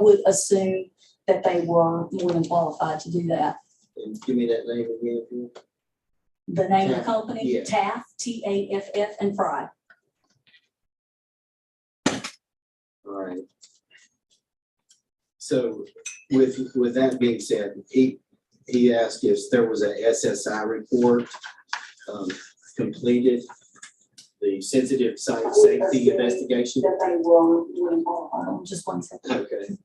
would assume that they were more than qualified to do that. And give me that name again, if you The name of the company, Yeah. TAFF, TAFF, and Fry. All right. So with that being said, he asked if there was a SSI report completed, the sensitive site safety investigation. That they were more than qualified. Hold on just 1 second. Okay.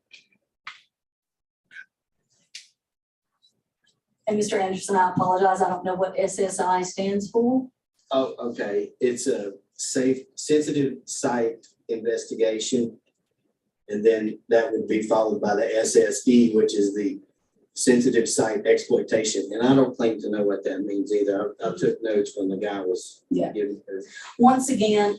And Mr. Anderson, I apologize. I don't know what SSI stands for. Oh, okay. It's a sensitive site investigation. And then that would be followed by the SSE, which is the sensitive site exploitation. And I don't claim to know what that means either. I took notes when the guy was giving her. Once again,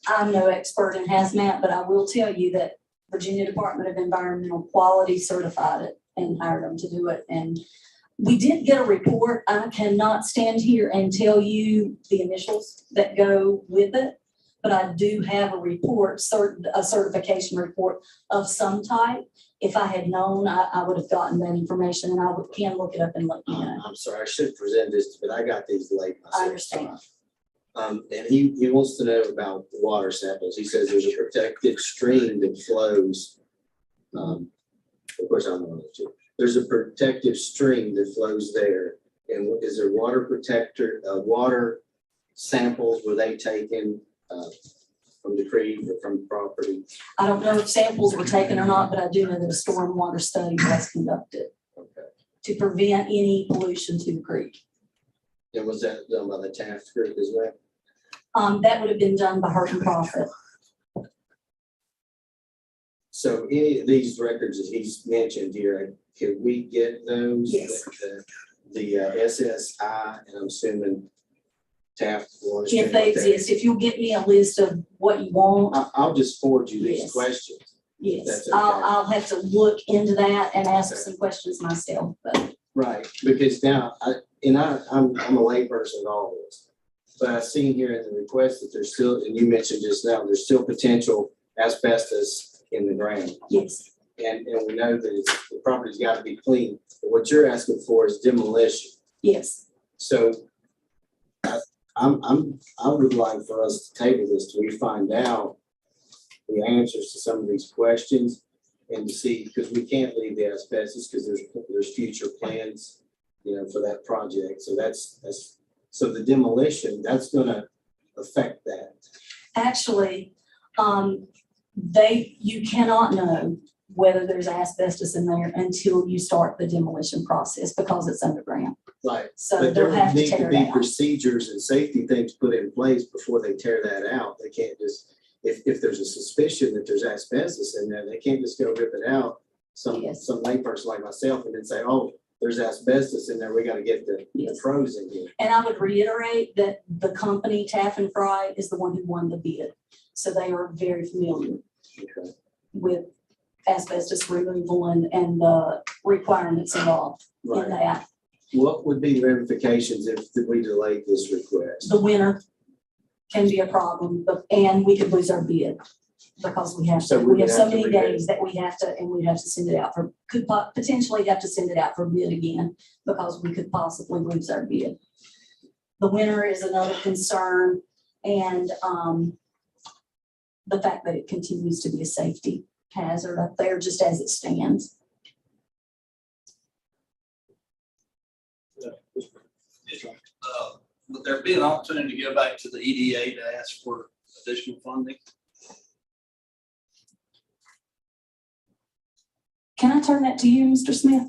I'm no expert in hazmat, but I will tell you that Virginia Department of Environmental Quality certified it and hired them to do it. And we did get a report. I cannot stand here and tell you the initials that go with it, but I do have a report, a certification report of some type. If I had known, I would have gotten that information, and can look it up and let you know. I'm sorry, I should present this, but I got these late myself. I understand. And he wants to know about water samples. He says there's a protected stream that flows. Of course, I don't know that. There's a protective stream that flows there. And is there water samples, were they taken from the creek or from the property? I don't know if samples were taken or not, but I do know that a stormwater study was conducted to prevent any pollution to the creek. And was that done by the Taft Group as well? That would have been done by Hurt and Profit. So any of these records that he's mentioned here, can we get those? Yes. The SSI, and I'm assuming Taft. If they exist, if you'll get me a list of what you want. I'll just forward you these Yes. questions. Yes, That's okay. I'll have to look into that and ask some questions myself, but Right, because now, I'm a layperson in all this. But I've seen here in the request that there's still, and you mentioned just now, there's still potential asbestos in the ground. yes, And we know that the property's got to be clean. But what you're asking for is demolition. yes. So I would like for us to table this till we find out the answers to some of these questions and to see, because we can't leave the asbestos because there's future plans, for that project. So so the demolition, that's going to affect that. Actually, you cannot know whether there's asbestos in there until you start the demolition process because it's underground. Right. So But there they'll have to need to tear be it out. procedures and safety things put in place before they tear that out. They can't just, if there's a suspicion that there's asbestos in there, they can't just go rip it out. Some layperson like myself and then say, oh, there's asbestos in there. We got to get the pros in here. And I would reiterate that the company, Taft and Fry, is the one who won the bid. So they are very familiar with asbestos removal and the requirements involved in that. What would be ramifications if we delayed this request? The winter can be a problem, and we could lose our bid because we have so many days that we have to, and we'd have to send it out could potentially have to send it out for bid again because we could possibly lose our bid. The winter is another concern, and the fact that it continues to be a safety hazard up there just as it stands. Would there be an opportunity to go back to the EDA to ask for additional funding? Can I turn that to you, Mr. Smith?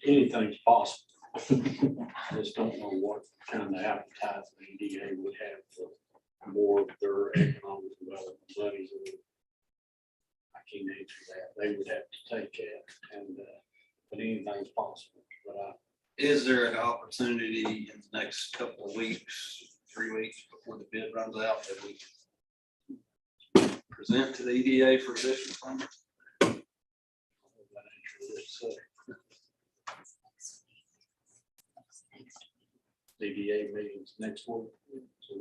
Anything's possible. I just don't know what kind of appetite the EDA would have for more of their economic development monies. I can't answer that. They would have to take it, but anything's possible. But is there an opportunity in the next couple of weeks, 3 weeks before the bid runs out that we can present to the EDA for additional funding? EDA meetings next week. So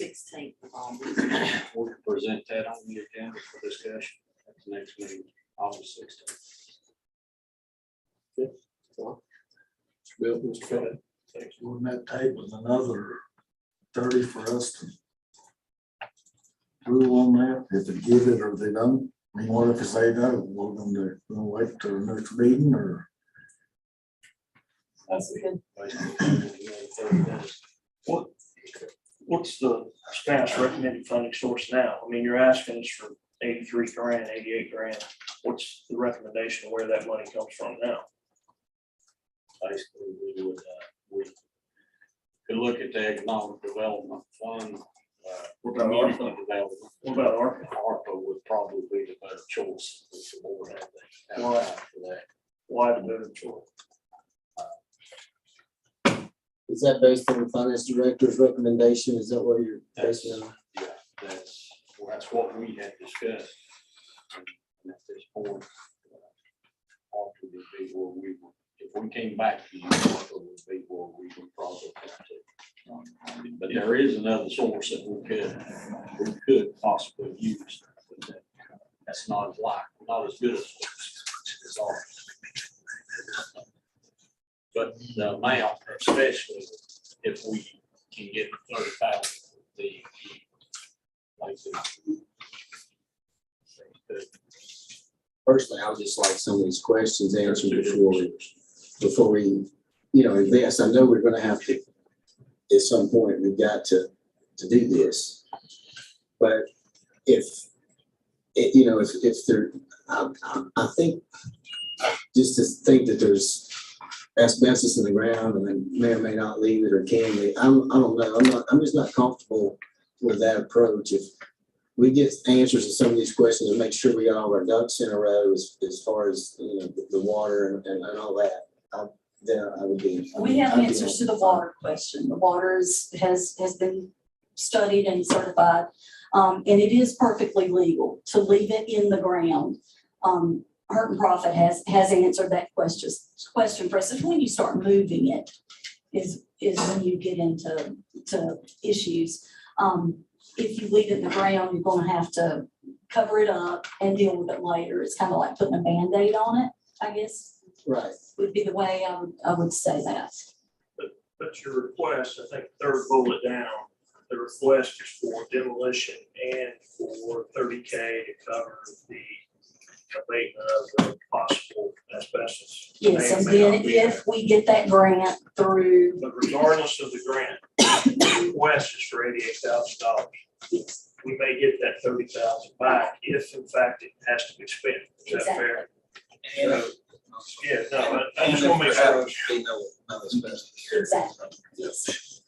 16th of August. we can present that on the agenda for discussion. next meeting, August 16th. Bill, Mr. Fed. Wouldn't that take was another 30 for us to rule on that, if they give it or they don't? I mean, what if they say no, we're gonna wait till the next meeting, or? That's a good. What's the staff's recommended funding source now? I mean, you're asking us for 83 grand, 88 grand. What's the recommendation of where that money comes from now? Basically, we could look at the economic development fund, What about community ARPA? development. What about ARPA? ARPA would probably be the better choice, if the board had that. Why? For that. Why the better choice? Is that based on the finance director's recommendation? Is that what you're basing it on? Yeah, that's what we had discussed. And at this point, ARPA would be where we would, if we came back to you, ARPA would be where we would probably have to. But there is another source that we could possibly use. But that's not as good as ARPA. But the amount, especially if we can get 30,000, like Personally, I would just like some of these questions answered before we, invest. I know we're gonna have to, at some point, we've got to do this. But if there, I think, just to think that there's asbestos in the ground and then may or may not leave it or can leave, I don't know. I'm just not comfortable with that approach. If we get answers to some of these questions and make sure we got all our ducks in a row as far as, the water and all that, then I would be. We have answers to the water question. The water has been studied and certified. And it is perfectly legal to leave it in the ground. Hurt and Profit has answered that question for us. It's when you start moving it is when you get into issues. If you leave it in the ground, you're gonna have to cover it up and deal with it later. It's kind of like putting a Band-Aid on it, I guess. Right. Would be the way I would say that. But your request, I think third bullet down, the request is for demolition and for 30K to cover the abatement of the possible asbestos. Yes, and then if we get that grant through, But regardless of the grant, the request is for $88,000. yes, We may get that 30,000 back if in fact it has to be spent. Is that fair? So, yeah, no, I just want to make sure. exactly, yes.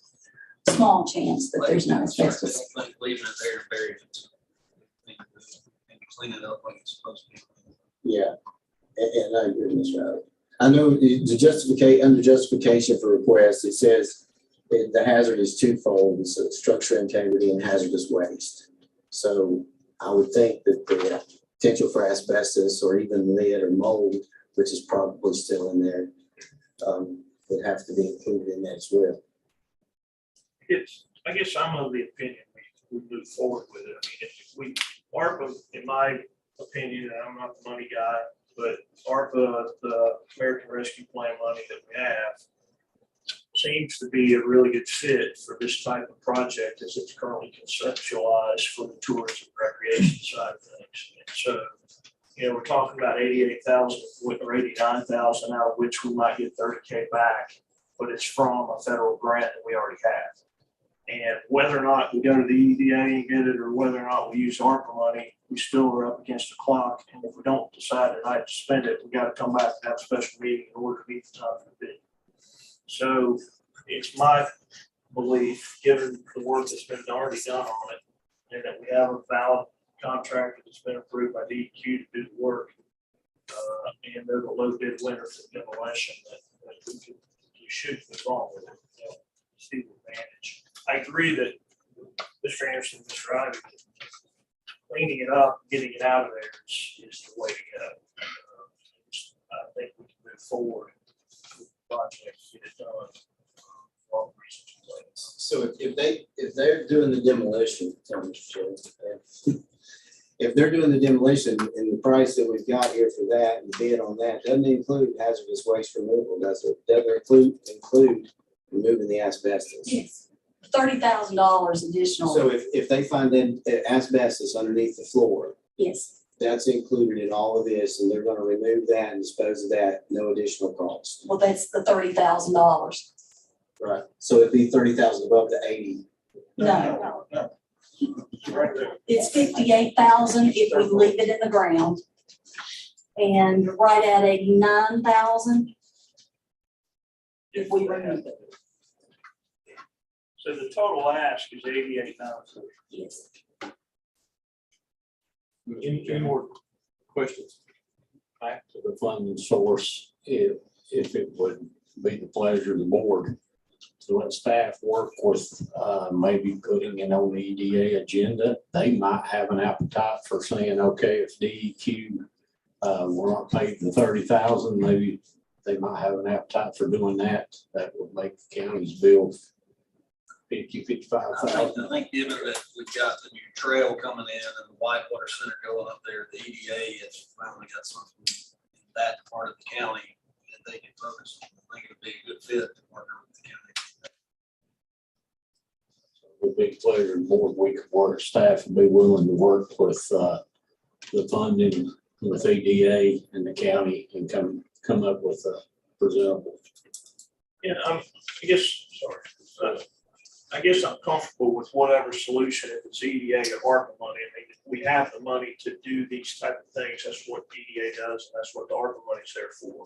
Small chance that there's no asbestos. Leaving it there, burying it. And clean it up like it's supposed to be. Yeah, and I agree with Ms. Riley. I know under justification for request, it says the hazard is twofold. It's structure integrity and hazardous waste. So I would think that the potential for asbestos or even lead or mold, which is probably still in there, would have to be included in that as well. I guess I'm of the opinion we move forward with it. I mean, if we, ARPA, in my opinion, and I'm not the money guy, but ARPA, the American Rescue Plan money that we have, seems to be a really good fit for this type of project as it's currently conceptualized for the tourism recreation side of things. And so, we're talking about 88,000 or 89,000, out of which we might get 30K back, but it's from a federal grant that we already have. And whether or not we go to the EDA and get it, or whether or not we use ARPA money, we still are up against the clock. And if we don't decide tonight to spend it, we got to come back and have a special meeting in order to meet the time for the bid. So it's my belief, given the work that's been already done on it, and that we have a valid contract that's been approved by DEQ to do the work, and they're the low bid winner for demolition, that we should move on with it. See the advantage. I agree that Mr. Anderson, Mr. Ivey, cleaning it up, getting it out of there is the way to go. I think we can move forward with the project, get it done for all the reasons we laid out. So if they're doing the demolition, tell me, if they're doing the demolition and the price that we've got here for that and the bid on that, doesn't include hazardous waste removal, does it? Doesn't include removing the asbestos? Yes. $30,000 additional. So if they find then asbestos underneath the floor, Yes, that's included in all of this, and they're gonna remove that and dispose of that, no additional cost. well, that's the $30,000. Right. So it'd be 30,000 above the 80. No, Right there. it's 58,000 if we leave it in the ground. And right at 89,000 if we remove it. So the total ask is 88,000. Yes. Any more questions? Back to the funding source, if it would be the pleasure of the board to let staff work with maybe putting it on the EDA agenda. They might have an appetite for saying, okay, if DEQ we're not paid the 30,000, maybe they might have an appetite for doing that. That would make the county's bill 55,000. I think given that we've got the new trail coming in and the Whitewater Center going up there, the EDA has finally got something in that part of the county that they can focus on. I think it'd be a good fit to partner with the county. With big pleasure, the board, we could work, staff would be willing to work with the funding with EDA and the county and come up with a presentable. Yeah, I guess I'm comfortable with whatever solution, if it's EDA or ARPA money. I mean, we have the money to do these type of things. That's what EDA does, and that's what the ARPA money's there for.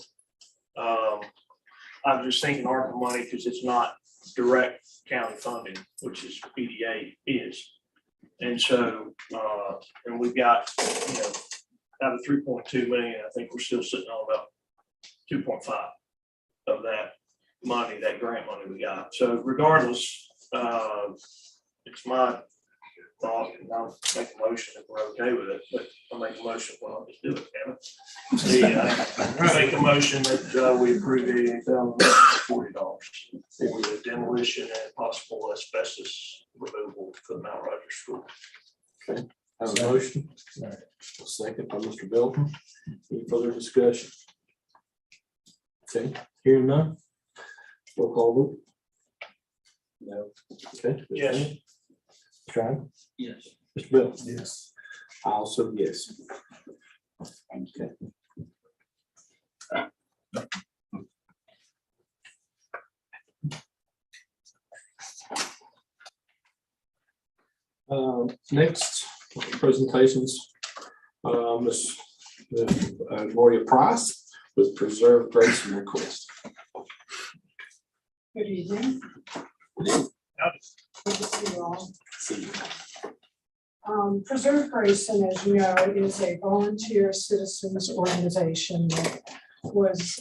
I'm just thinking ARPA money because it's not direct county funding, which is EDA is. And so, and we've got, out of 3.2 million, I think we're still sitting on about 2.5 of that money, that grant money we got. So regardless, it's my thought, and I'll make a motion if we're okay with it, but I'll make a motion, well, I'll just do it, damn it. I make a motion that we approve $88,040 for the demolition and possible asbestos removal for the Mount Rogers School. Okay, have a motion. A second by Mr. Belton. Any further discussion? Okay, hearing none. Roll call vote. No. Okay. Yes. Try. Yes. Mr. Bell. Yes. I also yes. Thank Next presentations, Ms. Gloria Price with Preserve Grace and Request. Good evening. Good to see you all. Preserve Grayson, as you know, is a volunteer citizens organization that was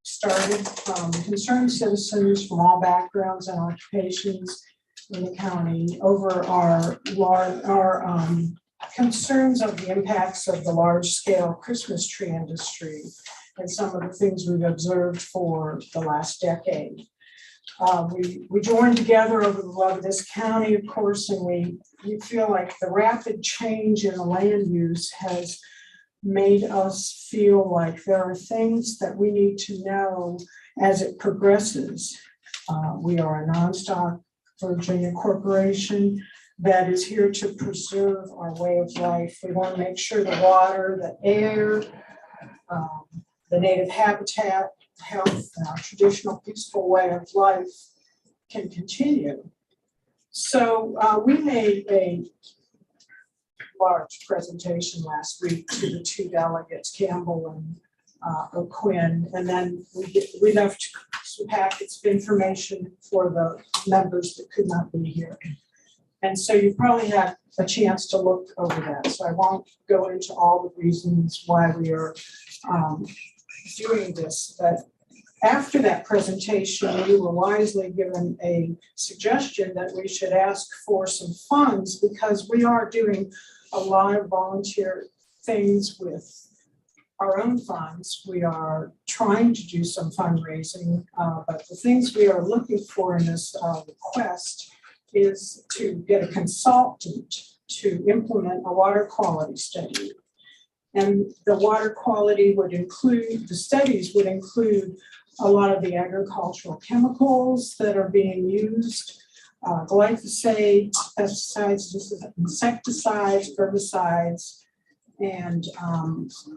started from concerned citizens from all backgrounds and occupations in the county over our concerns of the impacts of the large-scale Christmas tree industry and some of the things we've observed for the last decade. We joined together over the love of this county, of course, and we feel like the rapid change in the land use has made us feel like there are things that we need to know as it progresses. We are a non-stock Virginia corporation that is here to preserve our way of life. We want to make sure the water, the air, the native habitat, health, and our traditional peaceful way of life can continue. So we made a large presentation last week to the two delegates, Campbell and O'Quinn, and then we left some packets of information for the members that could not be here. And so you probably had a chance to look over that. So I won't go into all the reasons why we are doing this, but after that presentation, we were wisely given a suggestion that we should ask for some funds because we are doing a lot of volunteer things with our own funds. We are trying to do some fundraising, but the things we are looking for in this request is to get a consultant to implement a water quality study. And the water quality would include, the studies would include a lot of the agricultural chemicals that are being used, glyphosate, pesticides, insecticides, herbicides, and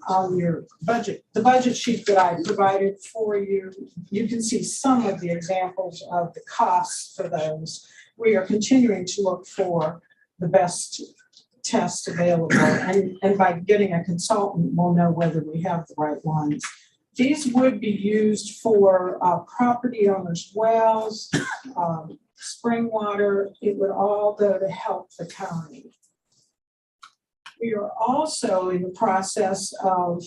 on your budget, the budget sheet that I provided for you, you can see some of the examples of the costs for those. We are continuing to look for the best test available, and by getting a consultant, we'll know whether we have the right ones. These would be used for property owners' wells, spring water. It would all go to help the county. We are also in the process of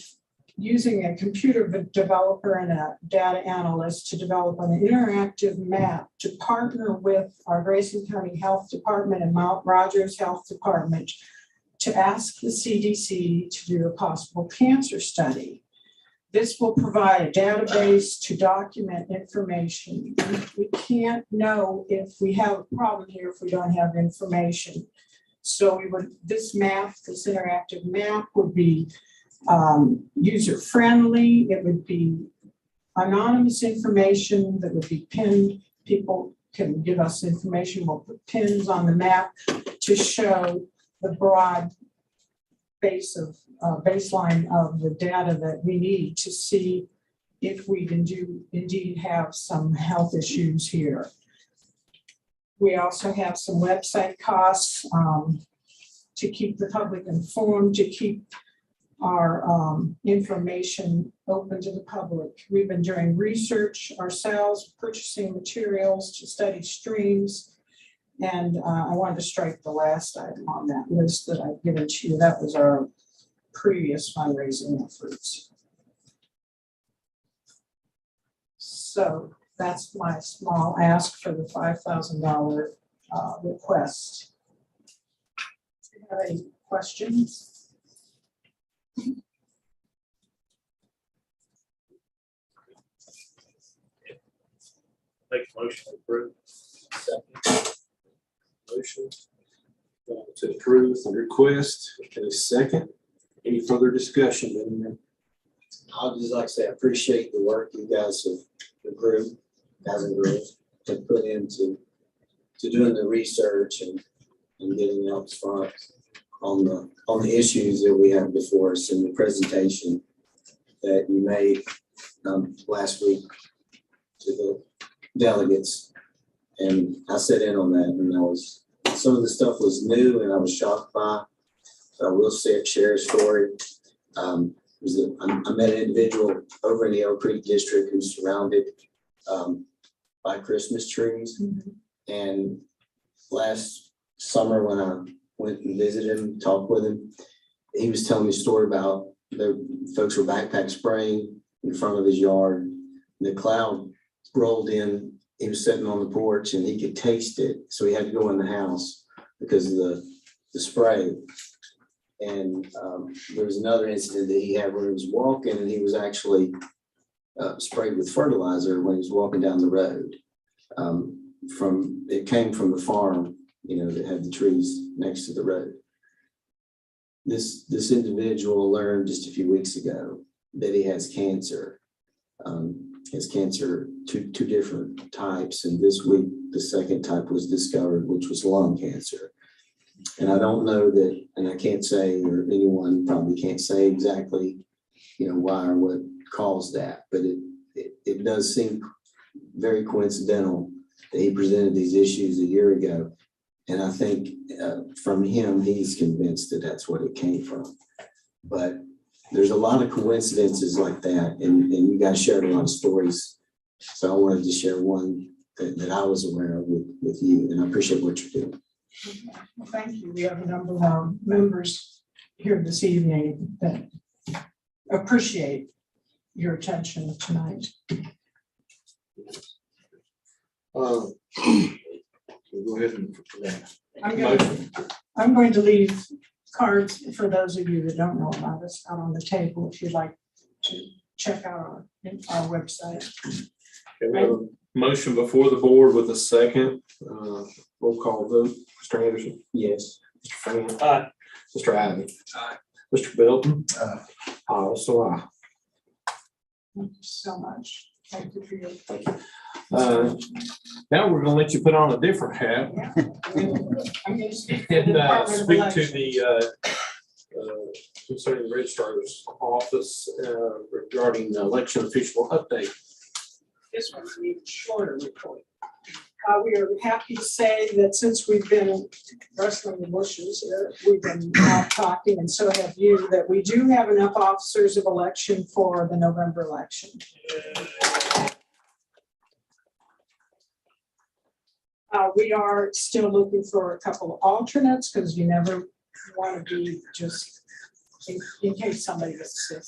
using a computer developer and a data analyst to develop an interactive map to partner with our Grayson County Health Department and Mount Rogers Health Department to ask the CDC to do a possible cancer study. This will provide a database to document information. We can't know if we have a problem here if we don't have information. So we would, this map, this interactive map would be user-friendly. It would be anonymous information that would be pinned. People can give us information. We'll put pins on the map to show the broad base of baseline of the data that we need to see if we can indeed have some health issues here. We also have some website costs to keep the public informed, to keep our information open to the public. We've been doing research ourselves, purchasing materials to study streams. And I wanted to strike the last item on that list that I've given to you. That was our previous fundraising efforts. So that's my small ask for the $5,000 request. Do you have any questions? Make a motion to approve. Second. Motion to approve the request. Okay, second. Any further discussion? Madam? I'd just like to say, I appreciate the work you guys have, the group, guys and girls, have put into doing the research and getting out front on the issues that we have before us in the presentation that you made last week to the delegates. And I sat in on that, and some of the stuff was new and I was shocked by. So I will share a story. I met an individual over in the Oak Creek district who's surrounded by Christmas trees. Mm-hmm. And last summer when I went and visited him, talked with him, he was telling me a story about the folks were backpack spraying in front of his yard. The cloud rolled in. He was sitting on the porch and he could taste it. So he had to go in the house because of the spray. And there was another incident that he had where he was walking and he was actually sprayed with fertilizer when he was walking down the road. It came from the farm, that had the trees next to the road. This individual learned just a few weeks ago that he has cancer. Has cancer, two different types, and this week the second type was discovered, which was lung cancer. And I don't know that, and I can't say, or anyone probably can't say exactly, why or what caused that, but it does seem very coincidental that he presented these issues a year ago. And I think from him, he's convinced that that's what it came from. But there's a lot of coincidences like that, and you guys shared a lot of stories. So I wanted to share one that I was aware of with you, and I appreciate what you're doing. Well, thank you. We have a number of our members here this evening that appreciate your attention tonight. We'll go ahead and I'm going to leave cards for those of you that don't know about us out on the table if you'd like to check out our website. we have a motion before the board with a second. Roll call vote. Mr. Anderson? Yes. Mr. Freeman. Aye. Mr. Ivy. Aye. Mr. Belton. Aye. Also aye. Thank you so much. Thank you for your. Thank you. Now we're gonna let you put on a different hat I'm gonna speak to the and Department of speak to Elections. the concerning the registrar's office regarding the election official update. This one's an even shorter report. We are happy to say that since we've been wrestling the bushes, we've been talking, and so have you, that we do have enough officers of election for the November election. We are still looking for a couple of alternates, because you never want to be just, in case somebody gets sick.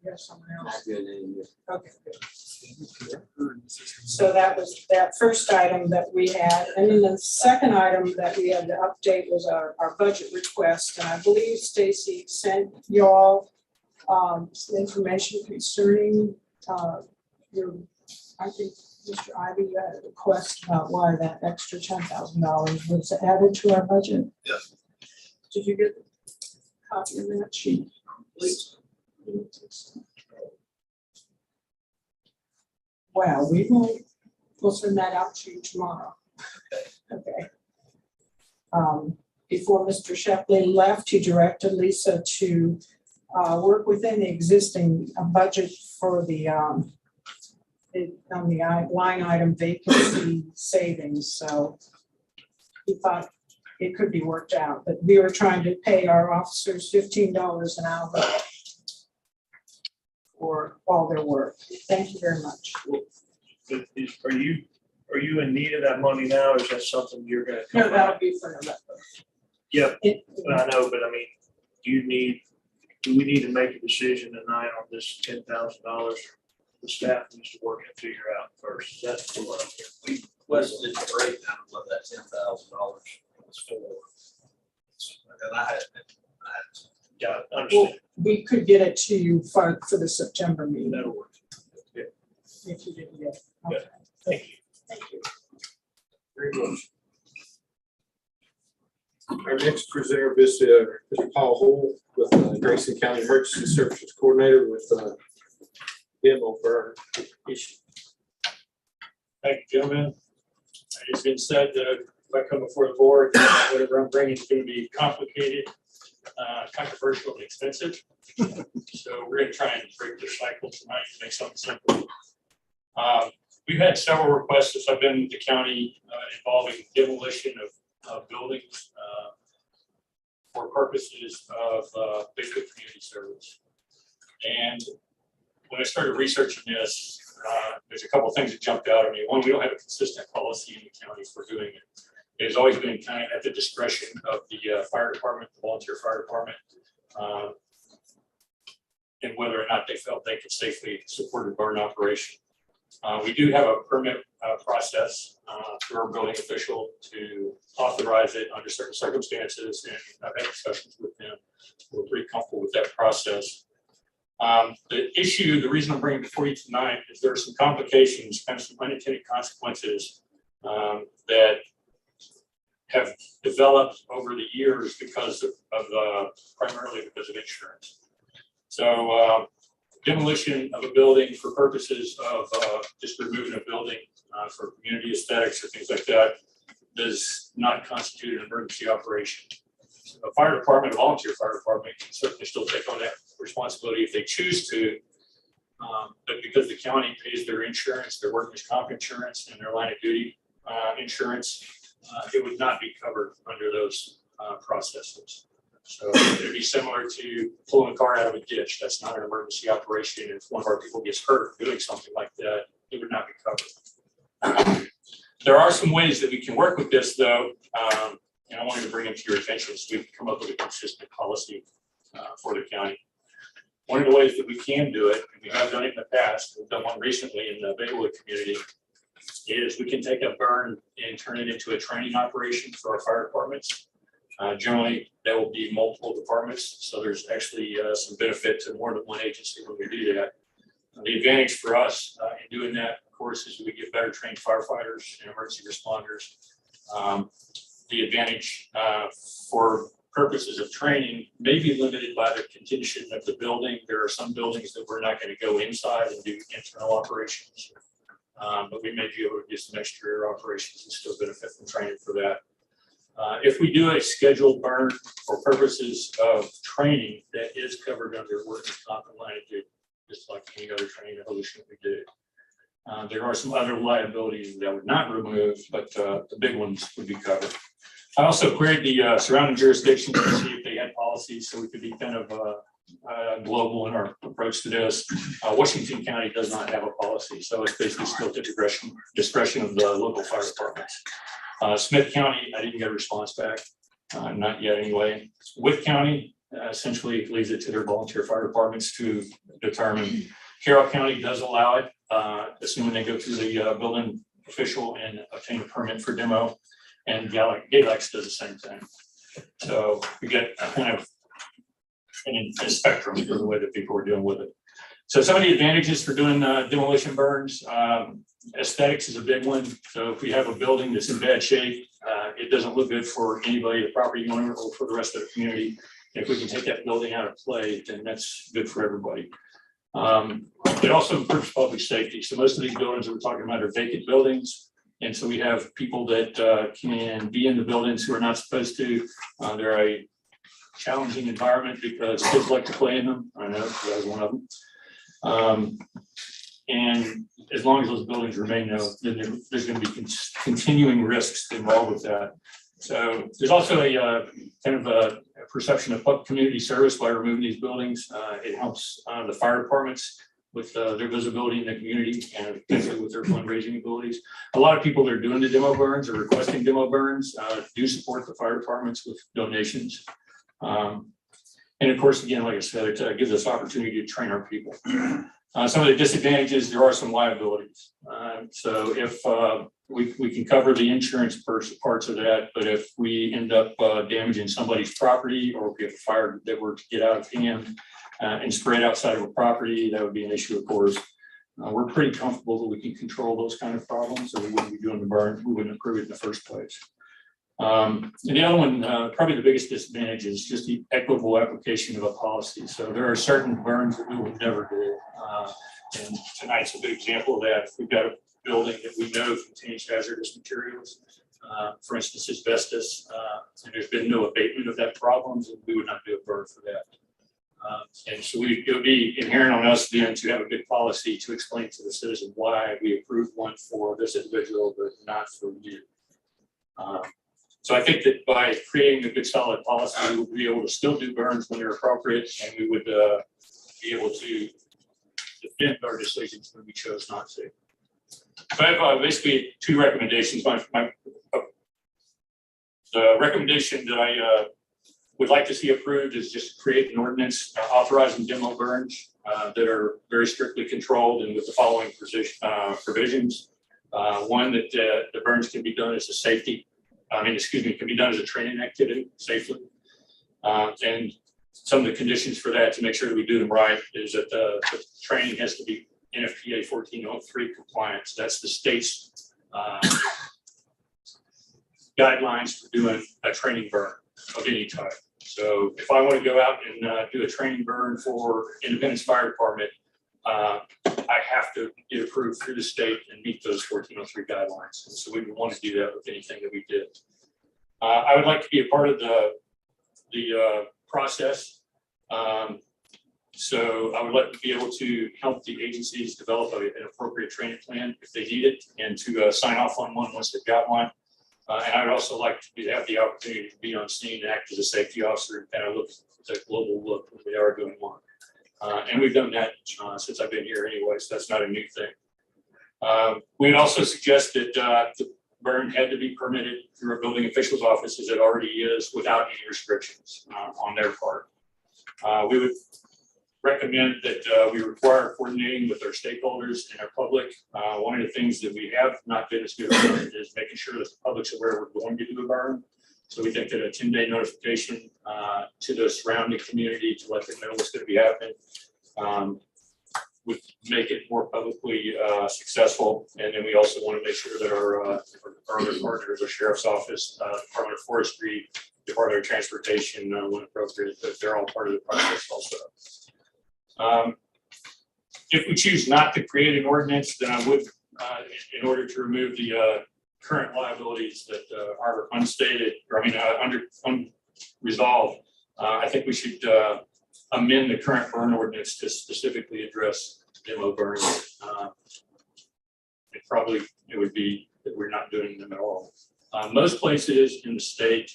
You have someone else. Okay, good. So that was that first item that we had. And then the second item that we had to update was our budget request. And I believe Stacy sent y'all some information concerning your, I think, Mr. Ivy, you had a request about why that extra $10,000 was added to our budget. Yes. Did you get a copy of that sheet? Please. Well, we'll send that out to you tomorrow. Okay. Before Mr. Shepley left, he directed Lisa to work within the existing budget for the on the line item vacancy savings. So he thought it could be worked out, but we were trying to pay our officers $15 an hour for all their work. Thank you very much. Are you in need of that money now, or is that something you're gonna? No, that'll be for November. Yep, It- I know, but I mean, do we need to make a decision tonight on this $10,000? The staff needs to work and figure out first. That's what I'm hearing. We questioned the breakdown of what that $10,000 was for. And I had. Yeah, I Well, understand. we could get it to you for the September meeting That'll work. if you didn't get it. Yeah. Okay. Thank you. Thank you. Very much. Our next presenter is Mr. Paul Hall with Grayson County Emergency Services Coordinator with demo burn issue. Thank you, gentlemen. It's been said that if I come before the board, whatever I'm bringing is going to be complicated, controversial, and expensive. So we're going to try and break the cycle tonight and make something simple. We've had several requests since I've been with the county involving demolition of buildings for purposes of basic community service. And when I started researching this, there's a couple of things that jumped out at me. One, we don't have a consistent policy in the county for doing it. It has always been kind of at the discretion of the fire department, the volunteer fire department, and whether or not they felt they could safely support a burn operation. We do have a permit process through our building official to authorize it under certain circumstances, and I've had discussions with them. We're pretty comfortable with that process. The reason I'm bringing it before you tonight is there are some complications, kind of some unintended consequences that have developed over the years because of primarily because of insurance. So demolition of a building for purposes of just removing a building for community aesthetics or things like that does not constitute an emergency operation. So a fire department, a volunteer fire department can certainly still take on that responsibility if they choose to. But because the county pays their insurance, their workers' comp insurance, and their line of duty insurance, it would not be covered under those processes. So it would be similar to pulling a car out of a ditch. That's not an emergency operation. If one of our people gets hurt doing something like that, it would not be covered. There are some ways that we can work with this, though, and I wanted to bring them to your attention so we can come up with a consistent policy for the county. One of the ways that we can do it, and we have done it in the past, we've done one recently in the Baywood community, is we can take a burn and turn it into a training operation for our fire departments. Generally, there will be multiple departments, so there's actually some benefit to more than one agency when we do that. The advantage for us in doing that, of course, is we get better trained firefighters and emergency responders. the advantage for purposes of training may be limited by the condition of the building. There are some buildings that we're not going to go inside and do internal operations. But we may be able to do some exterior operations and still benefit from training for that. If we do a scheduled burn for purposes of training, that is covered under workers' comp and liability, just like any other training evolution we do. There are some other liabilities that would not remove, but the big ones would be covered. I also queried the surrounding jurisdictions to see if they had policies, so we could be kind of global in our approach to this. Washington County does not have a policy, so it's basically still the discretion of the local fire departments. Smith County, I didn't get a response back, not yet anyway. Witt County essentially leaves it to their volunteer fire departments to determine. Carroll County does allow it, assuming they go through the building official and obtain a permit for demo, and Galax does the same thing. So we get a kind of a spectrum for the way that people are dealing with it. So some of the advantages for doing demolition burns, aesthetics is a big one. So if we have a building that's in bad shape, it doesn't look good for anybody, the property owner, or for the rest of the community. If we can take that building out of play, then that's good for everybody. It also improves public safety. So most of these buildings that we're talking about are vacant buildings. And so we have people that can be in the buildings who are not supposed to. They're a challenging environment because kids like to play in them. I know that was one of them. And as long as those buildings remain though, then there's going to be continuing risks involved with that. So there's also a kind of a perception of community service by removing these buildings. It helps the fire departments with their visibility in the community and potentially with their fundraising abilities. A lot of people that are doing the demo burns or requesting demo burns do support the fire departments with donations. And of course, again, like I said, it gives us opportunity to train our people. Some of the disadvantages, there are some liabilities. So if we can cover the insurance parts of that, but if we end up damaging somebody's property, or if we have a fire that were to get out of hand and spread outside of a property, that would be an issue, of course. We're pretty comfortable that we can control those kind of problems, so we wouldn't be doing the burn, we wouldn't approve it in the first place. And the other one, probably the biggest disadvantage is just the equitable application of a policy. So there are certain burns that we will never do. And tonight's a good example of that. If we've got a building that we know contains hazardous materials, for instance, asbestos, and there's been no abatement of that problem, then we would not do a burn for that. And so it would be inherent on us then to have a good policy to explain to the citizen why we approved one for this individual, but not for you. So I think that by creating a good solid policy, we will be able to still do burns when they're appropriate, and we would be able to defend our decisions when we chose not to. So I have basically two recommendations. The recommendation that I would like to see approved is just create an ordinance authorizing demo burns that are very strictly controlled and with the following provisions. One, that the burns can be done as a safety. Can be done as a training activity safely. And some of the conditions for that to make sure that we do them right is that the training has to be NFPA 1403 compliance. That's the state's guidelines for doing a training burn of any type. So if I want to go out and do a training burn for Independence Fire Department, I have to get approved through the state and meet those 1403 guidelines. And so we would want to do that with anything that we did. I would like to be a part of the process. So I would like to be able to help the agencies develop an appropriate training plan if they need it, and to sign off on one once they've got one. And I would also like to have the opportunity to be on scene and act as a safety officer and kind of look at the global look when we are doing one. And we've done that since I've been here anyway, so that's not a new thing. We'd also suggest that the burn had to be permitted through a building official's office, as it already is, without any restrictions on their part. We would recommend that we require coordinating with our stakeholders and our public. One of the things that we have not been as good at is making sure that the public's aware we're going to do a burn. So we think that a 10-day notification to the surrounding community to let them know what's going to be happening would make it more publicly successful. And then we also want to make sure that our other partners, our Sheriff's Office, Department of Forestry, Department of Transportation, when appropriate, that they're all part of the process also. If we choose not to create an ordinance, then I would, in order to remove the current liabilities that are unstated, or unresolved, I think we should amend the current burn ordinance to specifically address demo burns. It would be that we're not doing them at all. Most places in the state,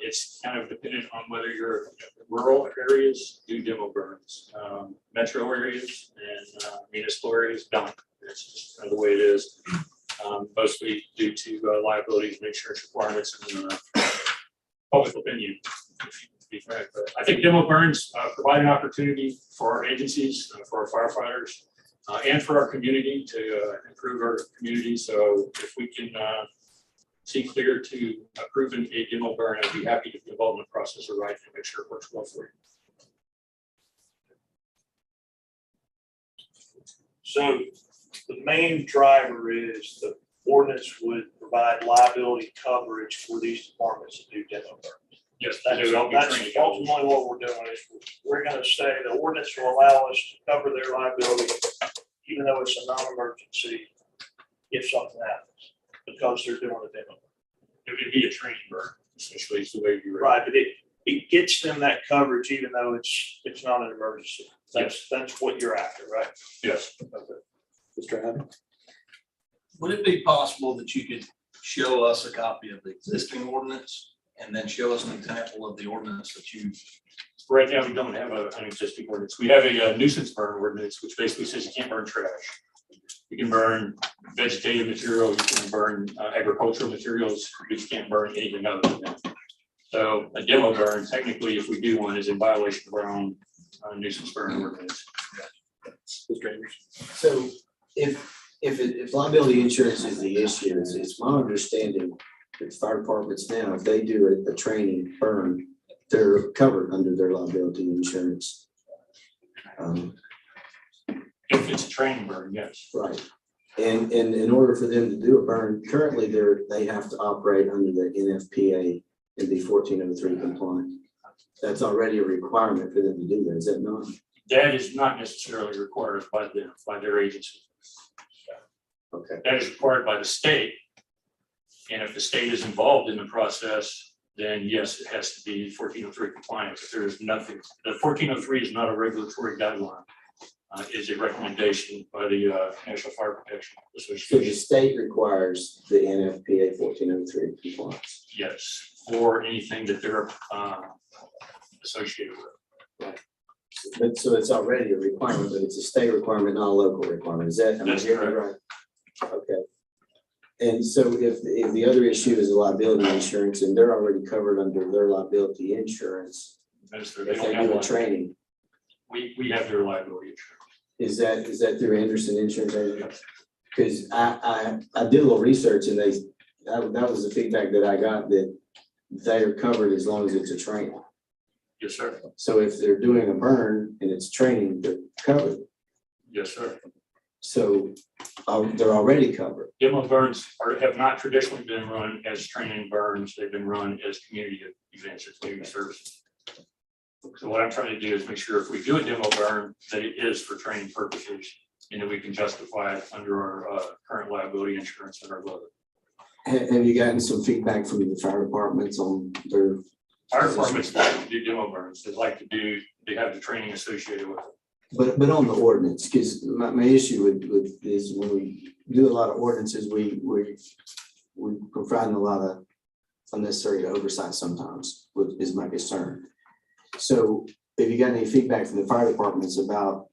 it's kind of dependent on whether you're rural areas do demo burns. Metro areas and municipal areas don't. It's just kind of the way it is. Mostly due to liabilities and insurance requirements and public opinion, to be frank. But I think demo burns provide an opportunity for our agencies, for our firefighters, and for our community to improve our community. So if we can see clear to approving a demo burn, I'd be happy to develop the process right and make sure it works well for you. So the main driver is the ordinance would provide liability coverage for these departments to do demo burns. Yes, That's ultimately what we're doing is we're gonna say the ordinance will allow us to cover their liability, even though it's a non-emergency, if something happens, because they're doing a demo. It would be a training burn, essentially, is the way you Right, but it gets them that coverage even though it's not an emergency. That's what you're after, right? Yes. Okay. Mr. Adams? Would it be possible that you could show us a copy of the existing ordinance and then show us an example of the ordinance that you? Right now, we don't have an existing ordinance. We have a nuisance burn ordinance, which basically says you can't burn trash. You can burn vegetative material, you can burn agricultural materials, but you can't burn anything other than that. So a demo burn, technically, if we do one, is in violation of our own nuisance burn ordinance. Mr. Andrews? So if liability insurance is the issue, it's my understanding that fire departments now, if they do a training burn, they're covered under their liability insurance. If it's a training burn, yes. Right. And in order for them to do a burn, currently they have to operate under the NFPA and be 1403 compliant. That's already a requirement for them to do that, is that not? That is not necessarily required by them, by their agency. Okay. That is required by the state. And if the state is involved in the process, then yes, it has to be 1403 compliant. If there is nothing, the 1403 is not a regulatory guideline. Is a recommendation by the National Fire Protection So the Association. state requires the NFPA 1403 compliance. Yes, for anything that they're associated with. But so it's already a requirement, but it's a state requirement, not a local requirement. Is that? am I That's getting it correct. right? Okay. And so if the other issue is liability insurance and they're already covered under their liability insurance, Minister, if they do a training, we have their liability insurance. is that through Anderson Insurance Agency? Because I did a little research and that was the feedback that I got, that they are covered as long as it's a training. Yes, sir. So if they're doing a burn and it's training, they're covered. Yes, sir. So they're already covered. Demo burns have not traditionally been run as training burns. They've been run as community events or community services. So what I'm trying to do is make sure if we do a demo burn, that it is for training purposes and that we can justify it under our current liability insurance and our load. Have you gotten some feedback from the fire departments on their? Fire departments like to do demo burns. They have the training associated with it. But on the ordinance, because my issue with is when we do a lot of ordinances, we provide a lot of unnecessary oversight sometimes, is my concern. So have you got any feedback from the fire departments about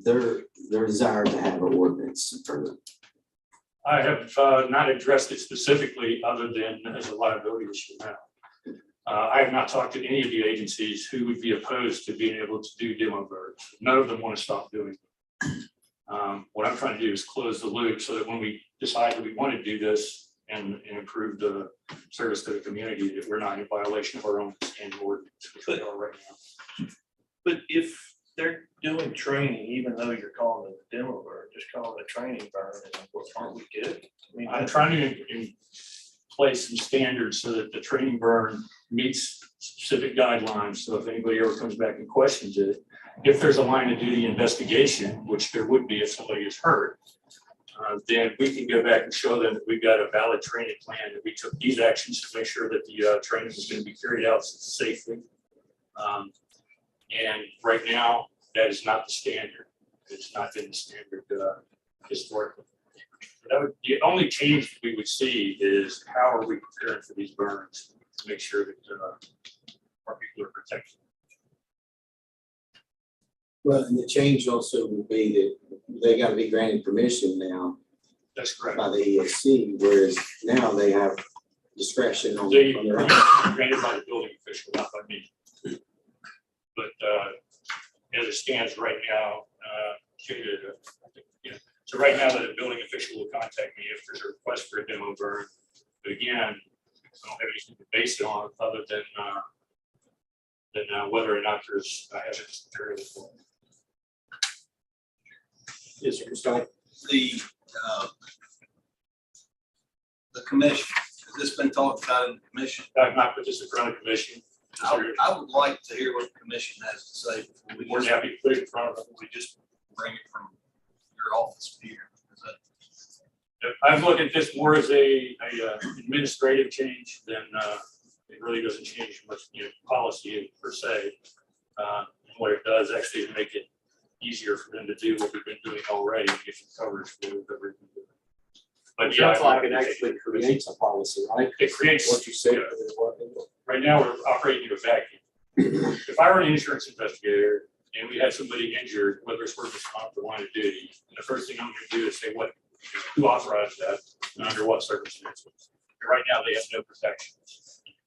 their desire to have an ordinance? I have not addressed it specifically other than as a liability issue now. I have not talked to any of the agencies who would be opposed to being able to do demo burns. None of them want to stop doing it. What I'm trying to do is close the loop so that when we decide that we want to do this and improve the service to the community, that we're not in violation of our own standing ordinance, which we are right now. But if they're doing training, even though you're calling it a demo burn, just calling it a training burn, aren't we good? I mean, I'm trying to place some standards so that the training burn meets specific guidelines. So if anybody ever comes back and questions it, if there's a line of duty investigation, which there would be if somebody is hurt, then we can go back and show them that we've got a valid training plan, that we took these actions to make sure that the training is going to be carried out safely. And right now, that is not the standard. It's not been the standard historically. The only change we would see is how are we preparing for these burns to make sure that our people are protected. Well, and the change also would be that they gotta be granted permission now That's correct. by the ESC, whereas now they have discretion on They on their own. granted by the building official, not by me. But as it stands right now, so right now the building official will contact me if there's a request for a demo burn. But again, I don't have anything to base it on other than whether or not there's a hazardous material. Yes, sir, Mr. Knight. The commission, has this been talked about in the commission? I've not put this in front of the commission. I would like to hear what the commission has to say before we We're just, happy to put it in front of them. we just bring it from your office here. Is that- I've looked at this more as a administrative change than it really doesn't change much, policy per se. What it does actually is make it easier for them to do what we've been doing already, and get some coverage for what we've been doing. But It yeah, sounds like it actually creates a policy, right? it creates What you said. yeah. Right now, we're operating in a vacuum. If I were an insurance investigator and we had somebody injured, whether it's workers' comp or line of duty, and the first thing I'm going to do is say, who authorized that and under what circumstances? And right now, they have no protection.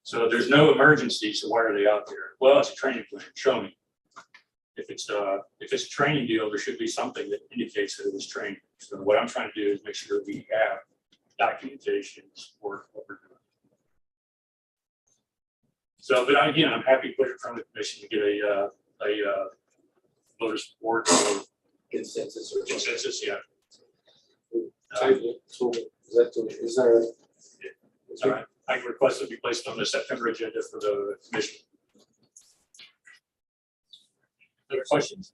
So there's no emergency, so why are they out there? Well, it's a training plan, show me. If it's a training deal, there should be something that indicates that it was training. So what I'm trying to do is make sure we have documentation for what we're doing. So, but again, I'm happy to put it in front of the commission to get a voter support or Consensus or consensus, yeah. Table, so is there? All right, I can request it be placed on the September agenda for the commission. Other questions?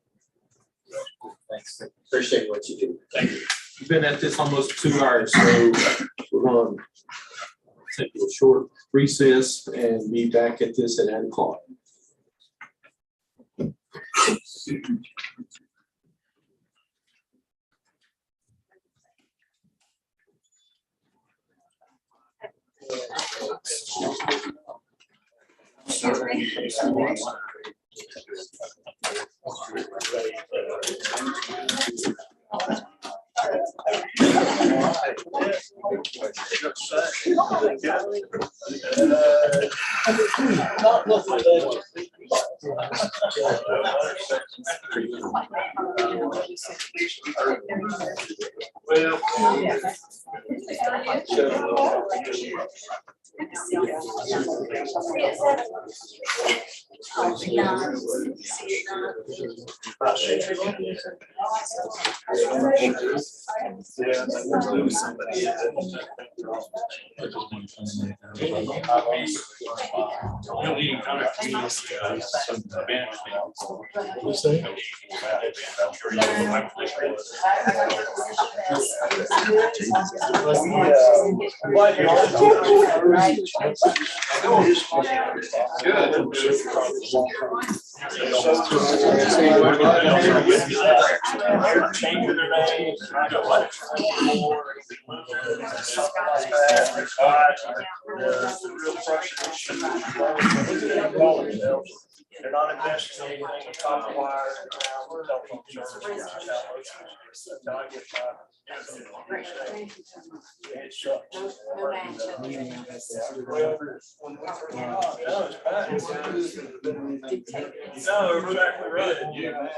Thanks. Appreciate what you do. Thank you. We've been at this almost 2 hours, so we're going to take a short recess and be back at this at 9 o'clock. They're not investing anything in copper wire or telephone service. Until I get it sucks. Well, when we first got out, no, it's bad. No, exactly right. Yeah.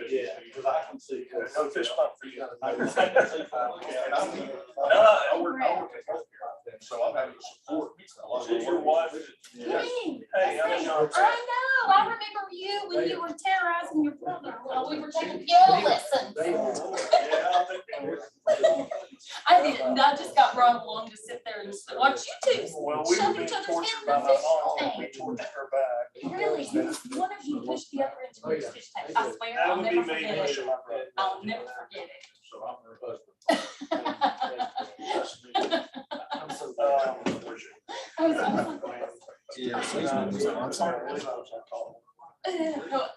Yeah, because I can see, no fish pump for you. So I'm having to support. Your wife. Hey, Hey, I I'm know, I remember you when you were terrorizing your brother while we were taking piano lessons. I didn't, I just got brought along to sit there and watch you two Well, we were shove being each other's tortured hand by in the my fish mom, we tank. tortured her back. Really, one of you pushed the other into the fish tank. I swear, That I'll would be never me. forget it. I'll never forget it. So I'm her husband. I'm so I was like, I'm sorry.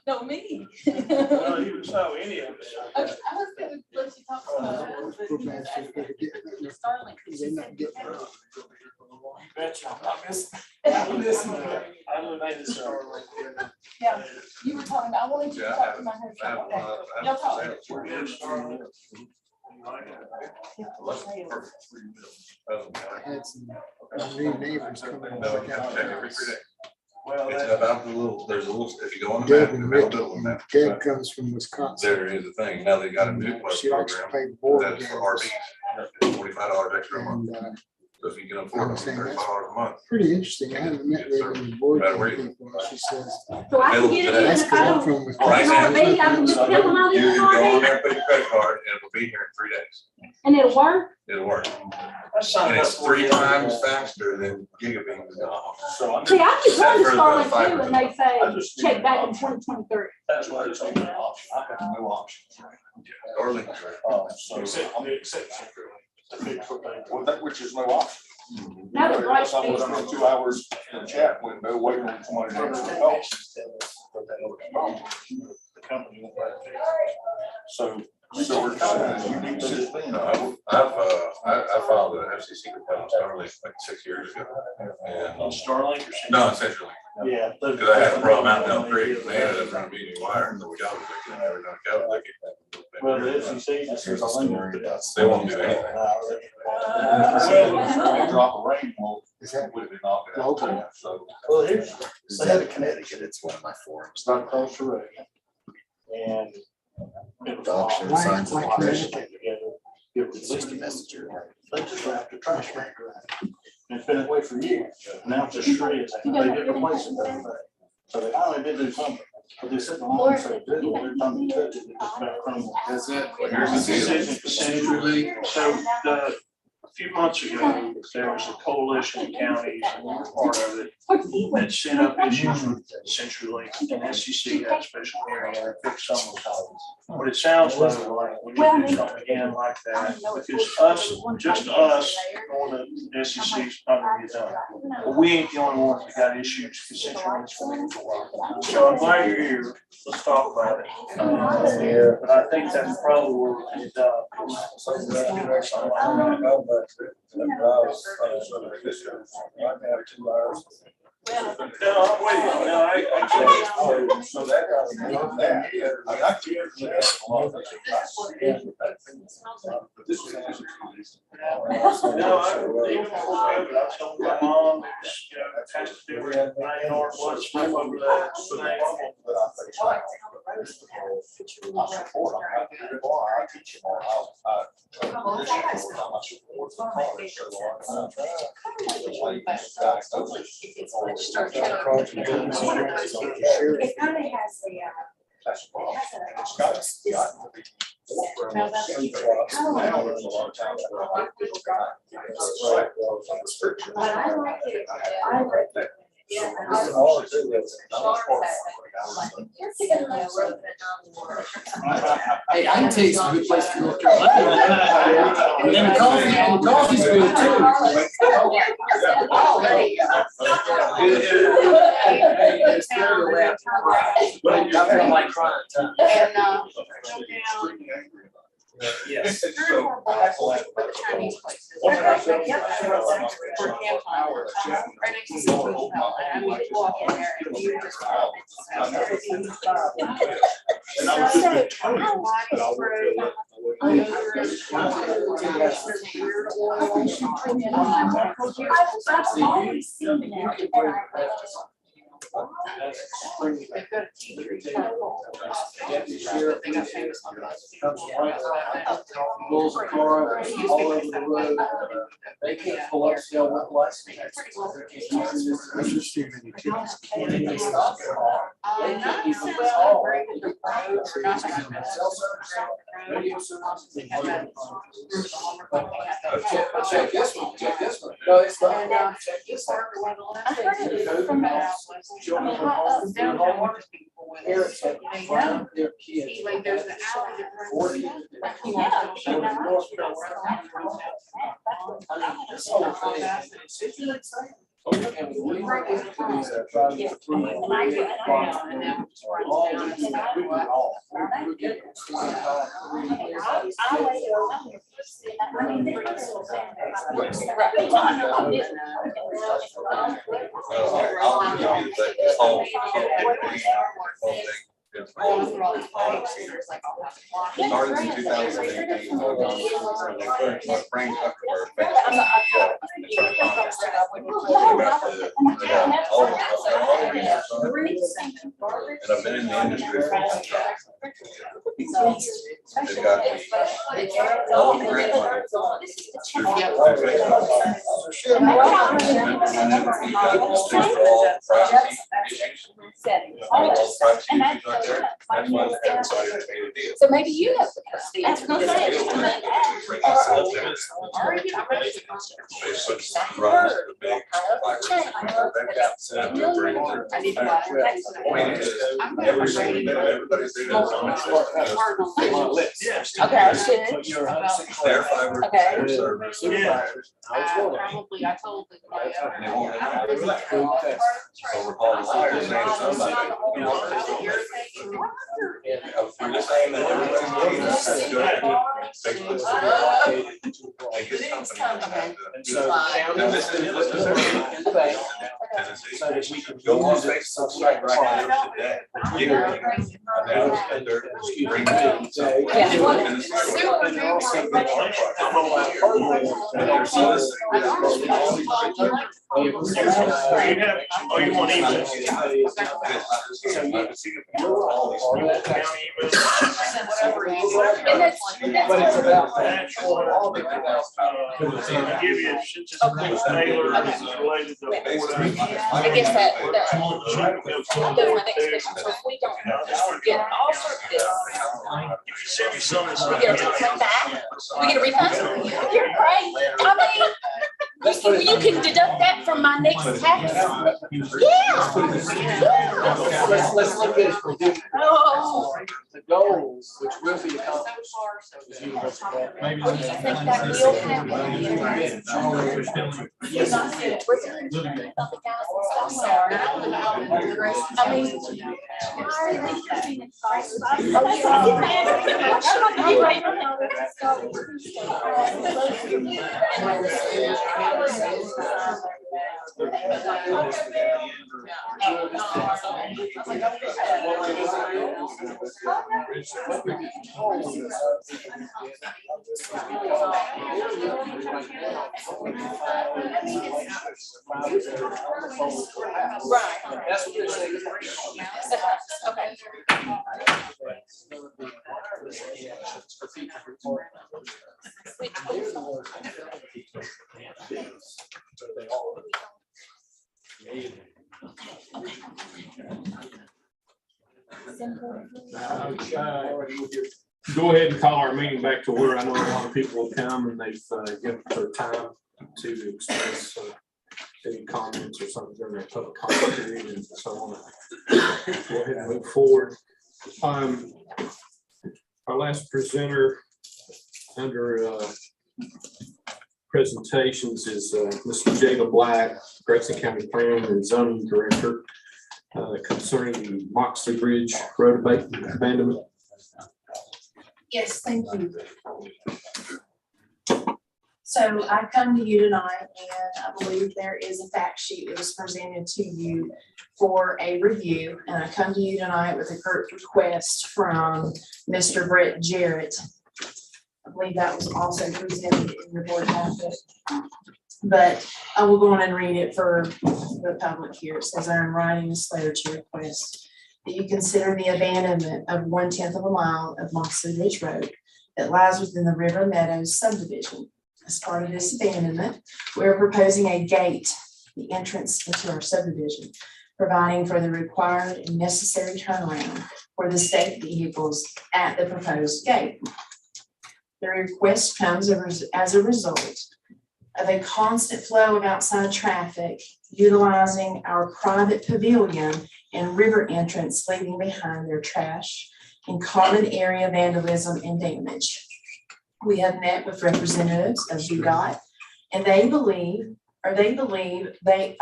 no, me. Well, even so, any of us. I was gonna let you talk about it. Starlink. They not getting around. Betcha. I made this Starlink. Yeah, you were talking, I wanted you to talk to my husband. Okay. Y'all talk. We're good, Starlink. I had some new neighbors coming. No, you have to check every 3 days. Well, It's that, about the little, there's a little, if you go on the Deb map, and the Ricky, little map. Deb comes from Wisconsin. There is a thing. Now they got a new She likes to program play the board that's for games. RVs. $45 extra a month. And So if you can afford it, $35 a month. pretty interesting. I haven't met Ricky in the board Right, where you- game people. She says, So I can get it in that's if because I I'm don't. from Right Wisconsin. now, Maybe I can just fill them out You in can the go on RV there, put your credit card, and it'll be here in 3 days. and it'll work. It'll work. I signed And up it's for 3 it. times faster than gigabit. So I'm. See, I keep Except going to for the Starlink fiber. too, and they I say, just need check an back in option. 2023. That's what it's on the option. I have no option. Starlink. So I'm the exception. Well, that, which is no option. Now the bright I was speed. under 2 hours in the chat window waiting on somebody to answer the call. The company won't let it. So we're kind of in a unique situation. No, I filed an FCC complaint on Starlink like 6 years ago. And, On Starlink or? no, essentially, Yeah. because I had a problem out in Elm Creek, and they ended up running median wire, so we got it, they never done it, like it. Well, the FCC just says a link. They won't do anything. Well, drop a rain, well, Is that would have been knocked out local? too, so. Well, here's, They have a Connecticut, it's one of my forums. it's not across the road. And. it was Dog show signs like like this. that. It was Just a messenger. They just wrapped the trash bag around it. And it's been that way for years. Now it's just shreds. They didn't replace it. Everything. So they finally did do something. But they said the line said, every time you touch it, it just about crumbles. That's it. Here's the decision, essentially. So a few months ago, there was a coalition of counties, and we were part of it, that set up issues with CenturyLink, and SEC had a special hearing and fixed some of those. But it sounds like we need to do something again like that, because just us, going to SEC's not gonna get done. But we ain't the only ones that got issues, because CenturyLink's been for a while. So I'm glad you're here, let's talk about it. But I think that's probably where we can, something like that. No, I'm with you. No, I. So that got that. I mean, I care for that a lot. No, I, even before COVID, I told my mom, you know, it has to do with 9 blood stuff over that. So they. I support them. I do it more. I teach it more. It kind of has the, That's the problem. it has Now there's a lot of times where I think it's got. but I like it. I like it. Yeah. Hey, I can tell you some good places to North Carolina. And then coffee's good too. It's better to laugh than cry. I feel like crying at times. Yes. Chinese places. Right next to Super Bowl, and I would walk in there and you just. I've always seen that, and They've got a teacher. Deputy sheriff. They got famous on that. Pulls a car all over the road. They can't pull up, still with license. They can't even call. Check this one, check this one. No, it's not. Check this one. I heard it from Children how up down homework. with Parents have to find their kids. Anyway, there's an alley that runs. 40. Yeah. Children in North Carolina. I mean, this whole thing, it's really exciting. And we work with companies that try to get through it. All these, we do it all. We're getting I'll give you the whole thing. Started in 2018. My brain customer. And I've been in the industry for a long time. They've got all the grant money. Whenever we got all privacy issues, privacy issues right there, that's why they haven't decided to pay the deal. So maybe you have the custody. That's what I'm saying. They switched runs to the big fiber. They've got set up their agreement. I need to buy it. Everybody's doing it. Okay, I should. Their fiber, their service. Supervisors. Probably, I told the guy. And they won't have it. So we're calling the fire saying somebody. I'm just saying that everybody's getting like his company has to. And this is Tennessee. Go on Facebook site right now today. Get it. And they're bring it. You want emails? But it's about that. Give you just Taylor, this is related to. I guess that was my next question. So if we don't get all sorts of this, If you send me some of this. we get a refund back, we get a refund. You're great. I mean, you can deduct that from my next tax. Yeah. Let's look at it. Oh. The goals, which will be accomplished. What do you think that will happen? I mean, why are they being right. That's what they're saying. Okay. Go ahead and call our meeting back to order. I know a lot of people have come and they've given their time to express any comments or something during their public comment period, and so I want to go ahead and move forward. Our last presenter under presentations is Mr. Jada Black, Grayson County Planning and Zoning Director, concerning the Moxley Bridge Road abandonment. Yes, thank you. So I come to you tonight and I believe there is a fact sheet that was presented to you for a review. And I come to you tonight with a curt request from Mr. Brett Jarrett I believe that was also presented in your board packet. But I will go on and read it for the public here. It says, I am writing this letter to request that you consider the abandonment of 1/10 of a mile of Moxley Ridge Road that lies within the River Meadows subdivision. As part of this abandonment, we are proposing a gate, the entrance into our subdivision, providing for the required and necessary turnaround for the state vehicles at the proposed gate. The request comes as a result of a constant flow of outside traffic utilizing our private pavilion and river entrance, leaving behind their trash and common area vandalism and damage. We have met with representatives of VDOT, and I believe they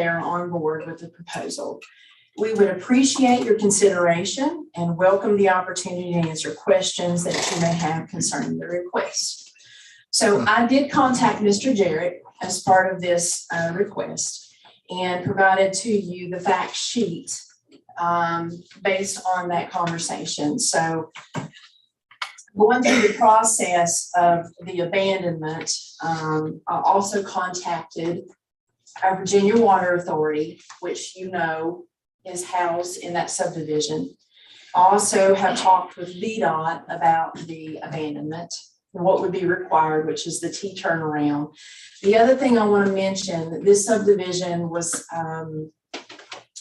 are on board with the proposal. We would appreciate your consideration and welcome the opportunity to answer questions that you may have concerning the request. So I did contact Mr. Jarrett as part of this request and provided to you the fact sheet based on that conversation. So going through the process of the abandonment, I also contacted our Virginia Water Authority, which you know is housed in that subdivision. Also have talked with VDOT about the abandonment, what would be required, which is the T turnaround. The other thing I want to mention, this subdivision was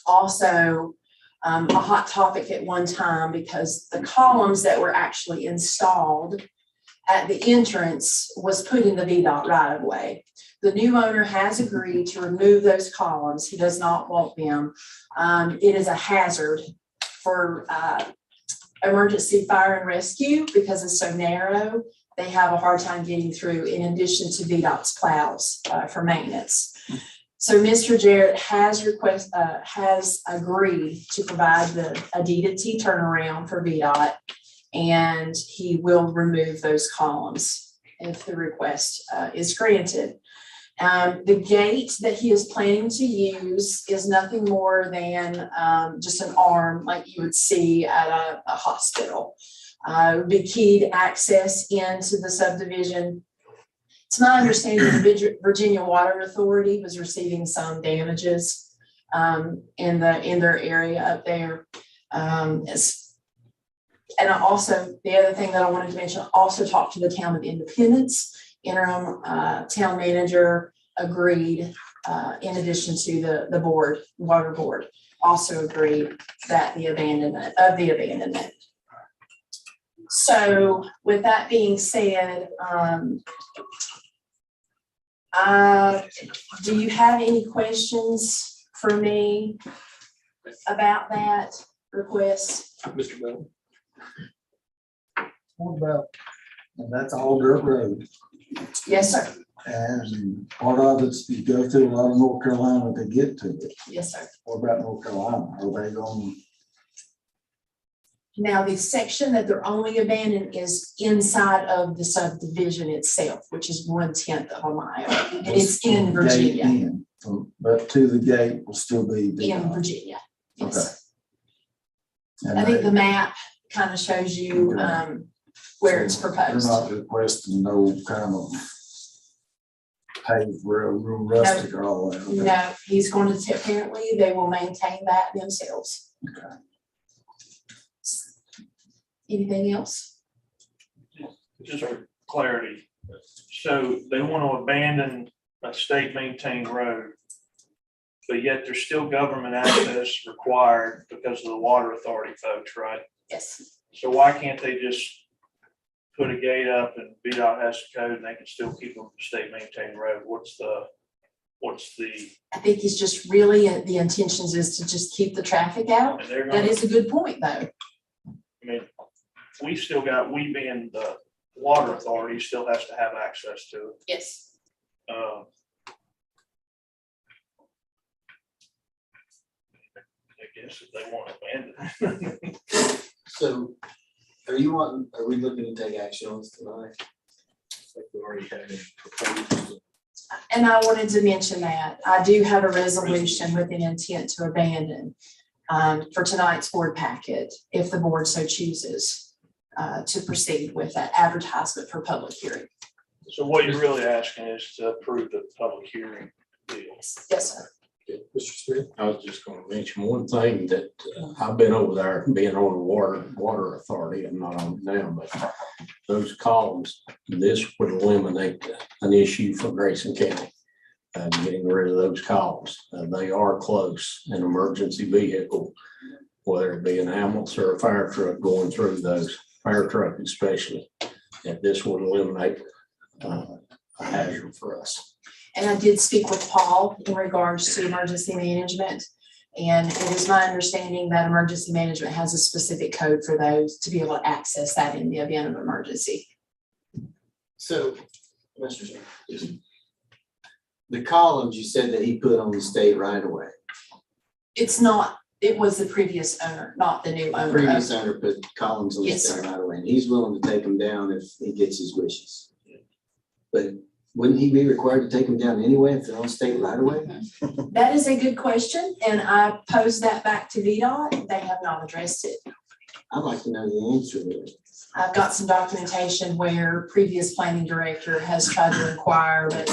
also a hot topic at one time because the columns that were actually installed at the entrance was put in the VDOT right of way. The new owner has agreed to remove those columns. He does not want them. It is a hazard for emergency fire and rescue because it's so narrow. They have a hard time getting through in addition to VDOT's plows for maintenance. So Mr. Jarrett has agreed to provide a deeded T turnaround for VDOT, and he will remove those columns if the request is granted. The gate that he is planning to use is nothing more than just an arm like you would see at a hospital. It would be keyed access into the subdivision. It's my understanding the Virginia Water Authority was receiving some damages in their area up there. And I also, the other thing that I wanted to mention, I also talked to the town of Independence. Interim town manager agreed, in addition to the board, water board, also agreed that the abandonment. So with that being said, do you have any questions for me about that request? Mr. Bell? What about, and that's all dirt road, Yes, sir. and part of it's, you go through a lot of North Carolina to get to it. Yes, sir. What about North Carolina? Are they going? Now, the section that they're only abandoning is inside of the subdivision itself, which is 1/10 of a mile. And it's in Virginia. But to the gate will still be. In Virginia, yes. And I think the map kind of shows you where it's proposed. They're not requesting no kind of paved road, real rustic or all that. Okay. No, he's going to, apparently they will maintain that themselves. Okay. Anything else? Just for clarity, so they want to abandon a state maintained road, but yet there's still government access required because of the water authority folks, right? Yes. So why can't they just put a gate up and VDOT has the code and they can still keep a state maintained road? What's the? I think he's just really, the intentions is to just keep the traffic out. And they're That gonna, is a good point, though. I mean, we being the water authority still has to have access to it. Yes. I guess if they want to abandon it. So are we looking to take action on this tonight? Like we already had it proposed. And I wanted to mention that I do have a resolution with an intent to abandon for tonight's board packet, if the board so chooses. to proceed with that advertisement for public hearing. So what you're really asking is to approve the public hearing deal. Yes, sir. Mr. Smith? I was just gonna mention one thing that I've been over there being on the water authority. I'm not on it now, but those columns, this would eliminate an issue for Grayson County. Getting rid of those columns. They are close, an emergency vehicle, whether it be an ambulance or a fire truck going through those, fire truck especially. And this would eliminate a hazard for us. And I did speak with Paul in regards to emergency management. And it is my understanding that emergency management has a specific code for those to be able to access that in the event of emergency. So, Mr. Chairman, the columns you said that he put on the state right away. It's not, it was the previous owner, not the new owner. Previous owner put columns on the Yes, state sir. right away, and he's willing to take them down if he gets his wishes. But wouldn't he be required to take them down anyway if they're on state right away? That is a good question, and I posed that back to VDOT. They have not addressed it. I'd like to know the answer to it. I've got some documentation where previous planning director has tried to inquire, but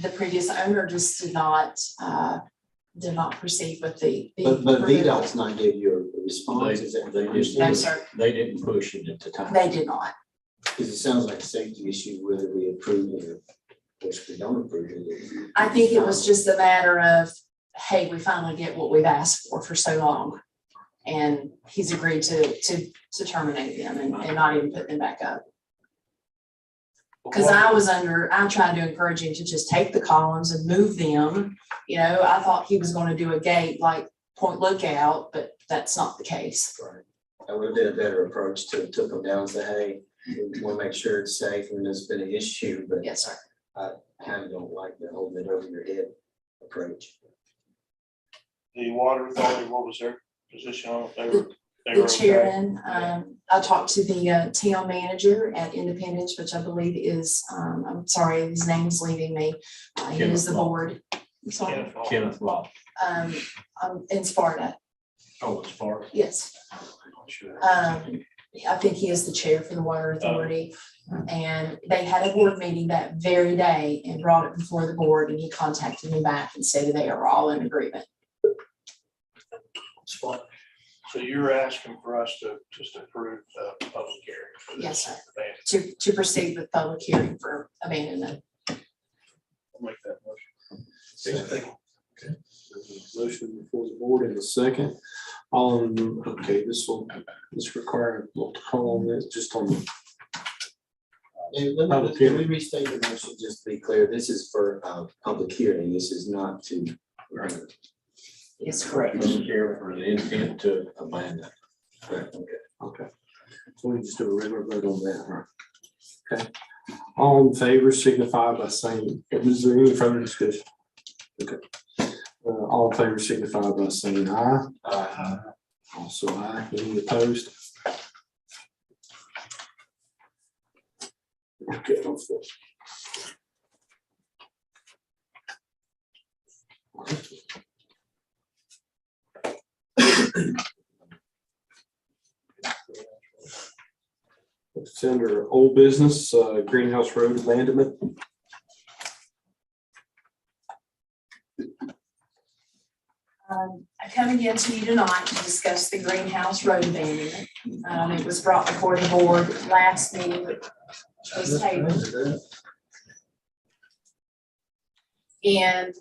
the previous owner just did not proceed with the. But VDOT's not give you a response, is that They just, No, sir. they didn't push it at the time. They did not. Because it sounds like a safety issue whether we approve it or which we don't approve it. I think it was just a matter of, hey, we finally get what we've asked for so long. And he's agreed to terminate them and not even put them back up. Because I tried to encourage him to just take the columns and move them. You know, I thought he was gonna do a gate like Point Lookout, but that's not the case. Right. That would have been a better approach to took them down and say, hey, we want to make sure it's safe and there's been an issue, but Yes, sir. I kind of don't like the holding it over your head approach. The water authority, what was their position on it? They The were okay? chairman, I talked to the town manager at Independence, which I believe is, I'm sorry, his name's leaving me. He is the board. I'm sorry. Kenneth Law. In Sparta, Oh, it's far. yes. Sure. I think he is the chair for the water authority. And they had a board meeting that very day and brought it before the board, and he contacted me back and said they are all in agreement. So you're asking for us to just approve the public hearing for this? Yes, sir. ban. To proceed with public hearing for abandonment. I'll make that motion. Motion before the board in a second. Okay, this require a call on this, just on the. And let me restate the motion, just to be clear, this is for a public hearing, this is not to. Yes, correct. Public hearing for the intent to abandon. Correct, Okay. So we just do a regular vote on that, right? Okay. All in favor signify by saying, is there any further discussion? Okay. All in favor signify by saying aye. Aye. Also aye. Any opposed? Okay, I'm for. It's under old business, Greenhouse Road abandonment. I come again to you tonight to discuss the Greenhouse Road abandonment. It was brought before the board last meeting, which was tabled. And,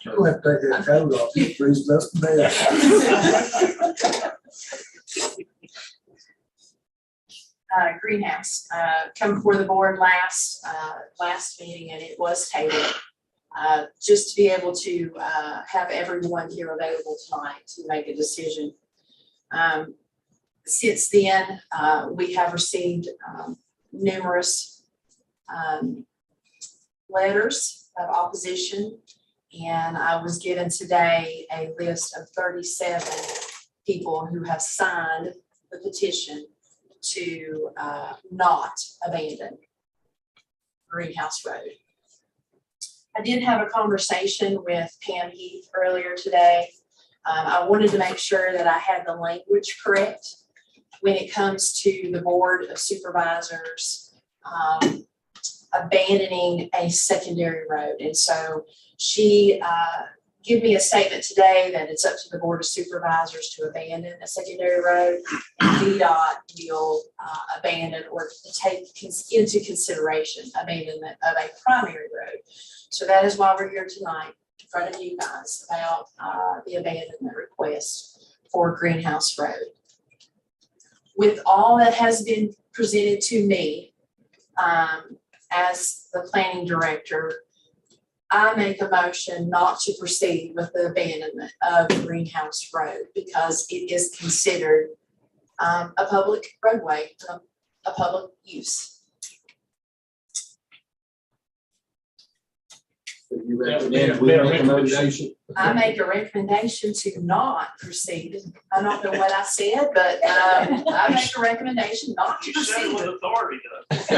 You'll have to take that coat off, you freeze us to death. Greenhouse, come before the board last meeting, and it was tabled. Just to be able to have everyone here available tonight to make a decision. Since then, we have received numerous letters of opposition, and I was given today a list of 37 people who have signed the petition to not abandon Greenhouse Road. I did have a conversation with Pam Heath earlier today. I wanted to make sure that I had the language correct when it comes to the Board of Supervisors abandoning a secondary road. And so she give me a statement today that it's up to the Board of Supervisors to abandon a secondary road, and VDOT will abandon or take into consideration abandonment of a primary road. So that is why we're here tonight in front of you guys about the abandonment request for Greenhouse Road. With all that has been presented to me as the planning director, I make a motion not to proceed with the abandonment of Greenhouse Road because it is considered a public roadway, a public use. So you recommend we make a motion? I make a recommendation to not proceed. I don't know what I said, but I make a recommendation not to You said it proceed. with authority though. So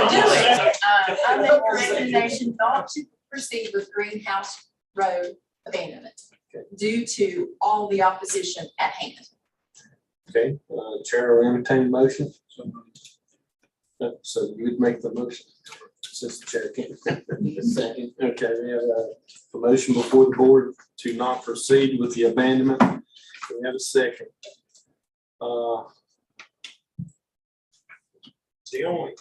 do it. I make a recommendation not to proceed with Greenhouse Road abandonment due to all the opposition at hand. Okay, Chair will entertain motion. So you would make the motion, since the chair can't. Second. Okay, we have a motion before the board to not proceed with the abandonment. We have a second. The only,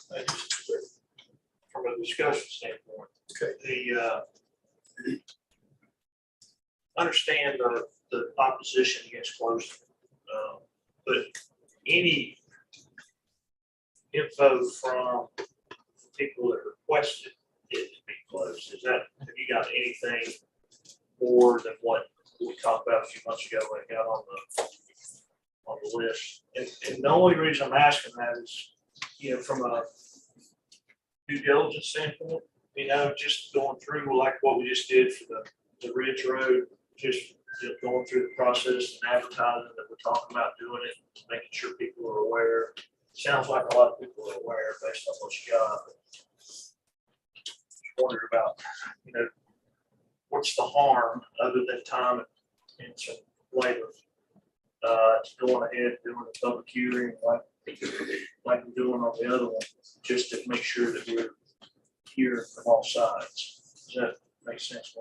from a discussion standpoint. Okay. The, understand the opposition against closing. But any info from people that requested it to be closed, have you got anything more than what we talked about a few months ago when it got on the list? And the only reason I'm asking that is, from a due diligence standpoint, just going through like what we just did for the Ridge Road, just going through the process and advertising that we're talking about doing it, making sure people are aware. Sounds like a lot of people are aware based on what you got. Just wondered about, what's the harm other than time and some labor, going ahead and doing a public hearing like we're doing on the other one, just to make sure that we're hearing from all sides. Does that make sense?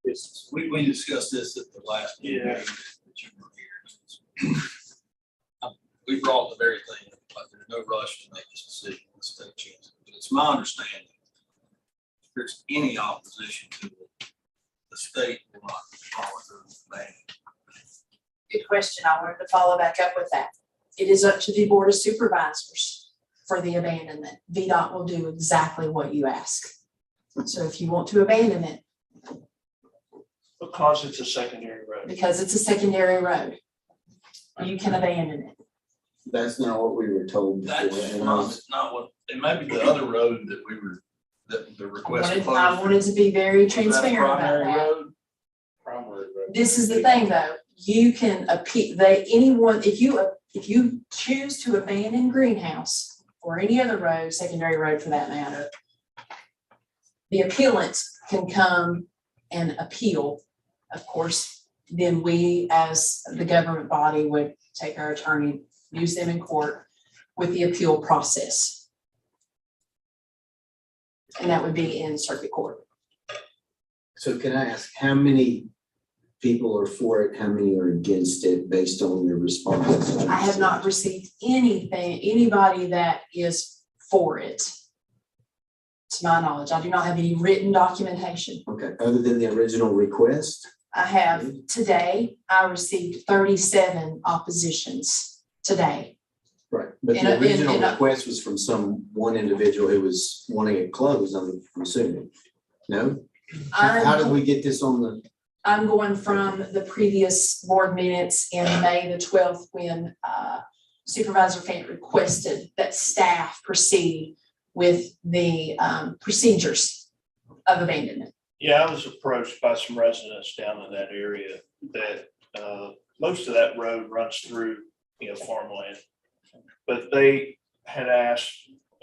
It's, we discussed this at the last meeting Yeah. that you were here. We brought the very thing, like there's no rush to make this decision, let's take a chance. But it's my understanding, if there's any opposition to it, the state will not follow through with that. Good question. I wanted to follow back up with that. It is up to the Board of Supervisors for the abandonment. VDOT will do exactly what you ask. So if you want to abandon it, Because it's a secondary road. because it's a secondary road, you can abandon it. That's not what we were told before. That's and I not, was- it's not what, it may be the other road that we were, that the request. I wanted to be very Was that a transparent about primary that. road? Primary road. This is the thing though, you can appeal, if you choose to abandon Greenhouse or any other road, secondary road for that matter, the appellant can come and appeal. Of course, then we as the government body would take our attorney, use them in court with the appeal process. And that would be in circuit court. So can I ask, how many people are for it, how many are against it based on your response? I have not received anybody that is for it. To my knowledge, I do not have any written documentation. Okay, other than the original request? I have today, I received 37 oppositions today. Right, but In the a- in- original in a- request was from one individual who was wanting it closed, I'm assuming. No? How did we get this on the? I'm going from the previous board minutes in May the 12th when Supervisor Fant requested that staff proceed with the procedures of abandonment. Yeah, I was approached by some residents down in that area that most of that road runs through, farmland. But they had asked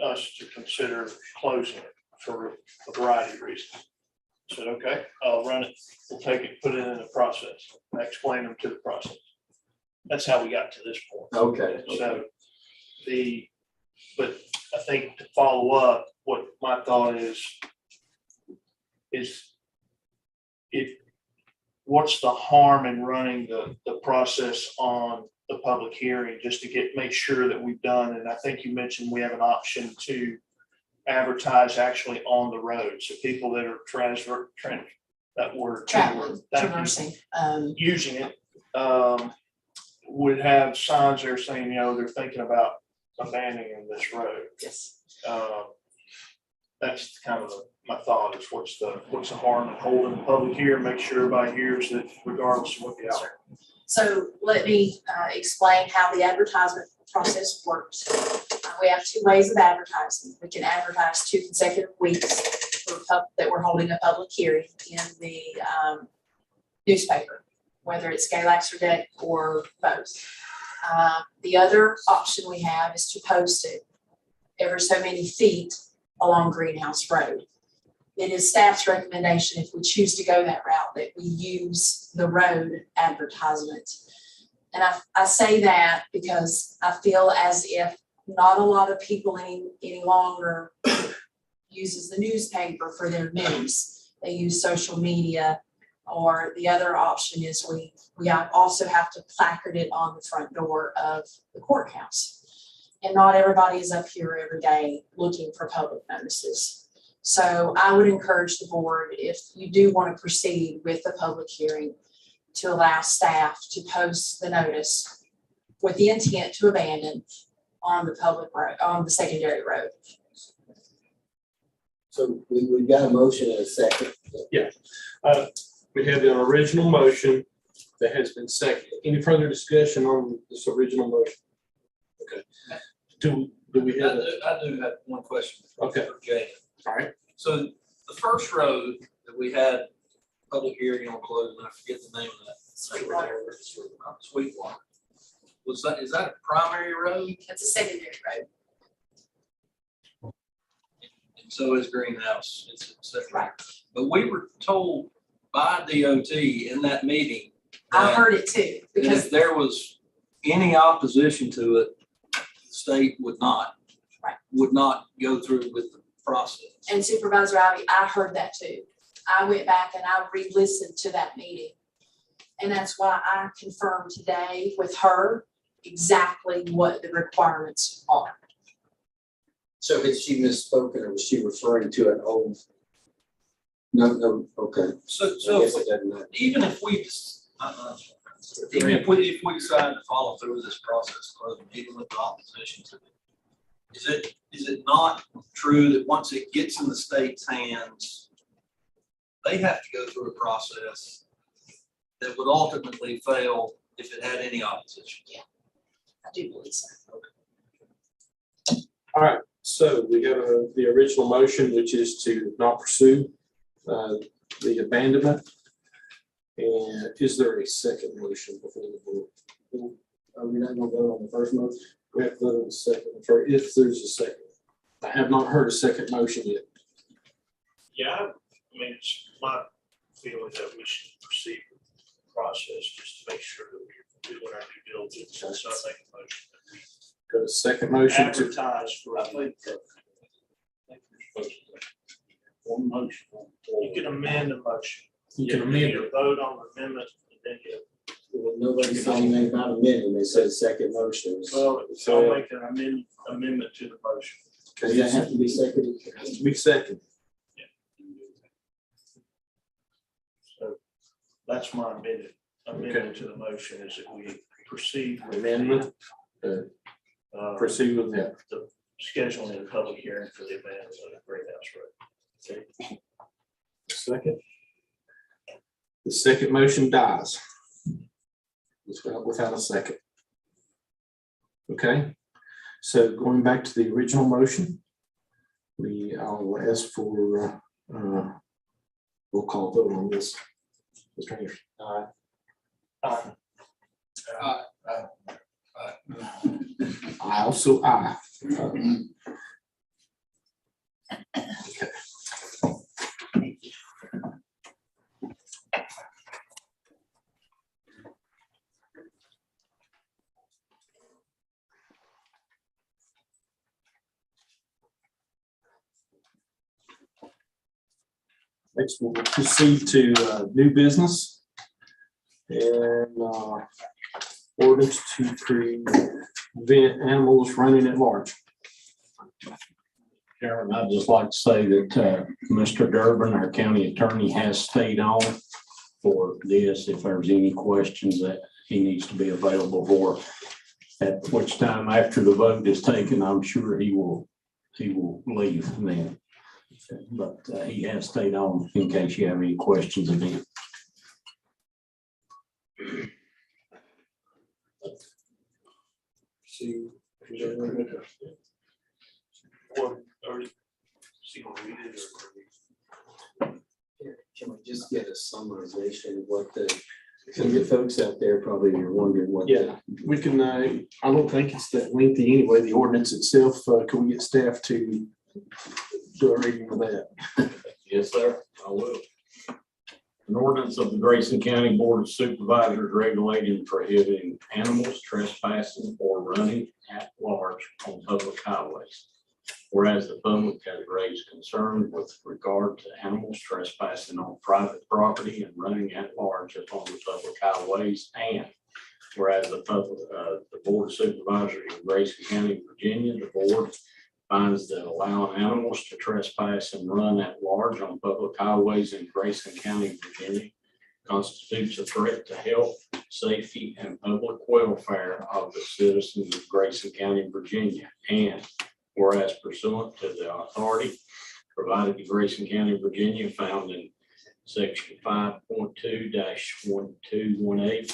us to consider closing it for a variety of reasons. Said, okay, I'll run it, we'll take it, put it in the process. I explained them to the process. That's how we got to this point. Okay. So but I think to follow up, what my thought is what's the harm in running the process on the public hearing just to make sure that we've done, and I think you mentioned we have an option to advertise actually on the road. So people that are Traversing. using it, would have signs there saying, they're thinking about abandoning this road. Yes. That's kind of my thought is what's the harm in holding a public hearing, make sure everybody hears it regardless of what the outcome. So let me explain how the advertisement process works. We have two ways of advertising. We can advertise 2 consecutive weeks that we're holding a public hearing in the newspaper, whether it's Galax or Deck or both. The other option we have is to post it every so many feet along Greenhouse Road. It is staff's recommendation, if we choose to go that route, that we use the road advertisement. And I say that because I feel as if not a lot of people any longer uses the newspaper for their news. They use social media, or the other option is we also have to placard it on the front door of the courthouse. And not everybody is up here every day looking for public notices. So I would encourage the board, if you do want to proceed with the public hearing, to allow staff to post the notice with the intent to abandon on the public road, on the secondary road. So we've got a motion and a second. We have an original motion that has been seconded. Any further discussion on this original motion? Okay. Do we have? I do have one question. Okay. For Jay. All right. So the first road that we had public hearing on closing, I forget the name of that. Sweetwater. Sweetwater. Is that a primary road? It's a secondary road. And so is Greenhouse. It's separate. Right. But we were told by DOT in that meeting. I that heard it too, because if there was any opposition to it, the state would not go through with the process. and Supervisor Ivy, I heard that too. I went back and I re-listened to that meeting. And that's why I confirmed today with her exactly what the requirements are. So has she misspoken, or was she referring to an old? No, okay. So I guess it doesn't matter. even if we decide to follow through with this process, even with the opposition to it, is it not true that once it gets in the state's hands, they have to go through a process that would ultimately fail if it had any opposition? Yeah, I do believe so. All right. So we got the original motion, which is to not pursue the abandonment. And is there a second motion before the board? Are we not gonna vote on the first motion? We have to vote on the second, for if there's a second. I have not heard a second motion yet. Yeah, I mean, it's my feeling that we should proceed with the process just to make sure that we're doing our due diligence. So I make a motion that we Got a second motion to advertise for, One motion. you can amend the motion. you can amend You it. vote on the amendment and then you, Well, nobody said anything about amending, they said second motion. well, so I'll make an amendment to the motion. Does that have to be seconded? It has to be second. So that's my amendment to the motion is that we proceed with Amendment, proceed with that. the scheduling of the public hearing for the abandonment of Greenhouse Road. Okay. Second. The second motion dies. Without a second. Okay, so going back to the original motion, I'll ask for roll call vote on this. Mr. Hayes. I also aye. Okay. Next, we'll proceed to new business. And ordinance to prevent animals running at large. Chairman, I'd just like to say that Mr. Durbin, our county attorney, has stayed on for this. If there's any questions that he needs to be available for, at which time after the vote is taken, I'm sure he will leave then. But he has stayed on in case you have any questions of him. See. Can we just get a summarization of what some of the folks out there probably are wondering what. Yeah, we can, I don't think it's that lengthy anyway, the ordinance itself. Can we get staff to do a reading of that? Yes, sir, I will. An ordinance of the Grayson County Board of Supervisors regulating and prohibiting animals trespassing or running at large on public highways. Whereas the public has raised concern with regard to animals trespassing on private property and running at large upon the public highways, and whereas the Board of Supervisors in Grayson County, Virginia, the board finds that allowing animals to trespass and run at large on public highways in Grayson County, Virginia constitutes a threat to health, safety, and public welfare of the citizens of Grayson County, Virginia. And whereas pursuant to the authority provided to Grayson County, Virginia, found in section 5.2-1218,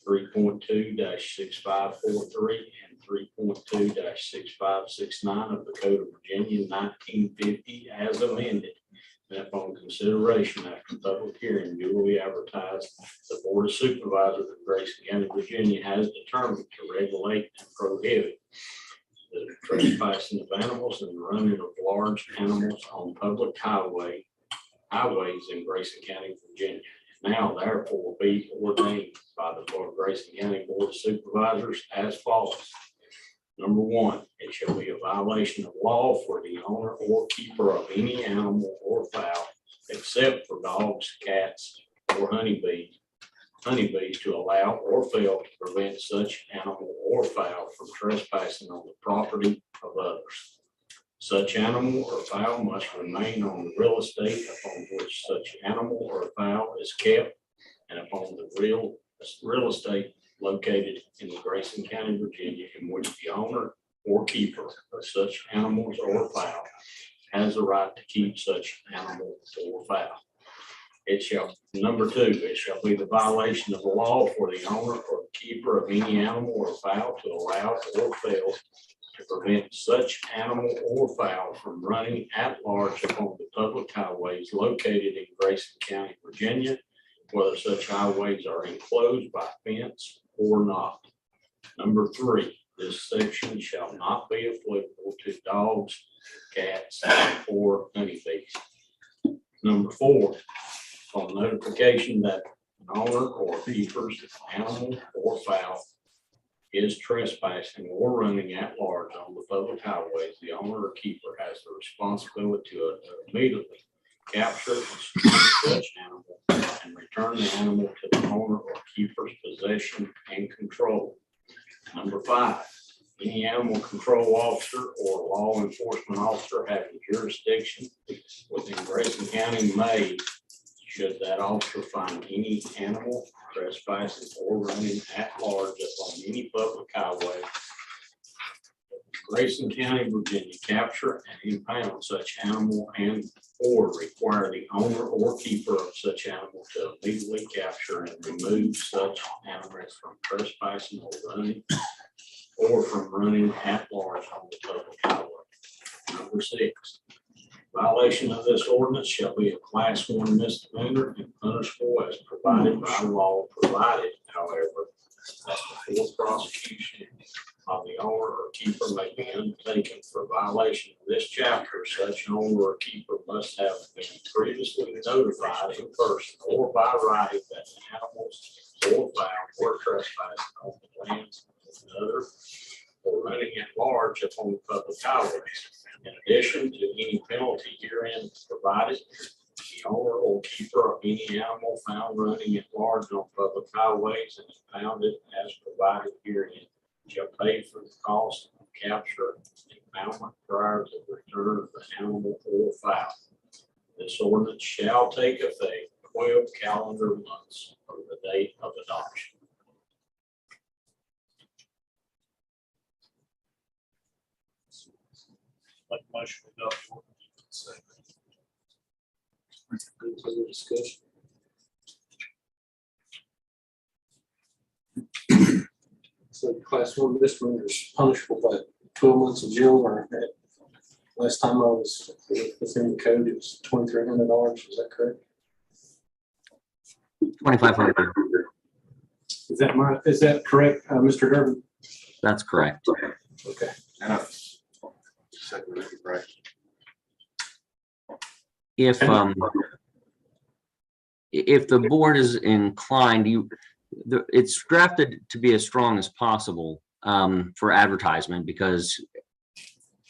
3.2-6543, and 3.2-6569 of the Code of Virginia 1950 as amended. And upon consideration after public hearing duly advertised, the Board of Supervisors of Grayson County, Virginia has determined to regulate and prohibit the trespassing of animals and the running of large animals on public highways in Grayson County, Virginia. Now therefore be ordained by the Grayson County Board of Supervisors as follows. Number one, it shall be a violation of law for the owner or keeper of any animal or fowl, except for dogs, cats, or honeybees to allow or fail to prevent such animal or fowl from trespassing on the property of others. Such animal or fowl must remain on the real estate upon which such animal or fowl is kept and upon the real estate located in the Grayson County, Virginia, in which the owner or keeper of such animals or fowl has the right to keep such animal or fowl. Number two, it shall be the violation of the law for the owner or keeper of any animal or fowl to allow or fail to prevent such animal or fowl from running at large upon the public highways located in Grayson County, Virginia, whether such highways are enclosed by fence or not. Number three, this section shall not be applicable to dogs, cats, or honeybees. Number four, on notification that an owner or keeper's animal or fowl is trespassing or running at large on the public highways, the owner or keeper has the responsibility to immediately capture and secure such animal and return the animal to the owner or keeper's possession and control. Number five, any animal control officer or law enforcement officer having jurisdiction within Grayson County may, should that officer find any animal trespassing or running at large upon any public highway, Grayson County, Virginia, capture and impound such animal and or require the owner or keeper of such animal to immediately capture and remove such animals from trespassing or from running at large on the public highway. Number six, violation of this ordinance shall be a class 1 misdemeanor and punishable as provided by law, provided, however, that before prosecution of the owner or keeper may be undertaken for violation of this chapter, such owner or keeper must have been previously notified in person or by writing that the animals or fowl were trespassing on the lands of another or running at large upon the public highways. In addition to any penalty herein provided, The owner or keeper of any animal found running at large on public highways and impounded as provided herein shall pay for the cost of capture and impoundment prior to the return of the animal or fowl. This ordinance shall take effect 12 calendar months from the date of adoption. Like motion to adopt the ordinance. Any further discussion? So class one misdemeanor is punishable by 12 months of jail, or last time I was within the code, it was $2,300. Is that correct? 2,500. Is that correct, Mr. Durbin? That's correct. Okay. And I second that, right? If the board is inclined, it's drafted to be as strong as possible for advertisement, because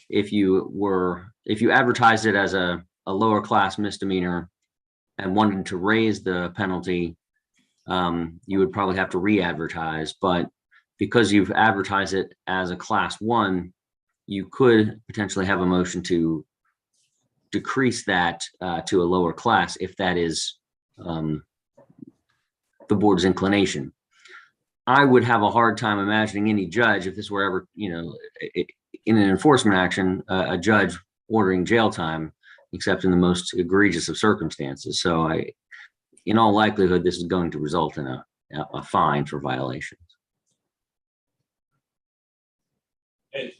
if you advertised it as a lower class misdemeanor and wanted to raise the penalty, you would probably have to re-advertise. But because you've advertised it as a class one, you could potentially have a motion to decrease that to a lower class if that is the board's inclination. I would have a hard time imagining any judge, if this were ever, in an enforcement action, a judge ordering jail time, except in the most egregious of circumstances. So in all likelihood, this is going to result in a fine for violations. Hey,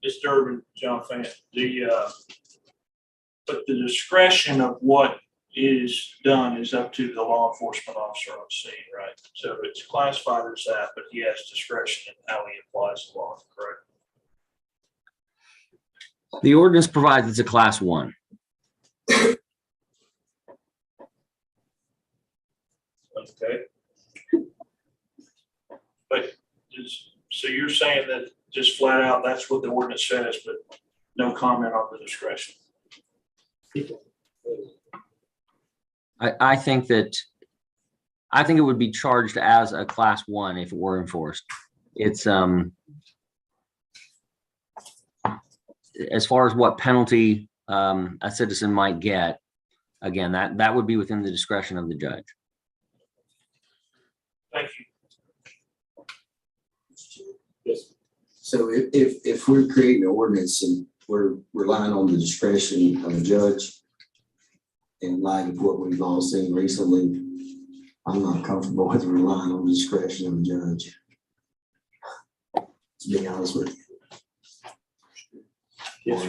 Ms. Durbin, John Fant, but the discretion of what is done is up to the law enforcement officer on scene, right? So it's classified as that, but he has discretion in how he applies the law, correct? The ordinance provides it's a class one. Okay. But so you're saying that just flat out, that's what the ordinance says, but no comment on the discretion? I think it would be charged as a class one if it were enforced. It's as far as what penalty a citizen might get, again, that would be within the discretion of the judge. Thank you. Yes. So if we're creating an ordinance and we're relying on the discretion of a judge, in light of what we've all seen recently, I'm not comfortable with relying on the discretion of a judge, to be honest with you. Yes.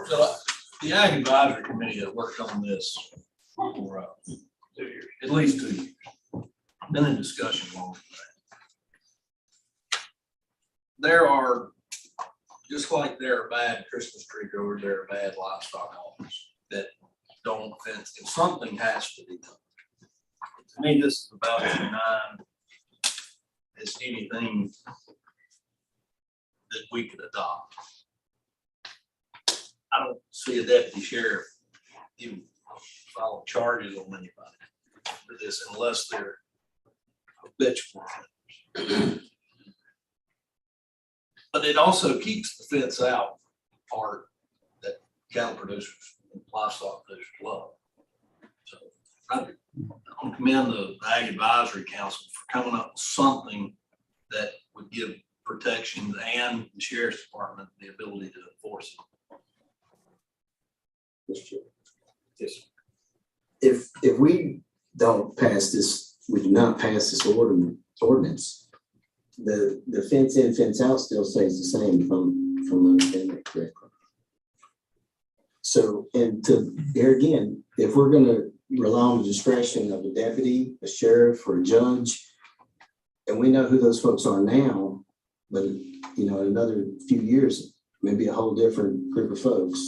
So the Ag Advisory Committee that worked on this for 2 years, at least 2 years. Been in discussion longer than that. There are, just like there are bad Christmas tree growers, there are bad livestock owners that don't fence, and something has to be done. To me, this is about as benign as anything that we could adopt. I don't see a deputy sheriff even file charges on anybody for this unless they're habitual offenders. But it also keeps the fence out part that cattle producers and livestock producers love. So I want to commend the Ag Advisory Council for coming up with something that would give protections and the sheriff's department the ability to enforce it. Yes. If we don't pass this, we do not pass this ordinance, the fence in, fence out still stays the same from understanding it correctly. So, and to here again, if we're gonna rely on the discretion of a deputy, a sheriff, or a judge, and we know who those folks are now, but in another few years, maybe a whole different group of folks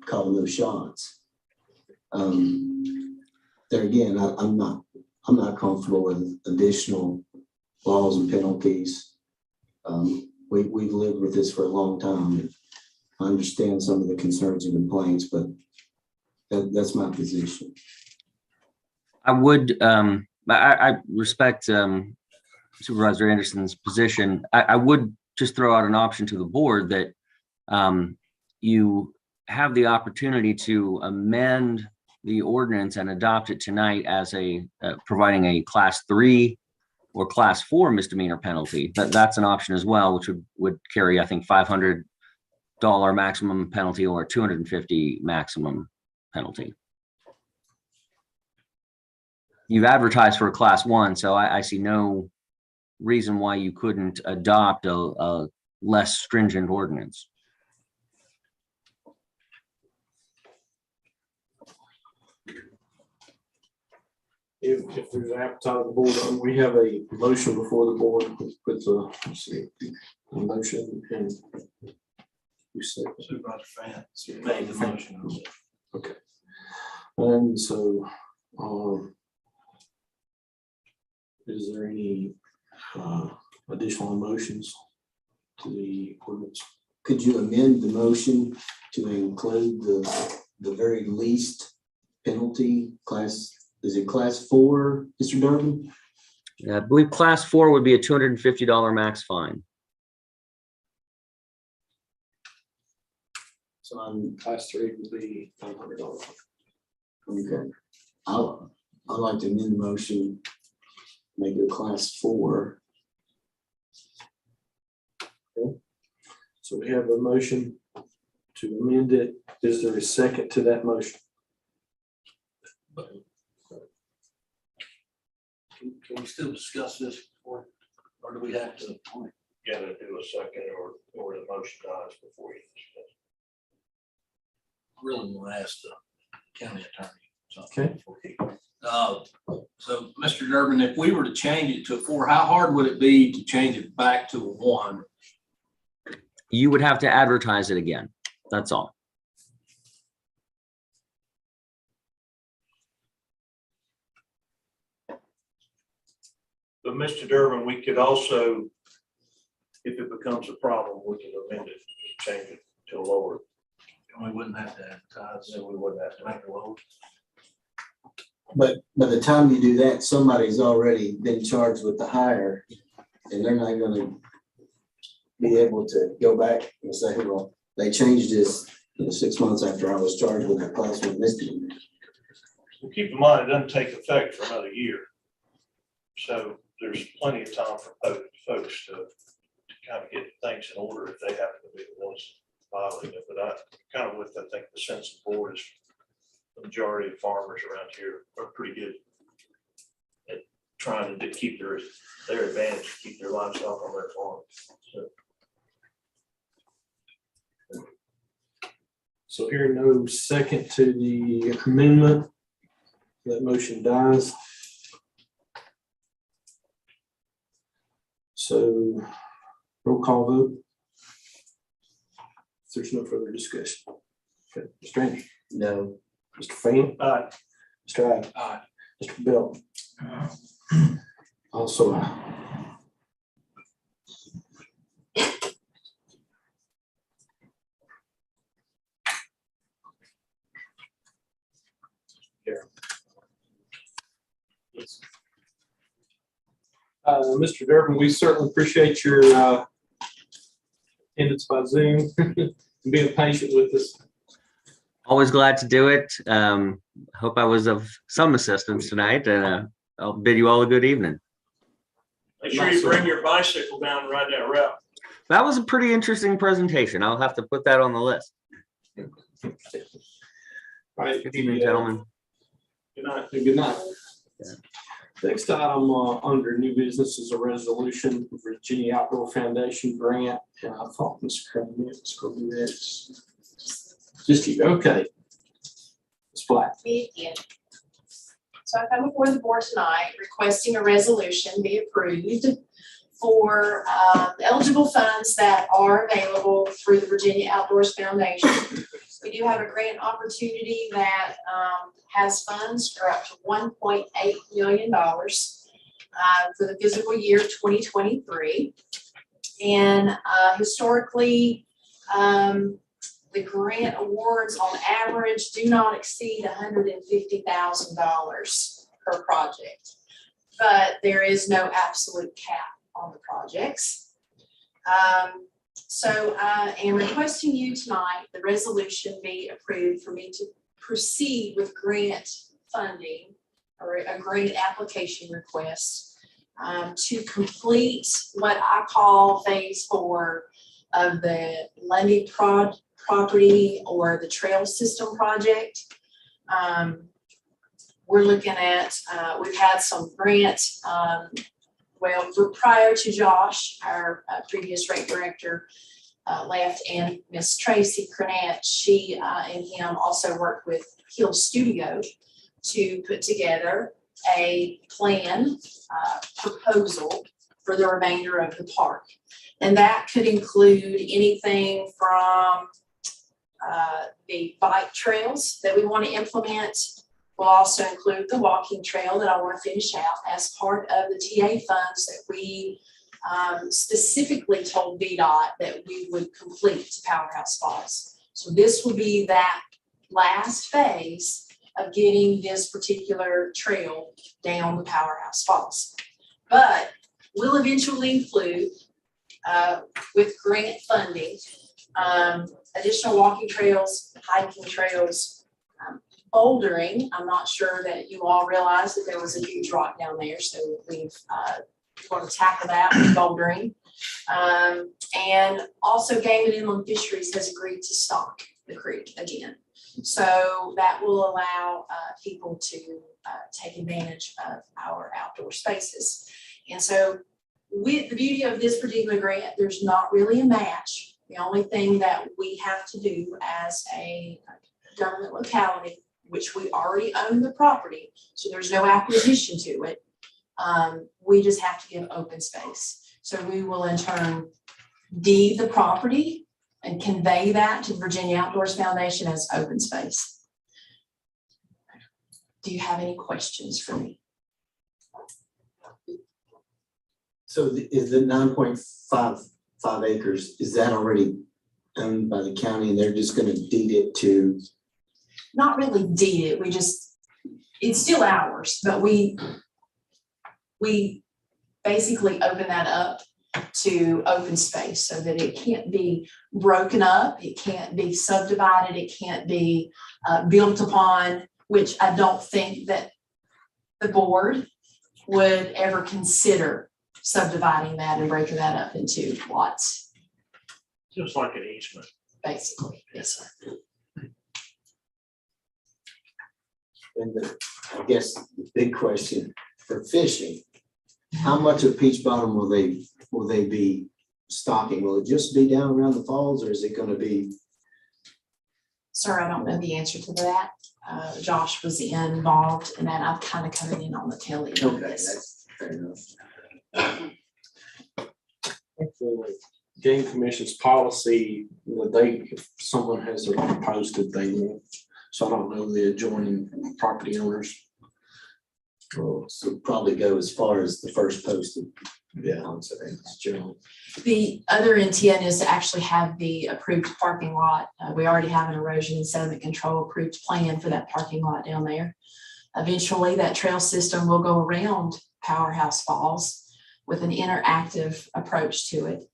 calling those shots. There again, I'm not comfortable with additional laws and penalties. We've lived with this for a long time. I understand some of the concerns and complaints, but That's my position. I would, I respect Supervisor Anderson's position. I would just throw out an option to the board that you have the opportunity to amend the ordinance and adopt it tonight as providing a class 3 or class 4 misdemeanor penalty. That's an option as well, which would carry, I think, $500 maximum penalty or $250 maximum penalty. You've advertised for a class 1, so I see no reason why you couldn't adopt a less stringent ordinance. If there's an appetite of the board, we have a motion before the board with the, let's see, a motion and you said. Supervisor Fant made the motion. Okay. And so, is there any additional motions to the ordinance? Could you amend the motion to include the very least penalty class? Is it class 4, Mr. Durbin? I believe class 4 would be a $250 max fine. So I'm, Class 3 would be $500. okay. I'd like to amend the motion, make it a class 4. Okay. So we have a motion to amend it. Is there a second to that motion? Can we still discuss this before, or do we have to? Gotta do a second or the motion dies before you discuss. Really want to ask the county attorney Okay. something. So Mr. Durbin, if we were to change it to a 4, how hard would it be to change it back to a 1? You would have to advertise it again. That's all. But Mr. Durbin, we could also, if it becomes a problem, we can amend it, change it to a lower. We wouldn't have to advertise, Then we wouldn't have to make it low. But by the time you do that, somebody's already been charged with the hire, and they're not gonna be able to go back and say, well, they changed this 6 months after I was charged with a class 1 misdemeanor. Well, keep in mind, it doesn't take effect for another year. So there's plenty of time for folks to kind of get things in order if they happen to be the ones violating it. But I kind of with, I think the sense of board is the majority of farmers around here are pretty good at trying to keep their advantage, keep their livestock on their farm. So here, no second to the amendment. That motion dies. So roll call vote. If there's no further discussion. Okay, Mr. Anderson. No. Mr. Fan. Aye. Mr. Ivey. Aye. Mr. Bell. Also aye. Mr. Durbin, we certainly appreciate your attendance by Zoom and being patient with us. Always glad to do it. Hope I was of some assistance tonight, and I'll bid you all a good evening. Make sure you bring your bicycle down and ride that route. That was a pretty interesting presentation. I'll have to put that on the list. All right. Good evening, gentlemen. Good night. Good night. Next item under new business is a resolution for Virginia Outdoor Foundation grant. And I thought Ms. Crum was going to do that. Just you, okay. It's black. Me again. So I come before the board tonight requesting a resolution be approved for eligible funds that are available through the Virginia Outdoors Foundation. We do have a grant opportunity that has funds for up to $1.8 million for the fiscal year 2023. And historically, the grant awards on average do not exceed $150,000 per project. But there is no absolute cap on the projects. So I am requesting you tonight, the resolution be approved for me to proceed with grant funding or a grant application request to complete what I call phase 4 of the Lundy property or the trail system project. We're looking at, we've had some grants, well, prior to Josh, our previous rate director left, and Miss Tracy Cronett, she and him also worked with Hill Studio to put together a plan proposal for the remainder of the park. And that could include anything from the bike trails that we want to implement. We'll also include the walking trail that I want to finish out as part of the TA funds that we specifically told VDOT that we would complete to Powerhouse Falls. So this will be that last phase of getting this particular trail down the Powerhouse Falls. But we'll eventually include with grant funding, additional walking trails, hiking trails, bouldering. I'm not sure that you all realize that there was a huge rock down there, so we've going to tackle that with bouldering. And also Game and Inland Fisheries has agreed to stock the creek again. So that will allow people to take advantage of our outdoor spaces. And so with the beauty of this particular grant, there's not really a match. The only thing that we have to do as a government locality, which we already own the property, so there's no acquisition to it. We just have to give open space. So we will in turn deed the property and convey that to the Virginia Outdoors Foundation as open space. Do you have any questions for me? So is the 9.55 acres, is that already owned by the county and they're just gonna deed it to? Not really deed it, it's still ours, but we basically open that up to open space so that it can't be broken up, it can't be subdivided, it can't be built upon, which I don't think that the board would ever consider subdividing that and breaking that up into lots. Just like an easement. Basically, yes, sir. And I guess the big question for fishing, how much of Peach Bottom will they be stocking? Will it just be down around the falls or is it gonna be? Sir, I don't know the answer to that. Josh was involved in that. I've kind of come in on the tail end of Okay, this. that's fair enough. The Game Commission's policy, if someone has their own posted, they won't. So I don't know the adjoining property owners. So probably go as far as the first posted. Yeah, I'm sorry, it's general. The other intent is to actually have the approved parking lot. We already have an erosion and sediment control approved plan for that parking lot down there. Eventually, that trail system will go around Powerhouse Falls with an interactive approach to it.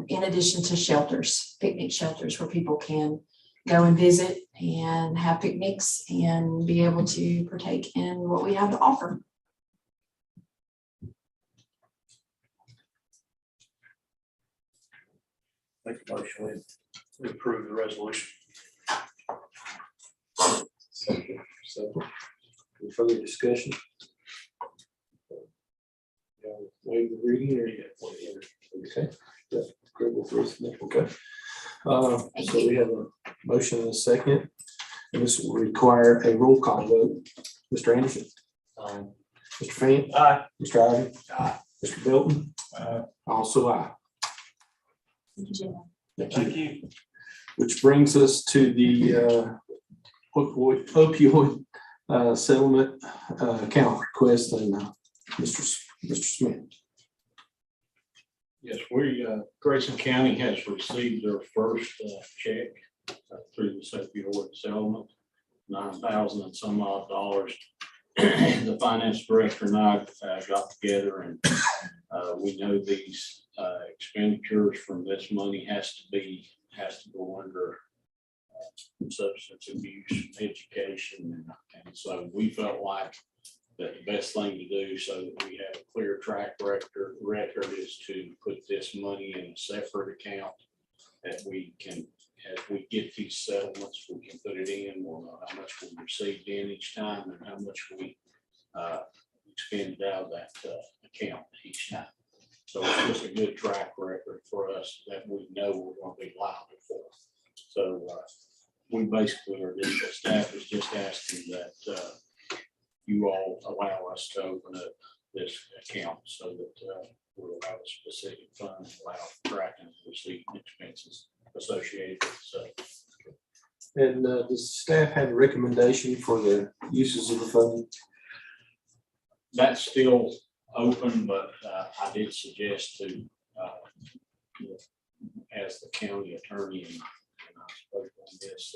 In addition to shelters, picnic shelters where people can go and visit and have picnics and be able to partake in what we have to offer. Make a motion, we approve the resolution. Second. Any further discussion? Waive the reading or you have one here? Okay. That's agreeable for us, Nick. Okay. So we have a motion and a second, and this will require a roll call vote. Mr. Anderson? Mr. Fant? Aye. Mr. Ivy? Aye. Mr. Bilton? Also aye. Thank you. Which brings us to the opioid settlement account request and Mr. Smith. Yes, Grayson County has received their first check through the opioid settlement, $9,000 and some odd dollars. The finance director and I got together and we know these expenditures from this money has to go under substance abuse, education, and so we felt like that the best thing to do so that we have a clear track record is to put this money in a separate account that we can, as we get these settlements, we can put it in, we'll know how much we received in each time and how much we expended out of that account each time. So it's just a good track record for us that we know we're going to be liable for. So we basically are, the staff is just asking that you all allow us to open up this account so that we'll have a specific fund, allow tracking receipt and expenses associated with it. So, And does staff have a recommendation for the uses of the fund? that's still open, but I did suggest to, as the county attorney, and I spoke on this,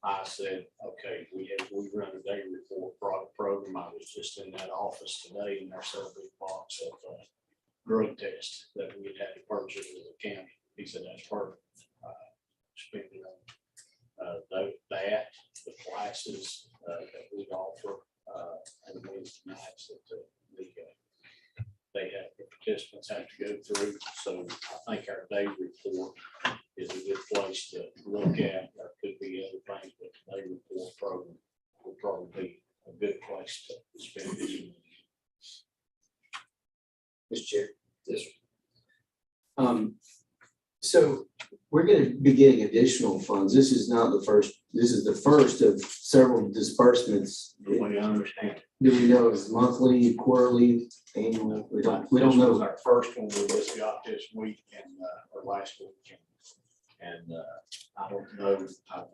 I said, okay, we run a day report program. I was just in that office today and there's a big box of drug tests that we had to purchase as a county. He said, that's perfect. Spending on that, the classes that we offer, and Wednesday nights that they have, the participants have to go through. So I think our day report is a good place to look at. There could be other things, but the day report program will probably be a good place to spend this money. Mr. Chair. Yes, So we're going to be getting additional funds. This is not the first, this is the first of several disbursements. The way I understand it. Do we know is monthly, quarterly, annual? We don't This know. was our first one we just got this week and, or last week. And I don't know,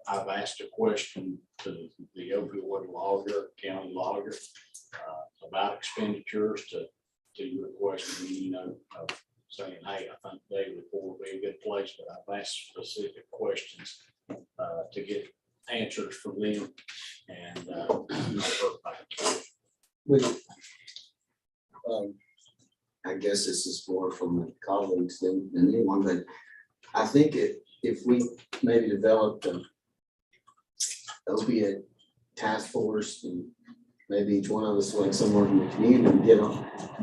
I've asked a question to the opioid lawyer, county lawyer, about expenditures to your question, you know, of saying, hey, I think day report would be a good place, but I've asked specific questions to get answers from them and not hurt back. I guess this is more from my colleagues than anyone, but I think if we maybe developed an opiate task force and maybe each one of us, like somewhere in the community,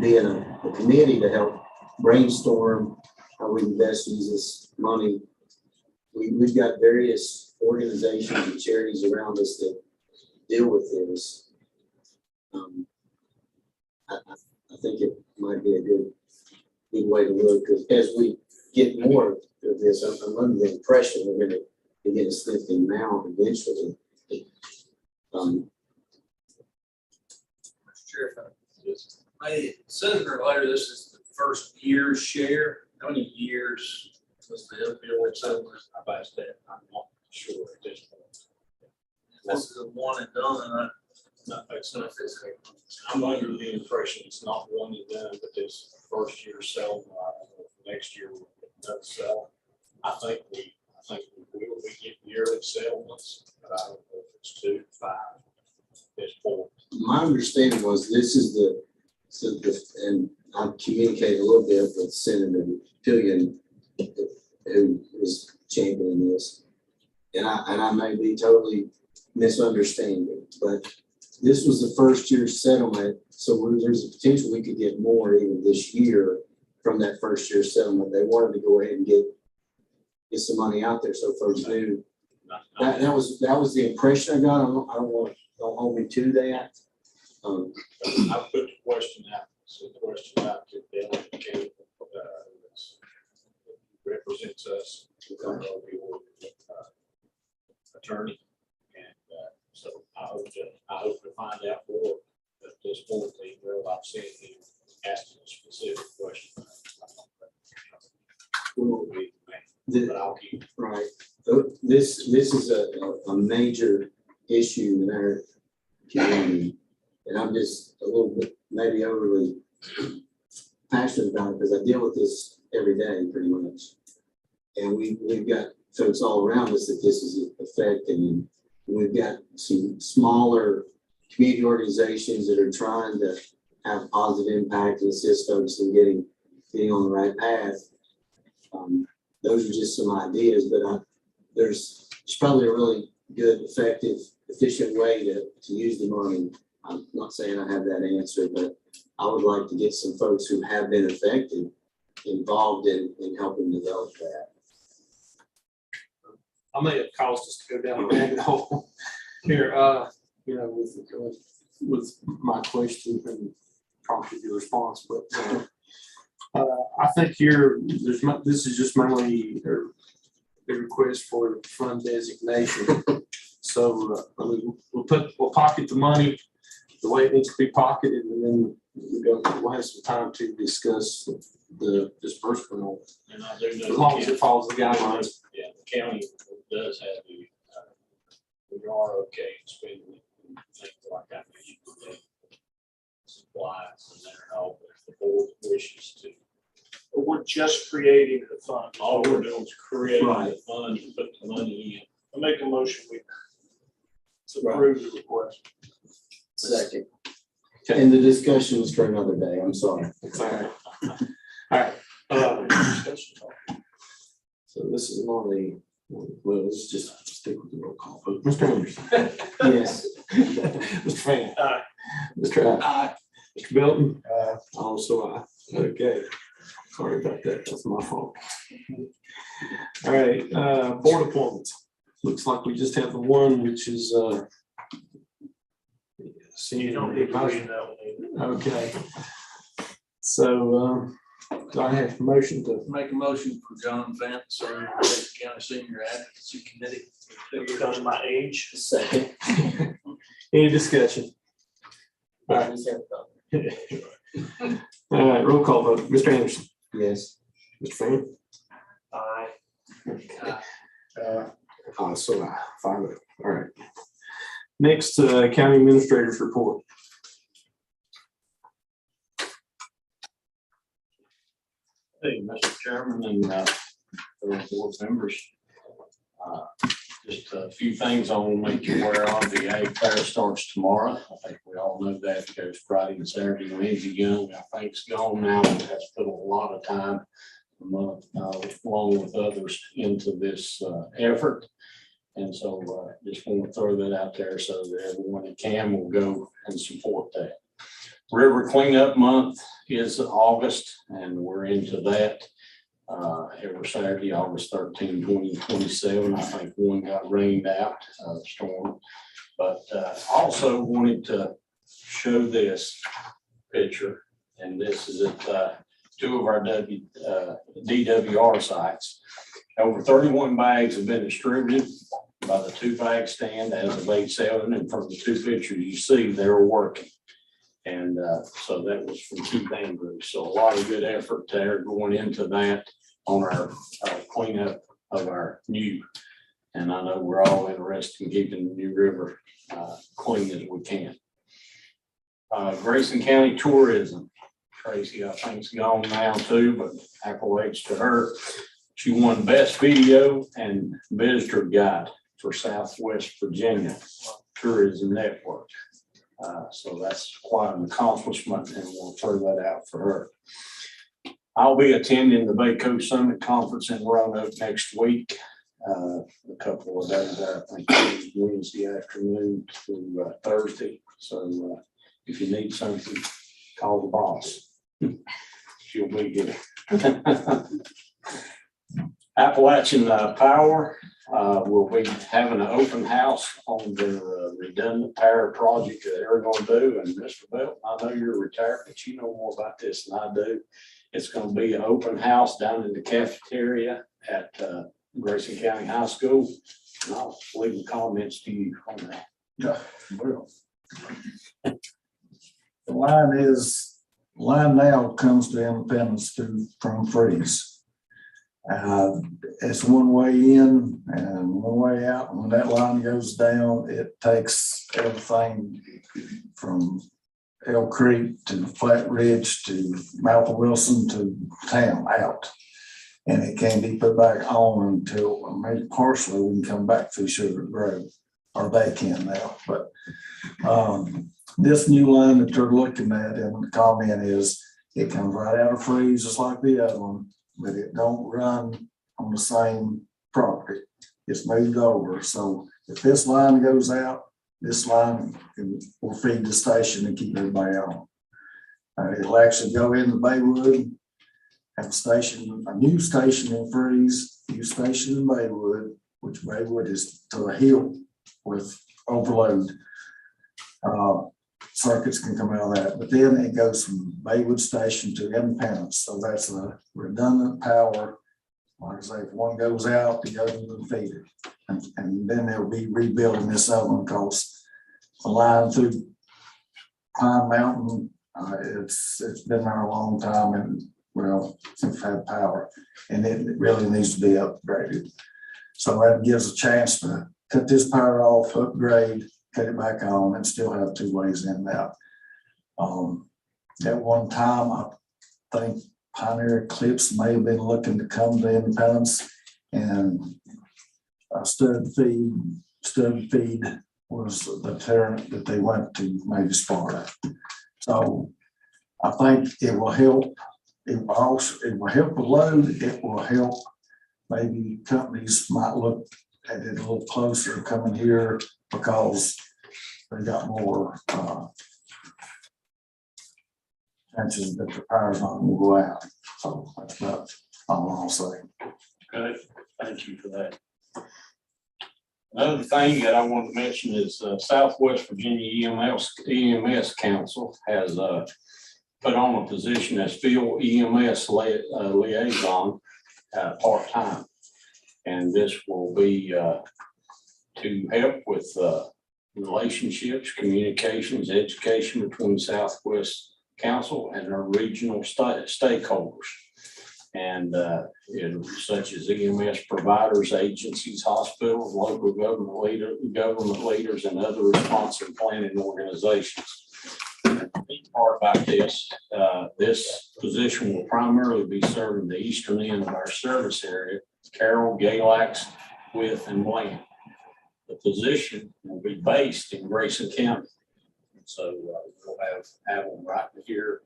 be in a committee to help brainstorm how we can best use this money. We've got various organizations and charities around us that deal with this. I think it might be a good way to look, because as we get more of this, I'm under the impression we're going to get a significant amount eventually. Sure. Hey, sooner or later, this is the first year's share. How many years was the opioid settlement? I've asked that, I'm not sure at this point. This is a one and done. No, it's not. I'm under the impression it's not one and done, but this first year settlement, next year we'll get another settlement. I think we will be getting yearly settlements, but I don't know if it's 2 to 5 at this point. My understanding was this is and I've communicated a little bit with Senator Pillion, who is championing this. And I may be totally misunderstanding, but this was the first year settlement. So there's a potential we could get more even this year from that first year settlement. They wanted to go ahead and get some money out there so folks knew. That was the impression I got. Don't hold me to that. I put the question out to Bill, who represents us, attorney. And so I hope to find out more at this point. I've seen him asking a specific question. But I'll keep. Right. This is a major issue in our community. And I'm just a little bit maybe overly passionate about it because I deal with this every day pretty much. And we've got folks all around us that this is affecting. And we've got some smaller community organizations that are trying to have a positive impact and assist folks in getting on the right path. Those are just some ideas, but there's probably a really good, effective, efficient way to use the money. I'm not saying I have that answer, but I would like to get some folks who have been affected involved in helping develop that. I may have caused us to go down a rabbit hole here, with my question and prompted your response, but I think this is just mainly a request for fund designation. So we'll pocket the money the way it needs to be pocketed, and then we'll have some time to discuss the disbursement. And I do know. As long as it follows the guidelines. Yeah, the county does have we are okay spending it and things like that. Supplies and there and all, but if the board wishes to. But we're just creating the fund. All we're doing is creating Right. the fund and put the money in. I make a motion, we approve the request. Second. And the discussion was for another day. I'm sorry. All right. So this is not let's just stick with the roll call vote. Mr. Anderson. Yes. Mr. Fan. Aye. Mr. Aye. Mr. Belton. Also aye. Okay. Sorry about that. That's my fault. All right, board appointments. Looks like we just have the one, which is You don't need to read that one either. Okay. So do I have a motion to Make a motion for John Fant, sir, County Senior Advocacy Committee. Because of my age. Second. any discussion? All right. All right, roll call vote. Mr. Anderson. Yes. Mr. Fan. Aye. So aye. 5-0. All right. Next, county administrator's report. Hey, Mr. Chairman and fellow board members. Just a few things I want to make you aware of. The ag fair starts tomorrow. I think we all know that. It goes Friday and Saturday. Lindsey Young, I think, is gone now, but has put a lot of time, along with others, into this effort. And so just want to throw that out there so that everyone that can will go and support that. River Cleanup Month is August, and we're into that. Every Saturday, August 13, 2027. I think one got rained out, storm. But also wanted to show this picture, and this is at two of our DWR sites. Over 31 bags have been distributed by the two bag stand as of 8/7, and from the two pictures you see, they're working. And so that was from two band groups. So a lot of good effort there going into that on our cleanup of our new. And I know we're all interested in keeping the New River clean as we can. Grayson County Tourism. Tracy, I think, is gone now too, but accolades to her. She won Best Video and Visitor Guide for Southwest Virginia Tourism Network. So that's quite an accomplishment, and we'll throw that out for her. I'll be attending the Bay Coast Summit Conference in Roanoke next week. A couple of days, I think Wednesday afternoon to Thursday. So if you need something, call the boss. She'll be here. Appalachian Power will be having an open house on their redundant power project that they're going to do. And Mr. Belt, I know you're retired, but you know more about this than I do. It's going to be an open house down in the cafeteria at Grayson County High School. And I'll leave the comments to you on that. Yeah. The line now comes to Independence from Freeze. It's one way in and one way out. And when that line goes down, it takes everything from Elk Creek to Flat Ridge to Mount Wilson to town out. And it can't be put back on until, maybe partially, we can come back through Sugar Grove, or they can now, but, this new line that they're looking at, and the comment is, it comes right out of Freeze, just like the other one, but it don't run on the same property. It's moved over, so if this line goes out, this line will feed the station and keep everybody on. It'll actually go into Baywood, have a new station in Freeze, new station in Baywood, which Baywood is to the hill with overload. Circuits can come out of that, but then it goes from Baywood Station to Independence, so that's a redundant power. Like I say, if one goes out, the other will feed it, and then they'll be rebuilding this other one, because the line through Pine Mountain, it's been there a long time, and well, since we've had power, and it really needs to be upgraded. So that gives a chance to cut this power off, upgrade, cut it back on, and still have two ways in and out. At one time, I think Pioneer Eclipse may have been looking to come to Independence, and Stud Feed was the term that they went to, maybe Sparta. So I think it will help. It will help the load. It will help. Maybe companies might look at it a little closer coming here, because they got more chances that the power's not going to go out. So that's about all I'll say. Okay, thank you for that. Another thing that I want to mention is Southwest Virginia EMS Council has put on a position as field EMS liaison part-time. And this will be to help with relationships, communications, education between Southwest Council and our regional stakeholders. And such as EMS providers, agencies, hospitals, local government leaders, and other response and planning organizations. The neat part about this, this position will primarily be serving the eastern end of our service area, Carroll, Galax, Wythe, and Bland. The position will be based in Grayson County. So we'll have them right here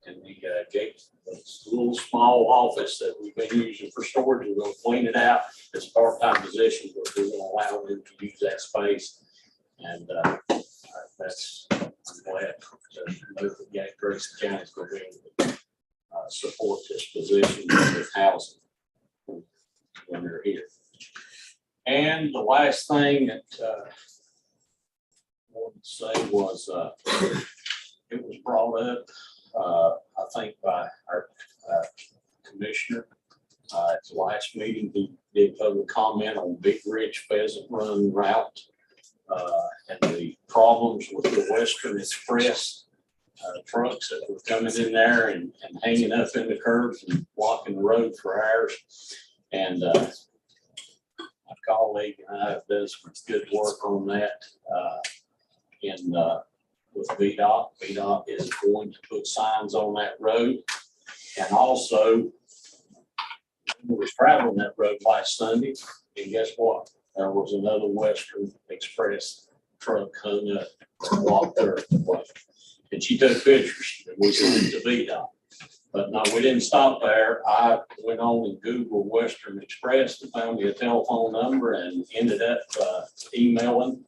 in the gate. It's a little small office that we've been using for storage. We're going to clean it out. It's a part-time position, but we're going to allow them to use that space. And that's, I'm glad to know that Grayson County is going to be able to support this position with housing when they're here. And the last thing that I wanted to say was it was brought up, I think, by our commissioner at the last meeting. He did public comment on Big Ridge Pheasant Run route and the problems with the Western Express trucks that were coming in there and hanging up in the curbs and blocking the road for hours. And my colleague and I have done some good work on that with VDOT. VDOT is going to put signs on that road. And also, we was traveling that road last Sunday, and guess what? There was another Western Express truck hung up and blocked her way. And she took pictures, and we sent it to VDOT. But no, we didn't stop there. I went on and Googled Western Express and found me a telephone number and ended up emailing,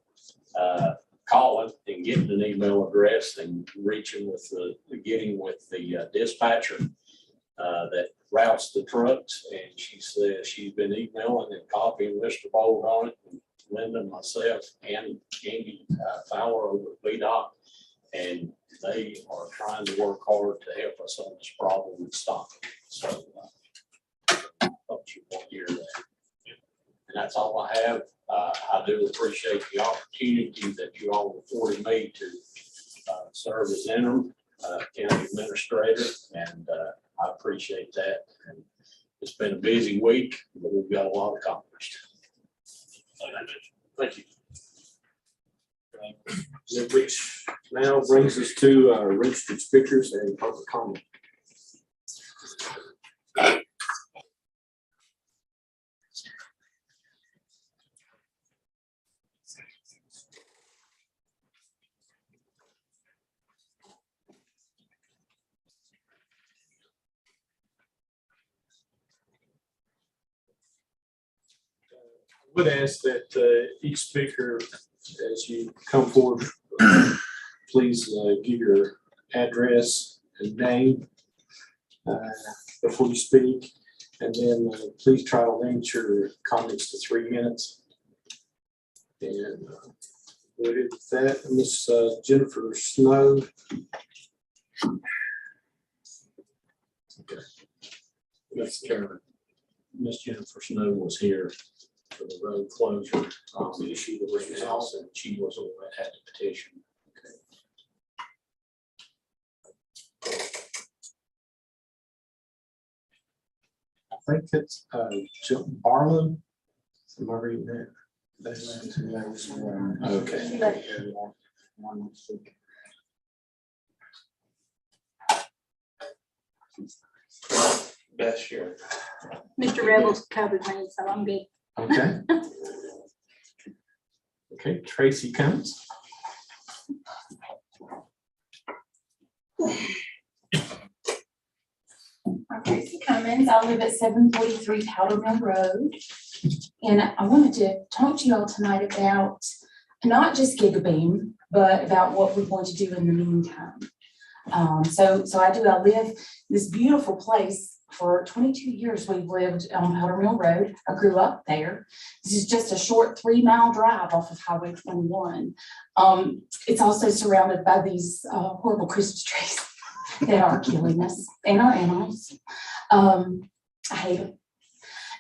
calling and getting an email address and getting with the dispatcher that routes the trucks. And she said she's been emailing and copying Mr. Bold on it, and Linda, myself, and Andy Fowler over at VDOT. And they are trying to work hard to help us on this problem and stop it. So I hope you want to hear that. And that's all I have. I do appreciate the opportunity that you all afforded me to serve as interim county administrator, and I appreciate that. And it's been a busy week, but we've got a lot accomplished. Thank you. Which now brings us to registered speakers and public comment. would ask that each speaker, as you come forward, please give your address and name before you speak, and then please try to limit your comments to 3 minutes. And with that, Miss Jennifer Snow. Okay. Miss Karen. Miss Jennifer Snow was here for the road closure issue that was resolved, and she was the one that had the petition. I think it's Barlow. Am I reading that? Okay. Best year. Mr. Rebels covered me, so I'm good. Okay. Okay, Tracy Cummins. I'm Tracy Cummins. I live at 743 Powder Mill Road. And I wanted to talk to you all tonight about not just GigaBeam, but about what we're going to do in the meantime. I live this beautiful place. For 22 years, we've lived on Powder Mill Road. I grew up there. This is just a short 3-mile drive off of Highway 21. It's also surrounded by these horrible Christmas trees that are killing us and our animals. I hate them.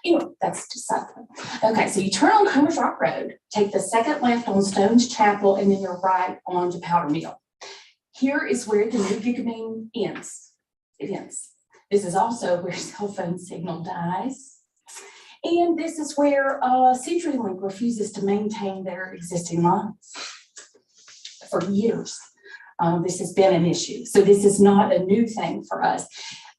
Anyway, that's just something. Okay, so you turn on Commerce Rock Road, take the second left on Stone's Chapel, and then you're right on to Powder Mill. Here is where the new GigaBeam ends. It ends. This is also where cell phone signal dies. And this is where CenturyLink refuses to maintain their existing lines for years. This has been an issue. So this is not a new thing for us.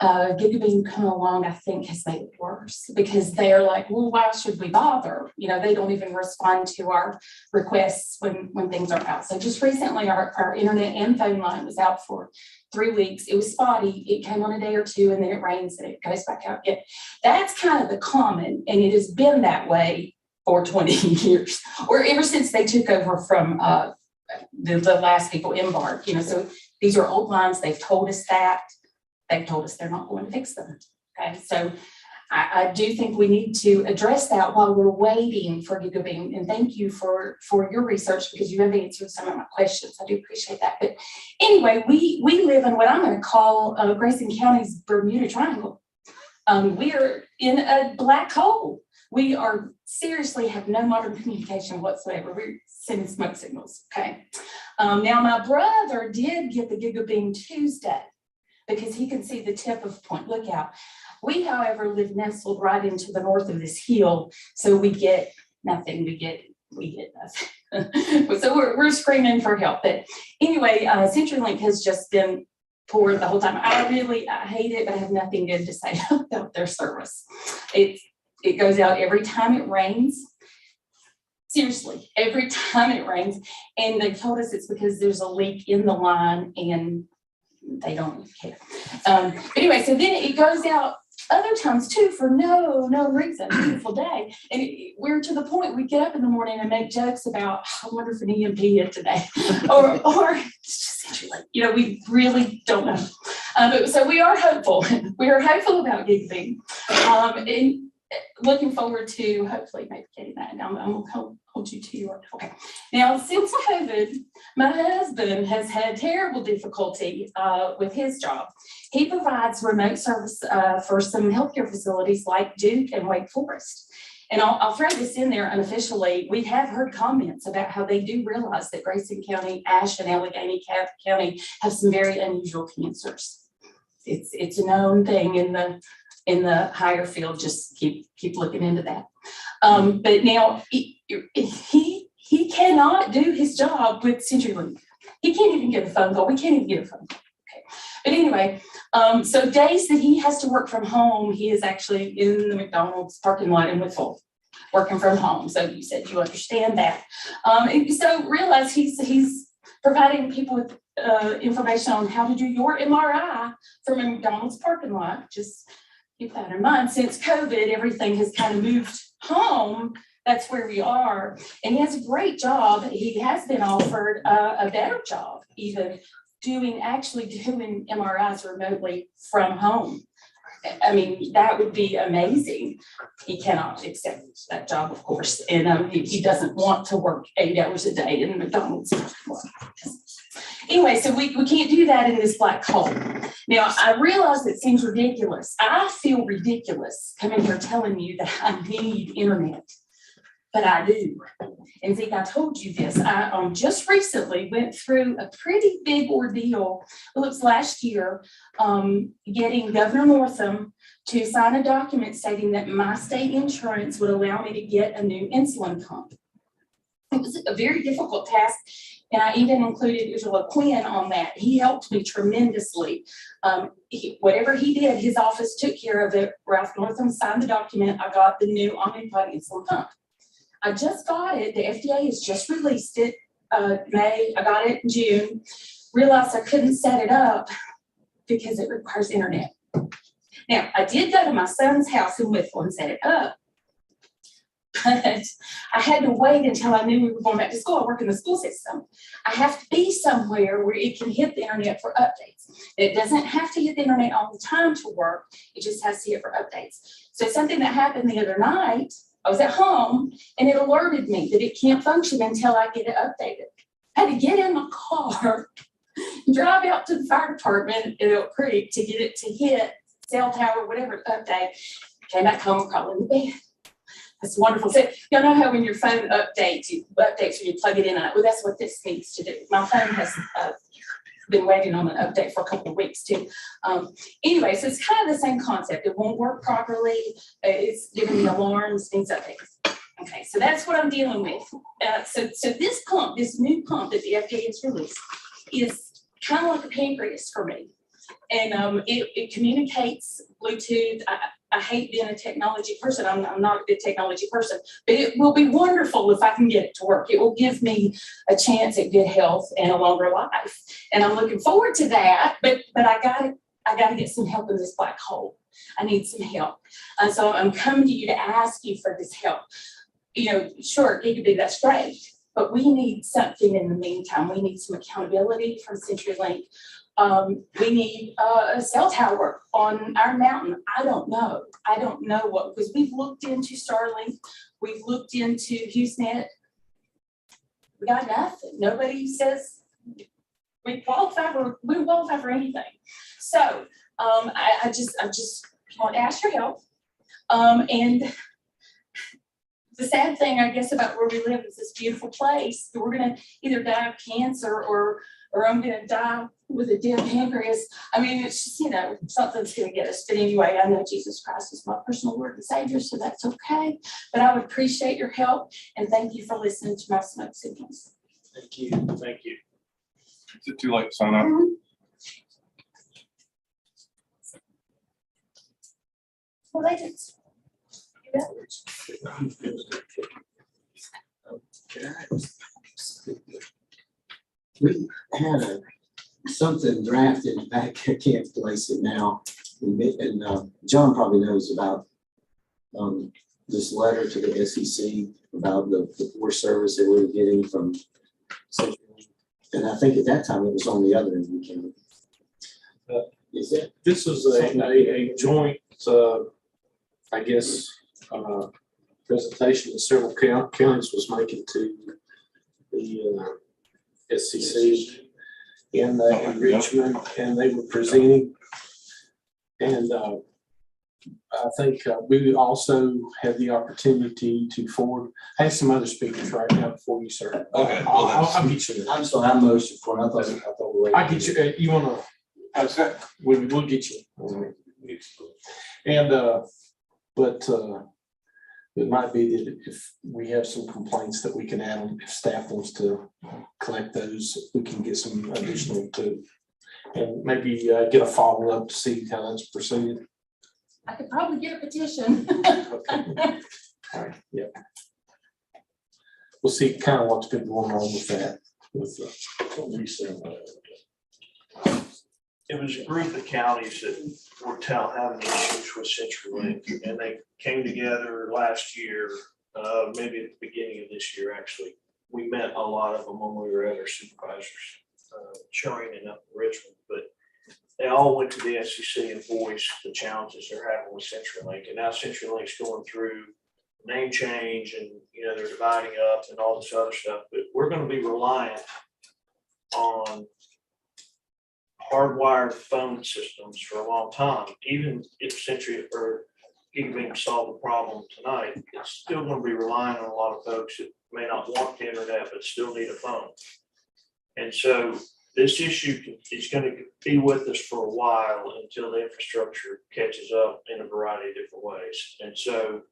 GigaBeam coming along, I think, has made it worse because they're like, well, why should we bother? You know, they don't even respond to our requests when things are out. So just recently, our internet and phone line was out for 3 weeks. It was spotty. It came on a day or two, and then it rains and it goes back out again. That's kind of the common, and it has been that way for 20 years, or ever since they took over from the last people, Embark. You know, so these are old lines. They've told us that. They've told us they're not going to fix them. Okay, so I do think we need to address that while we're waiting for GigaBeam. And thank you for your research because you have answered some of my questions. I do appreciate that. But anyway, we live in what I'm going to call Grayson County's Bermuda Triangle. We are in a black hole. We are seriously have no modern communication whatsoever. We're sending smoke signals. Okay. Now my brother did get the GigaBeam Tuesday, because he can see the tip of Point Lookout. We, however, live nestled right into the north of this hill, so we get nothing. We get nothing. So we're screaming for help. But anyway, CenturyLink has just been poor the whole time. I hate it, but I have nothing good to say about their service. It goes out every time it rains. Seriously, every time it rains, and they told us it's because there's a leak in the line and they don't care. Anyway, so then it goes out other times too for no reason. Beautiful day, and we're to the point we get up in the morning and make jokes about, I wonder if an EMP hit today, or it's just like, you know, we really don't know. So we are hopeful. We are hopeful about GigaBeam, and looking forward to hopefully maybe getting that. Now I'm gonna hold you to your, okay. Now, since COVID, my husband has had terrible difficulty with his job. He provides remote service for some healthcare facilities like Duke and Wake Forest. And I'll throw this in there unofficially. We have heard comments about how they do realize that Grayson County, Ashe, and Allegheny County have some very unusual cancers. It's a known thing in the higher field. Just keep looking into that. But now he cannot do his job with CenturyLink. He can't even get a phone call. We can't even get a phone call. Okay. But anyway, so days that he has to work from home, he is actually in the McDonald's parking lot in Whitfield, working from home. So you said you understand that. And so realize he's providing people with information on how to do your MRI from a McDonald's parking lot. Just keep that in mind. Since COVID, everything has kind of moved home. that's where we are. And he has a great job. He has been offered a better job, even actually doing MRIs remotely from home. I mean, that would be amazing. He cannot accept that job, of course, and he doesn't want to work 8 hours a day in McDonald's. Anyway, so we can't do that in this black hole. Now, I realize it seems ridiculous. I feel ridiculous coming here telling you that I need internet, but I do. And Zeke, I told you this. I just recently went through a pretty big ordeal. Well, it was last year, getting Governor Northam to sign a document stating that my state insurance would allow me to get a new insulin pump. It was a very difficult task. And I even included Angela Quinn on that. He helped me tremendously. Whatever he did, his office took care of it. Ralph Northam signed the document. I got the new Omnipod insulin pump. I just got it. The FDA has just released it May. I got it in June. Realized I couldn't set it up because it requires internet. Now, I did go to my son's house in Whitfield and set it up. But I had to wait until I knew we were going back to school. I work in the school system. I have to be somewhere where it can hit the internet for updates. It doesn't have to hit the internet all the time to work. It just has to hit for updates. So something that happened the other night, I was at home and it alerted me that it can't function until I get it updated. I had to get in my car, drive out to the fire department in Oak Creek to get it to hit cell tower, whatever update. Came back home, crawling in bed. That's wonderful. So y'all know how when your phone updates when you plug it in. Well, that's what this needs to do. My phone has been waiting on an update for a couple of weeks too. Anyway, so it's kind of the same concept. It won't work properly. It's giving me alarms, things like that. Okay, so that's what I'm dealing with. So this pump, this new pump that the FDA has released, is kind of like a pancreas for me. And it communicates Bluetooth. I hate being a technology person. I'm not a good technology person, but it will be wonderful if I can get it to work. It will give me a chance at good health and a longer life. And I'm looking forward to that, but I gotta get some help in this black hole. I need some help. So I'm coming to you to ask you for this help. You know, sure, gigabit, that's great, but we need something in the meantime. We need some accountability from CenturyLink. We need a cell tower on our mountain. I don't know what, because we've looked into Starlink, we've looked into HughesNet. We got nothing. Nobody says we qualify for anything. So I just want to ask your help. And the sad thing, I guess, about where we live is this beautiful place. We're gonna either die of cancer or I'm gonna die with a dead pancreas. I mean, it's just, you know, something's gonna get us. But anyway, I know Jesus Christ is my personal Lord and Savior, so that's okay. But I would appreciate your help and thank you for listening to my smoke signals. Thank you. Thank you. Is it too late to sign up? Well, they just. We had something drafted back, I can't place it now, and John probably knows about this letter to the SEC about the poor service that we were getting from CenturyLink. And I think at that time it was on the other end of the county. Is it? This is a joint, I guess, presentation that several counties was making to the SEC in Richmond, and they were presenting. And I think we also had the opportunity to forward. I have some other speakers right now before you, sir. Okay. I'll get you. I'm sorry, I motioned for it. I thought. I'll get you. You want to? We'll get you. And but it might be that if we have some complaints that we can add them, if staff wants to collect those, we can get some additional too. And maybe get a follow up to see how that's proceeded. I could probably get a petition. Okay. All right. Yeah. We'll see kind of what's been going on with that. It was a group of counties that were having issues with CenturyLink, and they came together last year maybe at the beginning of this year, actually. We met a lot of them when we were at our supervisors training up in Richmond, but they all went to the SEC and voiced the challenges they're having with CenturyLink. And now CenturyLink's going through name change and, you know, they're dividing up and all this other stuff, but we're going to be reliant on hardwired phone systems for a long time. Even if Century or Gigabeam solve the problem tonight, it's still going to be relying on a lot of folks that may not want the internet, but still need a phone. And so this issue is going to be with us for a while until the infrastructure catches up in a variety of different ways. And so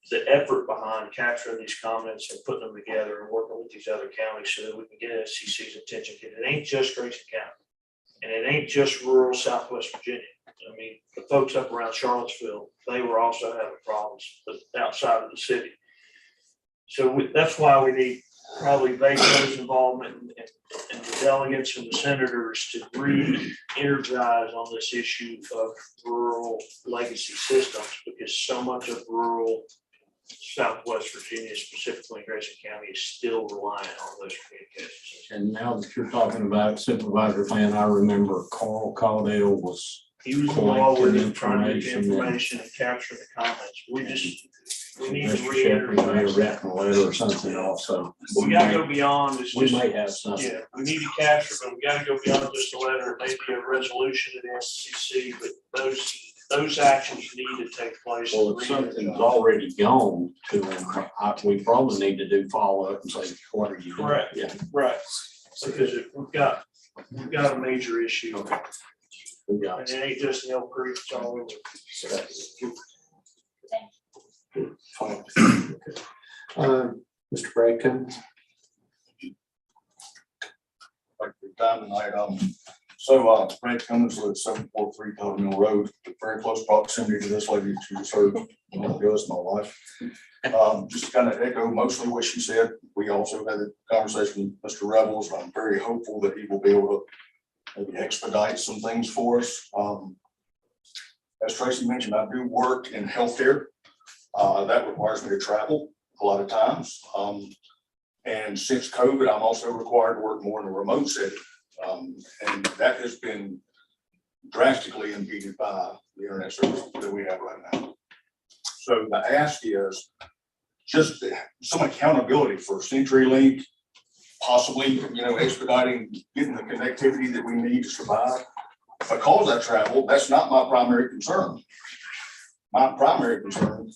the effort behind capturing these comments and putting them together and working with these other counties so that we can get SCC's attention, because it ain't just Grayson County and it ain't just rural Southwest Virginia. I mean, the folks up around Charlottesville, they were also having problems outside of the city. So that's why we need probably Bacon's involvement and the delegates and the senators to re-energize on this issue of rural legacy systems, because so much of rural Southwest Virginia, specifically Grayson County, is still reliant on those communications. And now that you're talking about Supervisor Fan, I remember Carl Caldwell was. He was involved with trying to get the information and capture the comments. We need to re-energize that letter or something also. We gotta go beyond this. We may have something. Yeah, we need to capture, but we gotta go beyond just a letter, maybe a resolution at the SCC, but those actions need to take place. Well, if something's already gone to them, we probably need to do follow-up and say, what are you doing? Correct. Yeah. Right, because we've got a major issue. We got And it ain't just in Elk Creek, it's all over. Mr. Brad Cummins. Like the time tonight, Brad Cummins lives 743 Powder Mill Road, very close proximity to this lady she just heard, my wife. Just kind of echo mostly what she said. We also had a conversation with Mr. Rebels, and I'm very hopeful that he will be able to maybe expedite some things for us. As Tracy mentioned, I do work in healthcare. That requires me to travel a lot of times. And since COVID, I'm also required to work more in a remote setting. And that has been drastically impeded by the internet service that we have right now. So the ask is just some accountability for CenturyLink, possibly, expediting getting the connectivity that we need to survive. Because I travel, that's not my primary concern. My primary concern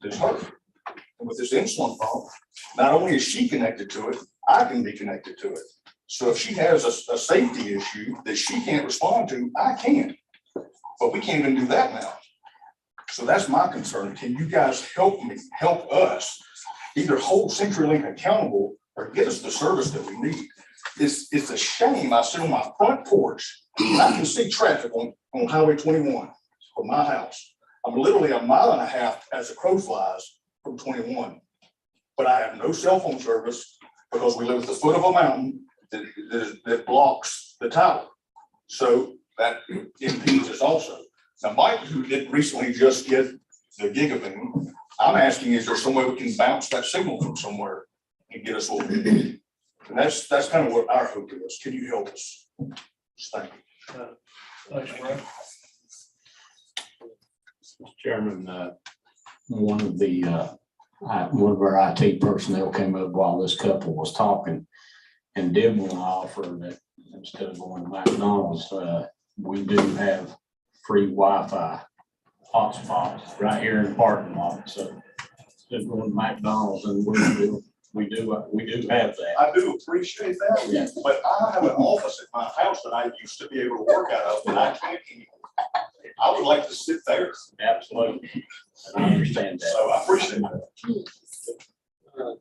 is her. And with this insulin pump, not only is she connected to it, I can be connected to it. So if she has a safety issue that she can't respond to, I can. But we can't even do that now. So that's my concern. Can you guys help us either hold CenturyLink accountable or get us the service that we need? It's a shame. I sit on my front porch and I can see traffic on Highway 21 from my house. I'm literally a mile and a half as the crow flies from 21. But I have no cell phone service because we live at the foot of a mountain that blocks the tower. So that impedes us also. Now, Mike, who did recently just get the Gigabeam, I'm asking, is there some way we can bounce that signal from somewhere and get us what we need? And that's kind of what our hope is. Can you help us? Thank you. Thanks, Brad. Mr. Chairman, one of our IT personnel came up while this couple was talking and did want to offer that instead of going to McDonald's, we do have free Wi-Fi hotspots right here in the parking lot. So instead of going to McDonald's, and we do have that. I do appreciate that, Yeah. but I have an office at my house that I used to be able to work out of, and I can't anymore. I would like to sit there. Absolutely. And I understand that. So I appreciate that.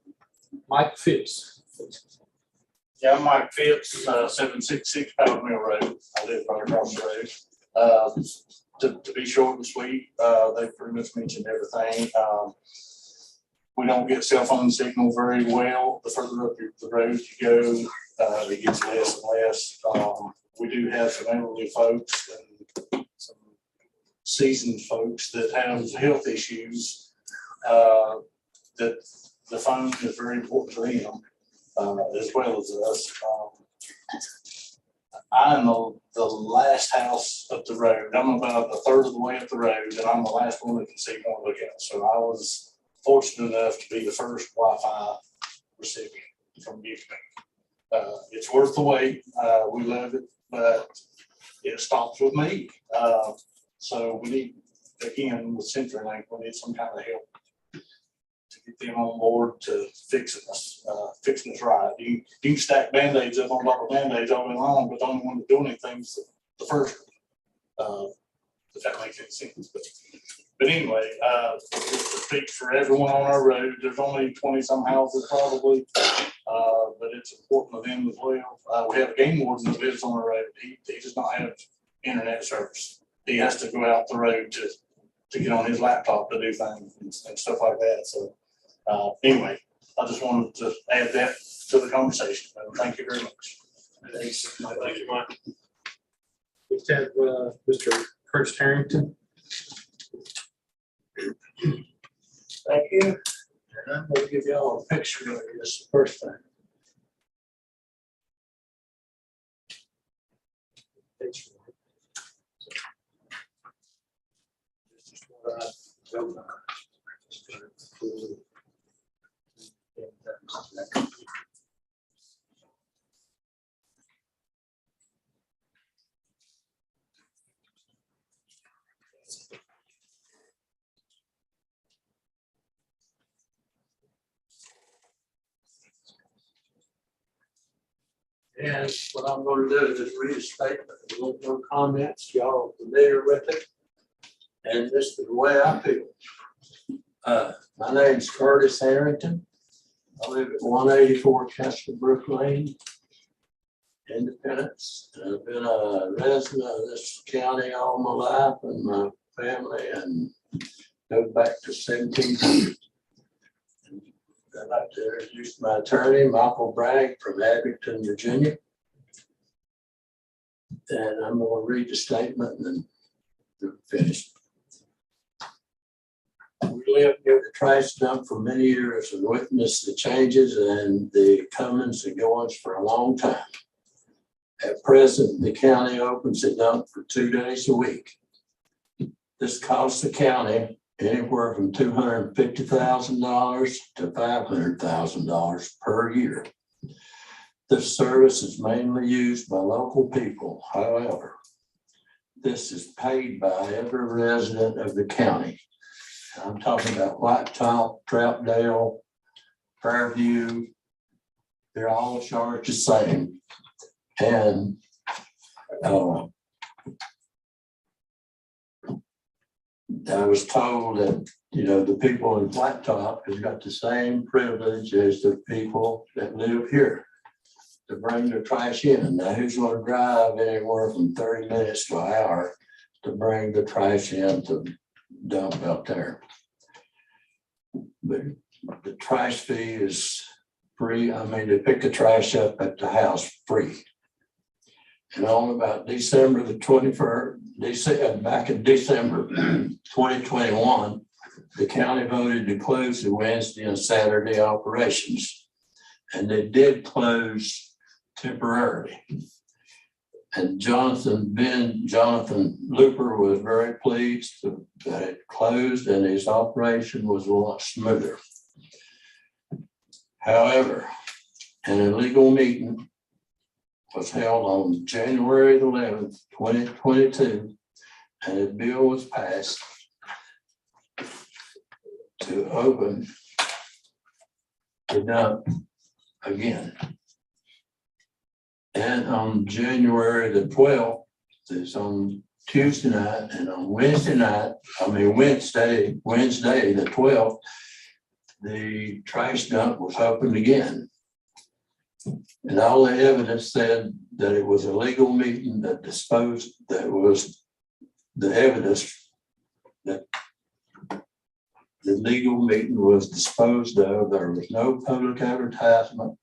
Mike Phipps. Yeah, I'm Mike Phipps, 766 Powder Mill Road. I live right across the road. To be short and sweet, they pretty much mentioned everything. We don't get cell phone signal very well. The further up the road you go, it gets less and less. We do have some elderly folks and some seasoned folks that have health issues. that the phone is very important to them, as well as us. I'm the last house up the road. I'm about a third of the way up the road, and I'm the last one that can see one look out. So I was fortunate enough to be the first Wi-Fi recipient from Gigabit. It's worth the wait. We love it, but it stops with me. So we need, again, with CenturyLink, we need some kind of help to get them on board to fixing us right. You can stack Band-Aids up on top of Band-Aids all day long, but the only one to do anything is the first one. If that makes any sense. But anyway, just to speak for everyone on our road, there's only 20 some houses probably, but it's important to them as well. We have a game warden that lives on the road. He does not have internet service. He has to go out the road to get on his laptop to do things and stuff like that. So anyway, I just wanted to add that to the conversation. Thank you very much. Thanks. Thank you, Mike. Let's have Mr. Curtis Harrington. Thank you. And I'm gonna give y'all a picture of this first thing. This is what I don't know. And what I'm going to do is read a statement, a little more comments, y'all are familiar with it. And this is the way I feel. My name's Curtis Harrington. I live at 184 Castlebrook Lane, Independence. And I've been a resident of this county all my life and my family, and go back to 1700. I'd like to introduce my attorney, Michael Bragg from Abington, Virginia. And I'm going to read the statement and then finish. We lived near the trash dump for many years and witnessed the changes and the comings and goings for a long time. At present, the county opens the dump for 2 days a week. This costs the county anywhere from $250,000 to $500,000 per year. This service is mainly used by local people. However, this is paid by every resident of the county. I'm talking about Whitetop, Troutdale, Fairview. They're all charged the same. And I was told that, you know, the people in Blacktop has got the same privilege as the people that live here to bring their trash in. Now, who's going to drive anywhere from 30 minutes to an hour to bring the trash in to dump out there? But the trash fee is free. I mean, they pick the trash up at the house free. And on about December the 21st, back in December 2021, the county voted to close the Wednesday and Saturday operations. And they did close temporarily. And Jonathan Looper was very pleased that it closed and his operation was a lot smoother. However, an illegal meeting was held on January 11th, 2022, and a bill was passed to open the dump again. And on January the 12th, it's on Tuesday night, and on Wednesday the 12th, the trash dump was opened again. And all the evidence said that it was a legal meeting that was the evidence that the legal meeting was disposed of. There was no public advertisement.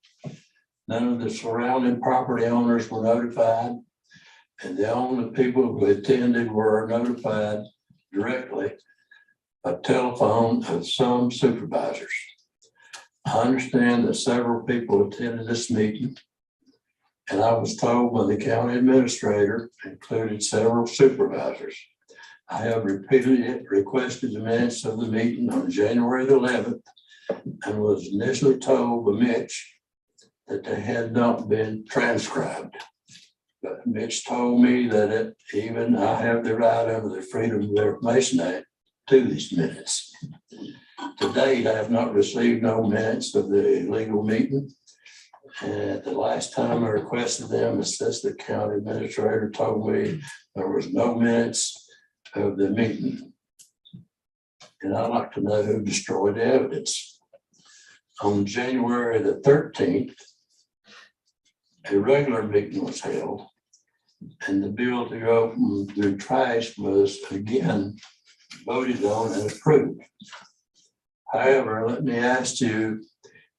None of the surrounding property owners were notified. And the only people who attended were notified directly a telephone of some supervisors. I understand that several people attended this meeting, and I was told by the county administrator, included several supervisors. I have repeatedly requested the minutes of the meeting on January the 11th and was initially told by Mitch that they had not been transcribed. But Mitch told me that even I have the right under the Freedom of Information Act to these minutes. To date, I have not received no minutes of the legal meeting. And the last time I requested them, assistant county administrator told me there was no minutes of the meeting. And I'd like to know who destroyed the evidence. On January the 13th, a regular meeting was held, and the bill to open the trash was again voted on and approved. However, let me ask you,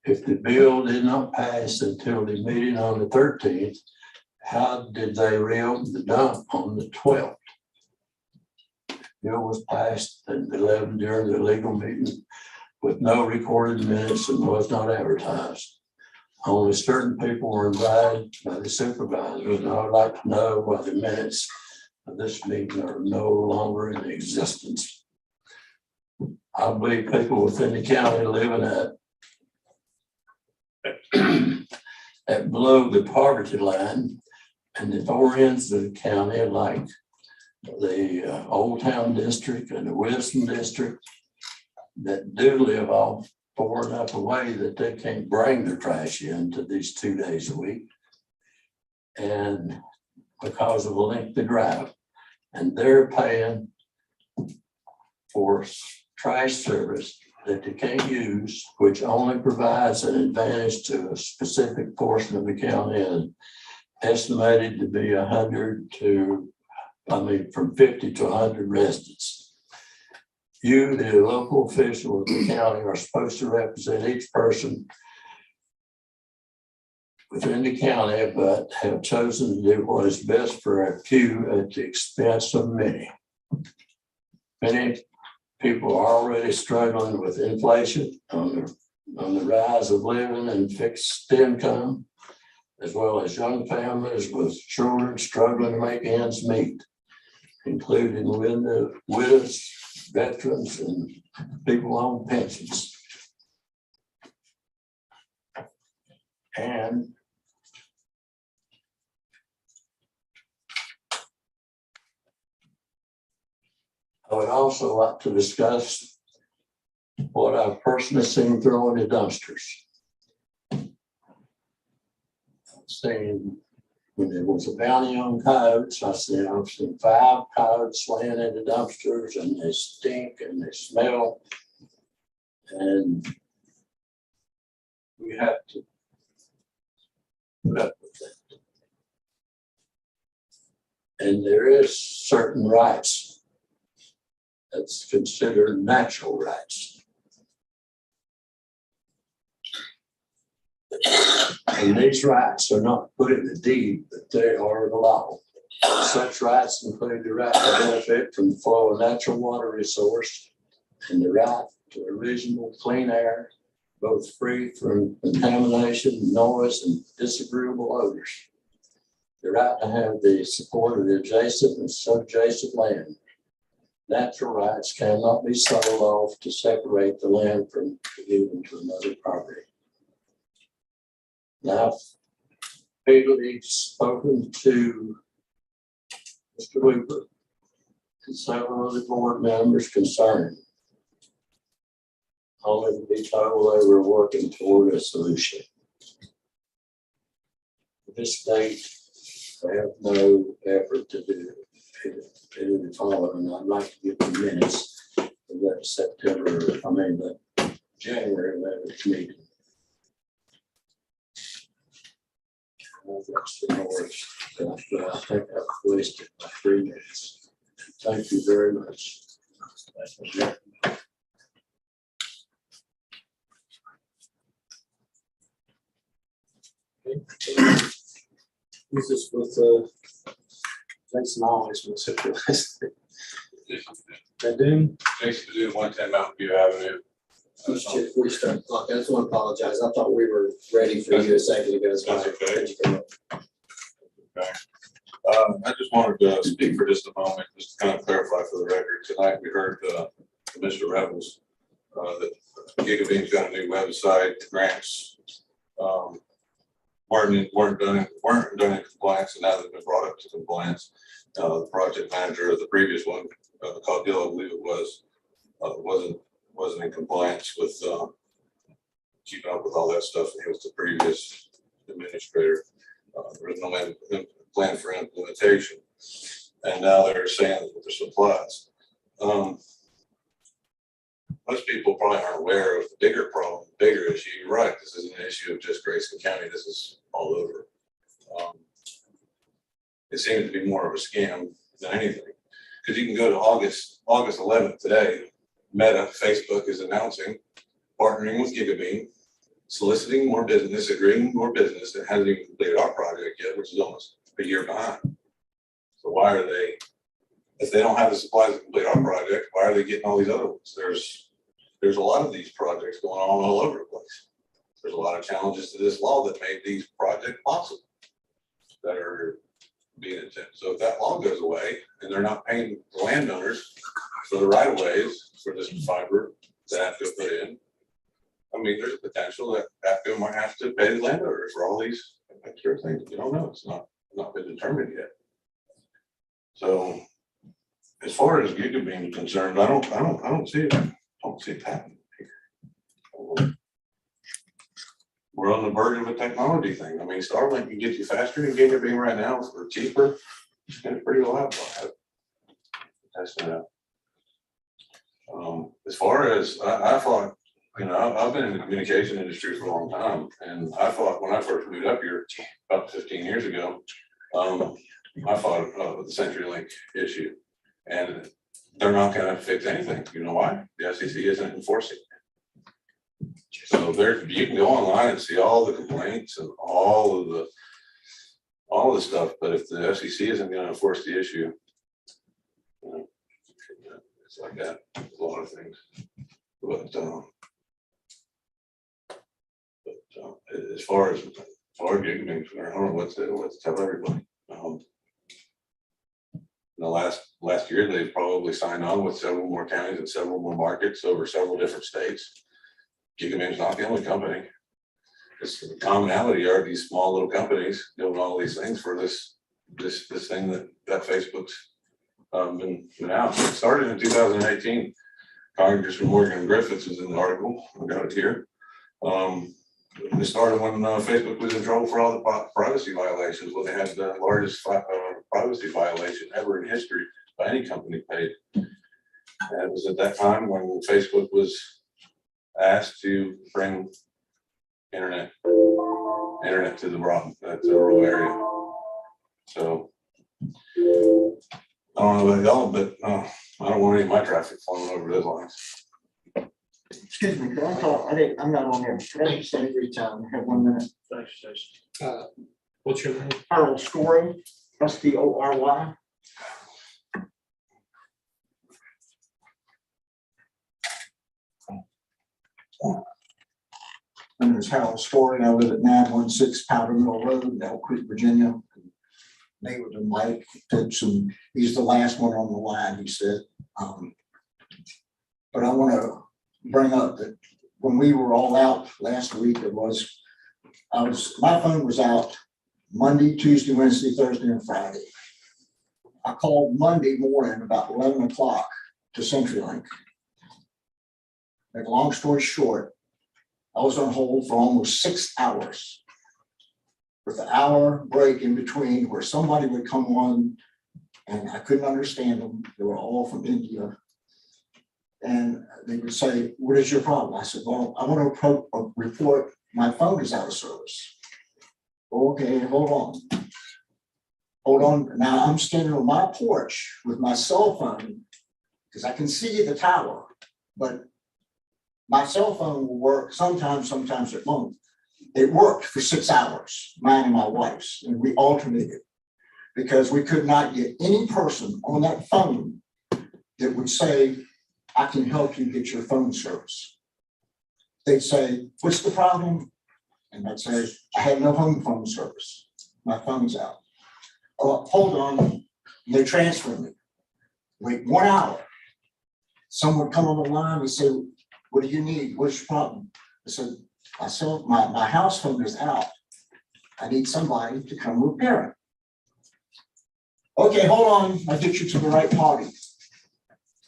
if the bill did not pass until the meeting on the 13th, how did they reopen the dump on the 12th? Bill was passed at 11 during the legal meeting with no recorded minutes and was not advertised. Only certain people were invited by the supervisors, and I would like to know why the minutes of this meeting are no longer in existence. I believe people within the county living at below the poverty line and the four ends of the county, like the Old Town District and the Wisdom District, that do live off far enough away that they can't bring their trash in to these 2 days a week. And because of the length of drive, and they're paying for trash service that they can't use, which only provides an advantage to a specific portion of the county, and estimated to be 100 to, from 50 to 100 residents. You, the local official of the county, are supposed to represent each person within the county, but have chosen to do what is best for a few at the expense of many. Many people are already struggling with inflation on the rise of living and fixed income, as well as young families with children struggling to make ends meet, including widows, veterans, and people on pensions. And I would also like to discuss what I've personally seen thrown in dumpsters. I've seen, when there was a bounty on coyotes, I've seen 5 coyotes laying in the dumpsters, and they stink and they smell. And we have to put up with that. And there is certain rights that's considered natural rights. And these rights are not put in the deed, but they are in the law. Such rights include the right to benefit from the flow of natural water resource and the right to a reasonable clean air, both free from contamination, noise, and disagreeable odors. The right to have the support of the adjacent and subjacent land. Natural rights cannot be sold off to separate the land from given to another property. Now, repeatedly spoken to Mr. Weaver and several of the board members concerned, only to be told they were working toward a solution. To this date, they have no effort to do the following. I'd like to get the minutes of that January 11th meeting. That's the noise, but I think I've wasted my 3 minutes. Thank you very much. This is with Jason always was Jason Jason, 110 Mountain View Avenue. Before you start the clock, I just want to apologize. I thought we were ready for you a second ago. So That's okay. thank you very much. Okay. I just wanted to speak for just a moment, just to kind of clarify for the record. Tonight, we heard Mr. Rebels that Gigabeam's got a new website, grants weren't done in compliance, and now they've been brought up to compliance. The project manager of the previous one, called Dill, I believe it was, wasn't in compliance with keeping up with all that stuff. He was the previous administrator. There was no plan for implementation, and now they're saying that there's supplies. Most people probably aren't aware of the bigger problem, bigger issue. You're right, this isn't an issue of just Grayson County, this is all over. It seems to be more of a scam than anything, because you can go to August 11th today, Meta, Facebook is announcing, partnering with Gigabeam, soliciting more business, agreeing more business, and hasn't even completed our project yet, which is almost a year behind. So why are they, if they don't have the supplies to complete our project, why are they getting all these other ones? There's a lot of these projects going on all over the place. There's a lot of challenges to this law that made these projects possible that are being attempted. So if that law goes away and they're not paying the landowners for the right of ways for this fiber that APCO put in, I mean, there's a potential that APCO might have to pay the landowners for all these extra things. You don't know, it's not been determined yet. So as far as Gigabeam is concerned, I don't see it happening here. We're on the verge of a technology thing. I mean, Starlink can get you faster than Gigabeam right now for cheaper. It's pretty reliable. Testing it out. As far as I thought, you know, I've been in the communication industry for a long time, and I thought when I first moved up here about 15 years ago, I thought of the CenturyLink issue, and they're not going to fix anything. You know why? The FCC isn't enforcing it. So you can go online and see all the complaints and all the stuff, but if the FCC isn't going to enforce the issue, you know, it's like that. A lot of things, but as far as Gigabeam, I don't know what to tell everybody. In the last year, they've probably signed on with several more counties and several more markets over several different states. Gigabeam's not the only company. It's the commonality are these small little companies doing all these things for this thing that Facebook's been out. It started in 2018. Congressman Morgan Griffiths was in the article. I got it here. It started when Facebook was in trouble for all the privacy violations. Well, they had the largest privacy violation ever in history by any company paid. And it was at that time when Facebook was asked to bring internet to the rural area. So I don't know about y'all, but I don't want any of my traffic flowing over those lines. Excuse me, could I talk? I'm not on there. Could I just say every time? I have 1 minute. Thanks, Jason. What's your name? Earl Story, SDORY. My name is Harold Story. I live at 916 Powder Mill Road, Elk Creek, Virginia. Neighbor to Mike, he's the last one on the line, he said. But I want to bring up that when we were all out last week, my phone was out Monday, Tuesday, Wednesday, Thursday, and Friday. I called Monday morning about 11 o'clock to CenturyLink. Make a long story short, I was on hold for almost 6 hours with an hour break in between where somebody would come on and I couldn't understand them. They were all from India. And they would say, what is your problem? I said, well, I want to report my phone is out of service. Okay, hold on. Now I'm standing on my porch with my cell phone because I can see the tower, but my cell phone will work sometimes it won't. It worked for 6 hours, mine and my wife's, and we alternated because we could not get any person on that phone that would say, I can help you get your phone service. They'd say, what's the problem? And I'd say, I have no home phone service. My phone's out. Oh, hold on. And they transfer me. Wait 1 hour. Someone would come on the line and say, what do you need? What's your problem? I said, my house phone is out. I need somebody to come repair it. Okay, hold on. I'll get you to the right party.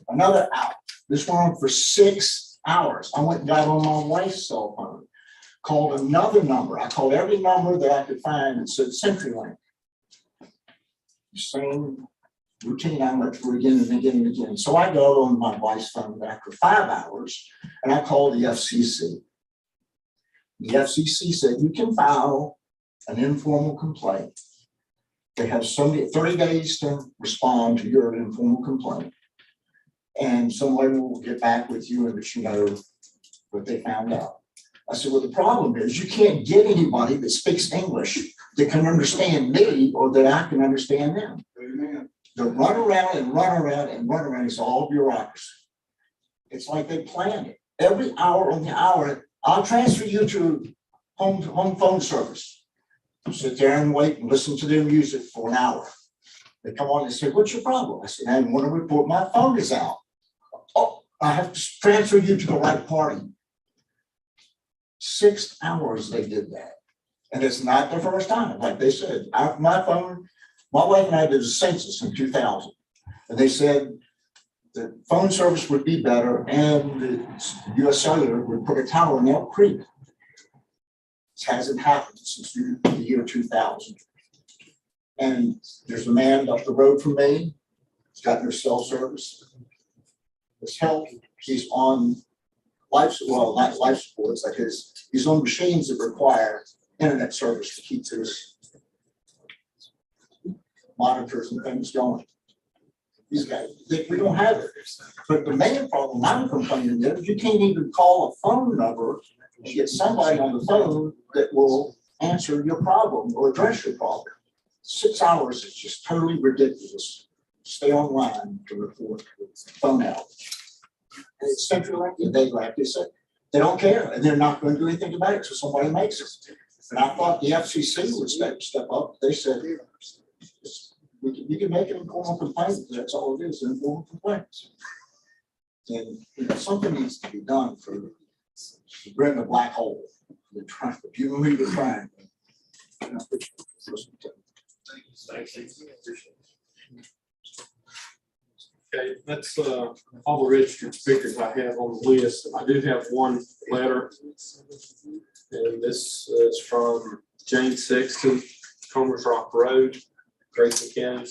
Another hour. This went on for 6 hours. I went and got on my wife's cell phone, called another number. I called every number that I could find and said CenturyLink. Same routine I went through again and again and again. So I go on my wife's phone after 5 hours and I called the FCC. The FCC said you can file an informal complaint. They have 30 days to respond to your informal complaint. And somebody will get back with you and let you know what they found out. I said, well, the problem is you can't get anybody that speaks English that can understand me or that I can understand them. Amen. They run around and run around and run around. It's all bureaucracy. It's like they planned it. Every hour on the hour, I'll transfer you to home phone service. You sit there and wait and listen to their music for an hour. They come on and say, what's your problem? I said, I want to report my phone is out. Oh, I have to transfer you to the right party. 6 hours they did that. And it's not the first time. Like they said, my phone, my wife and I did a census in 2000. And they said the phone service would be better and the US Cellular would put a tower in Elk Creek. This hasn't happened since the year 2000. And there's a man up the road from me. He's got no cell service. His health, he's on life support. It's like he's on machines that require internet service to keep his monitors and things going. These guys, we don't have it. But the main problem I'm complaining is you can't even call a phone number and get somebody on the phone that will answer your problem or address your problem. 6 hours is just totally ridiculous. Stay online to report phone outage. And it's CenturyLink, like they said, they don't care, and they're not going to do anything about it, so somebody makes it. And I thought the FCC would step up. They said, you can make an informal complaint, that's all it is, informal complaints. And something needs to be done to bring the black hole, the human triangle. Okay, that's all the registered speakers I have on the list. I do have one letter, and this is from Jane Sexton, Comers Rock Road, Grayson County.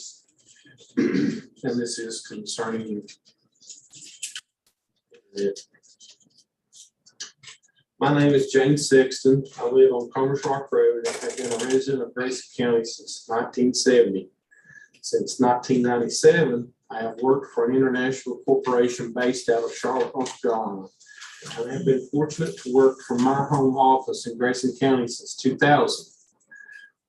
And this is concerning it. My name is Jane Sexton. I live on Comers Rock Road and have been a resident of Grayson County since 1970. Since 1997, I have worked for an international corporation based out of Charlotte, North Carolina. I have been fortunate to work from my home office in Grayson County since 2000.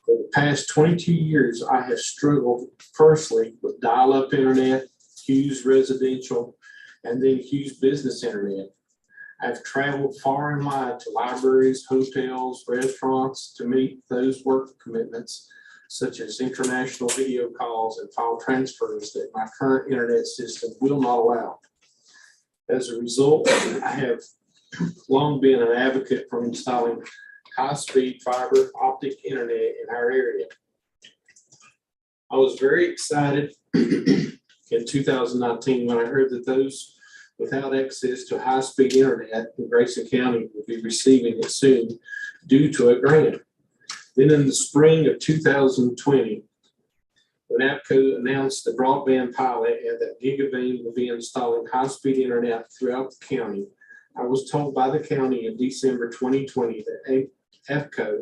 For the past 22 years, I have struggled firstly with dial-up internet, Hughes residential, and then Hughes business internet. I've traveled far and wide to libraries, hotels, restaurants to meet those work commitments, such as international video calls and file transfers that my current internet system will not allow. As a result, I have long been an advocate for installing high-speed fiber optic internet in our area. I was very excited in 2019 when I heard that those without access to high-speed internet in Grayson County will be receiving it soon due to a grant. Then in the spring of 2020, when APCO announced the broadband pilot and that Gigabeam will be installing high-speed internet throughout the county, I was told by the county in December 2020 that APCO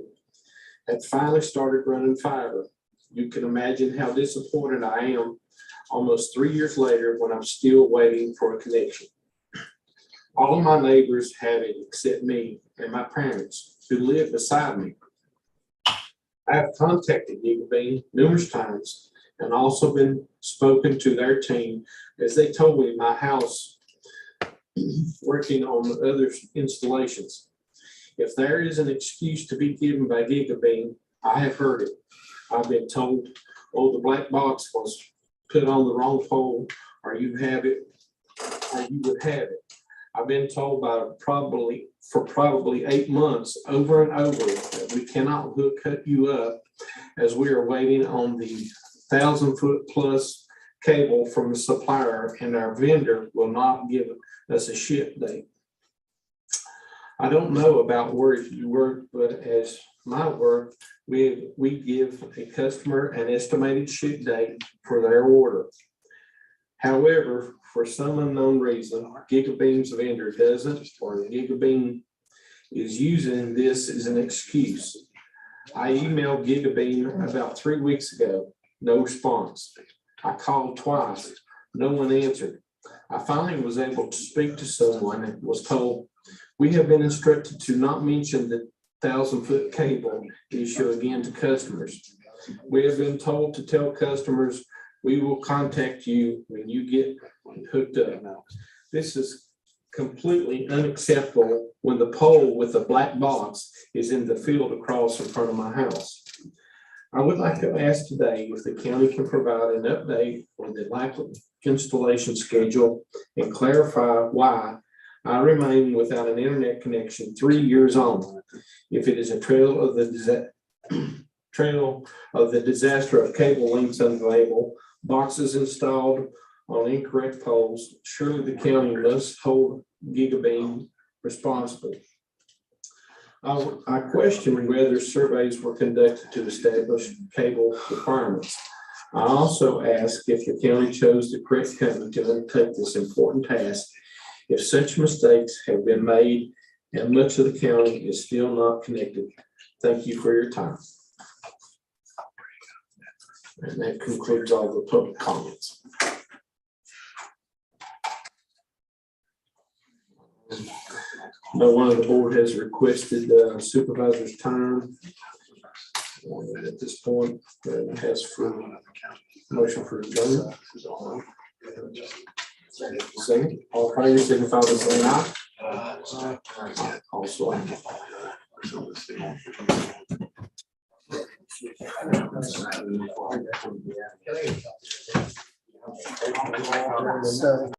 had finally started running fiber. You can imagine how disappointed I am almost 3 years later when I'm still waiting for a connection. All of my neighbors have it except me and my parents who live beside me. I have contacted Gigabeam numerous times and also been spoken to their team as they told me, my house, working on other installations. If there is an excuse to be given by Gigabeam, I have heard it. I've been told, oh, the black box was put on the wrong pole, or you have it, or you would have it. I've been told for probably 8 months over and over that we cannot cut you up as we are waiting on the 1,000-foot plus cable from the supplier, and our vendor will not give us a ship date. I don't know about where you work, but as my work, we give a customer an estimated ship date for their order. However, for some unknown reason, Gigabeam's vendor doesn't, or Gigabeam is using this as an excuse. I emailed Gigabeam about 3 weeks ago, no response. I called twice, no one answered. I finally was able to speak to someone and was told, we have been instructed to not mention the 1,000-foot cable issue again to customers. We have been told to tell customers we will contact you when you get hooked up. This is completely unacceptable when the pole with the black box is in the field across in front of my house. I would like to ask today if the county can provide an update on the likely installation schedule and clarify why I remain without an internet connection 3 years on. If it is a trail of the disaster of cable links unavailable, boxes installed on incorrect poles, surely the county must hold Gigabeam responsible. I question whether surveys were conducted to establish cable requirements. I also ask if the county chose the correct company to undertake this important task, if such mistakes have been made and much of the county is still not connected. Thank you for your time. And that concludes all the public comments. No one on the board has requested supervisor's time. At this point, has for motion for adjournment. Second, all in favor, signify by saying aye. Also. So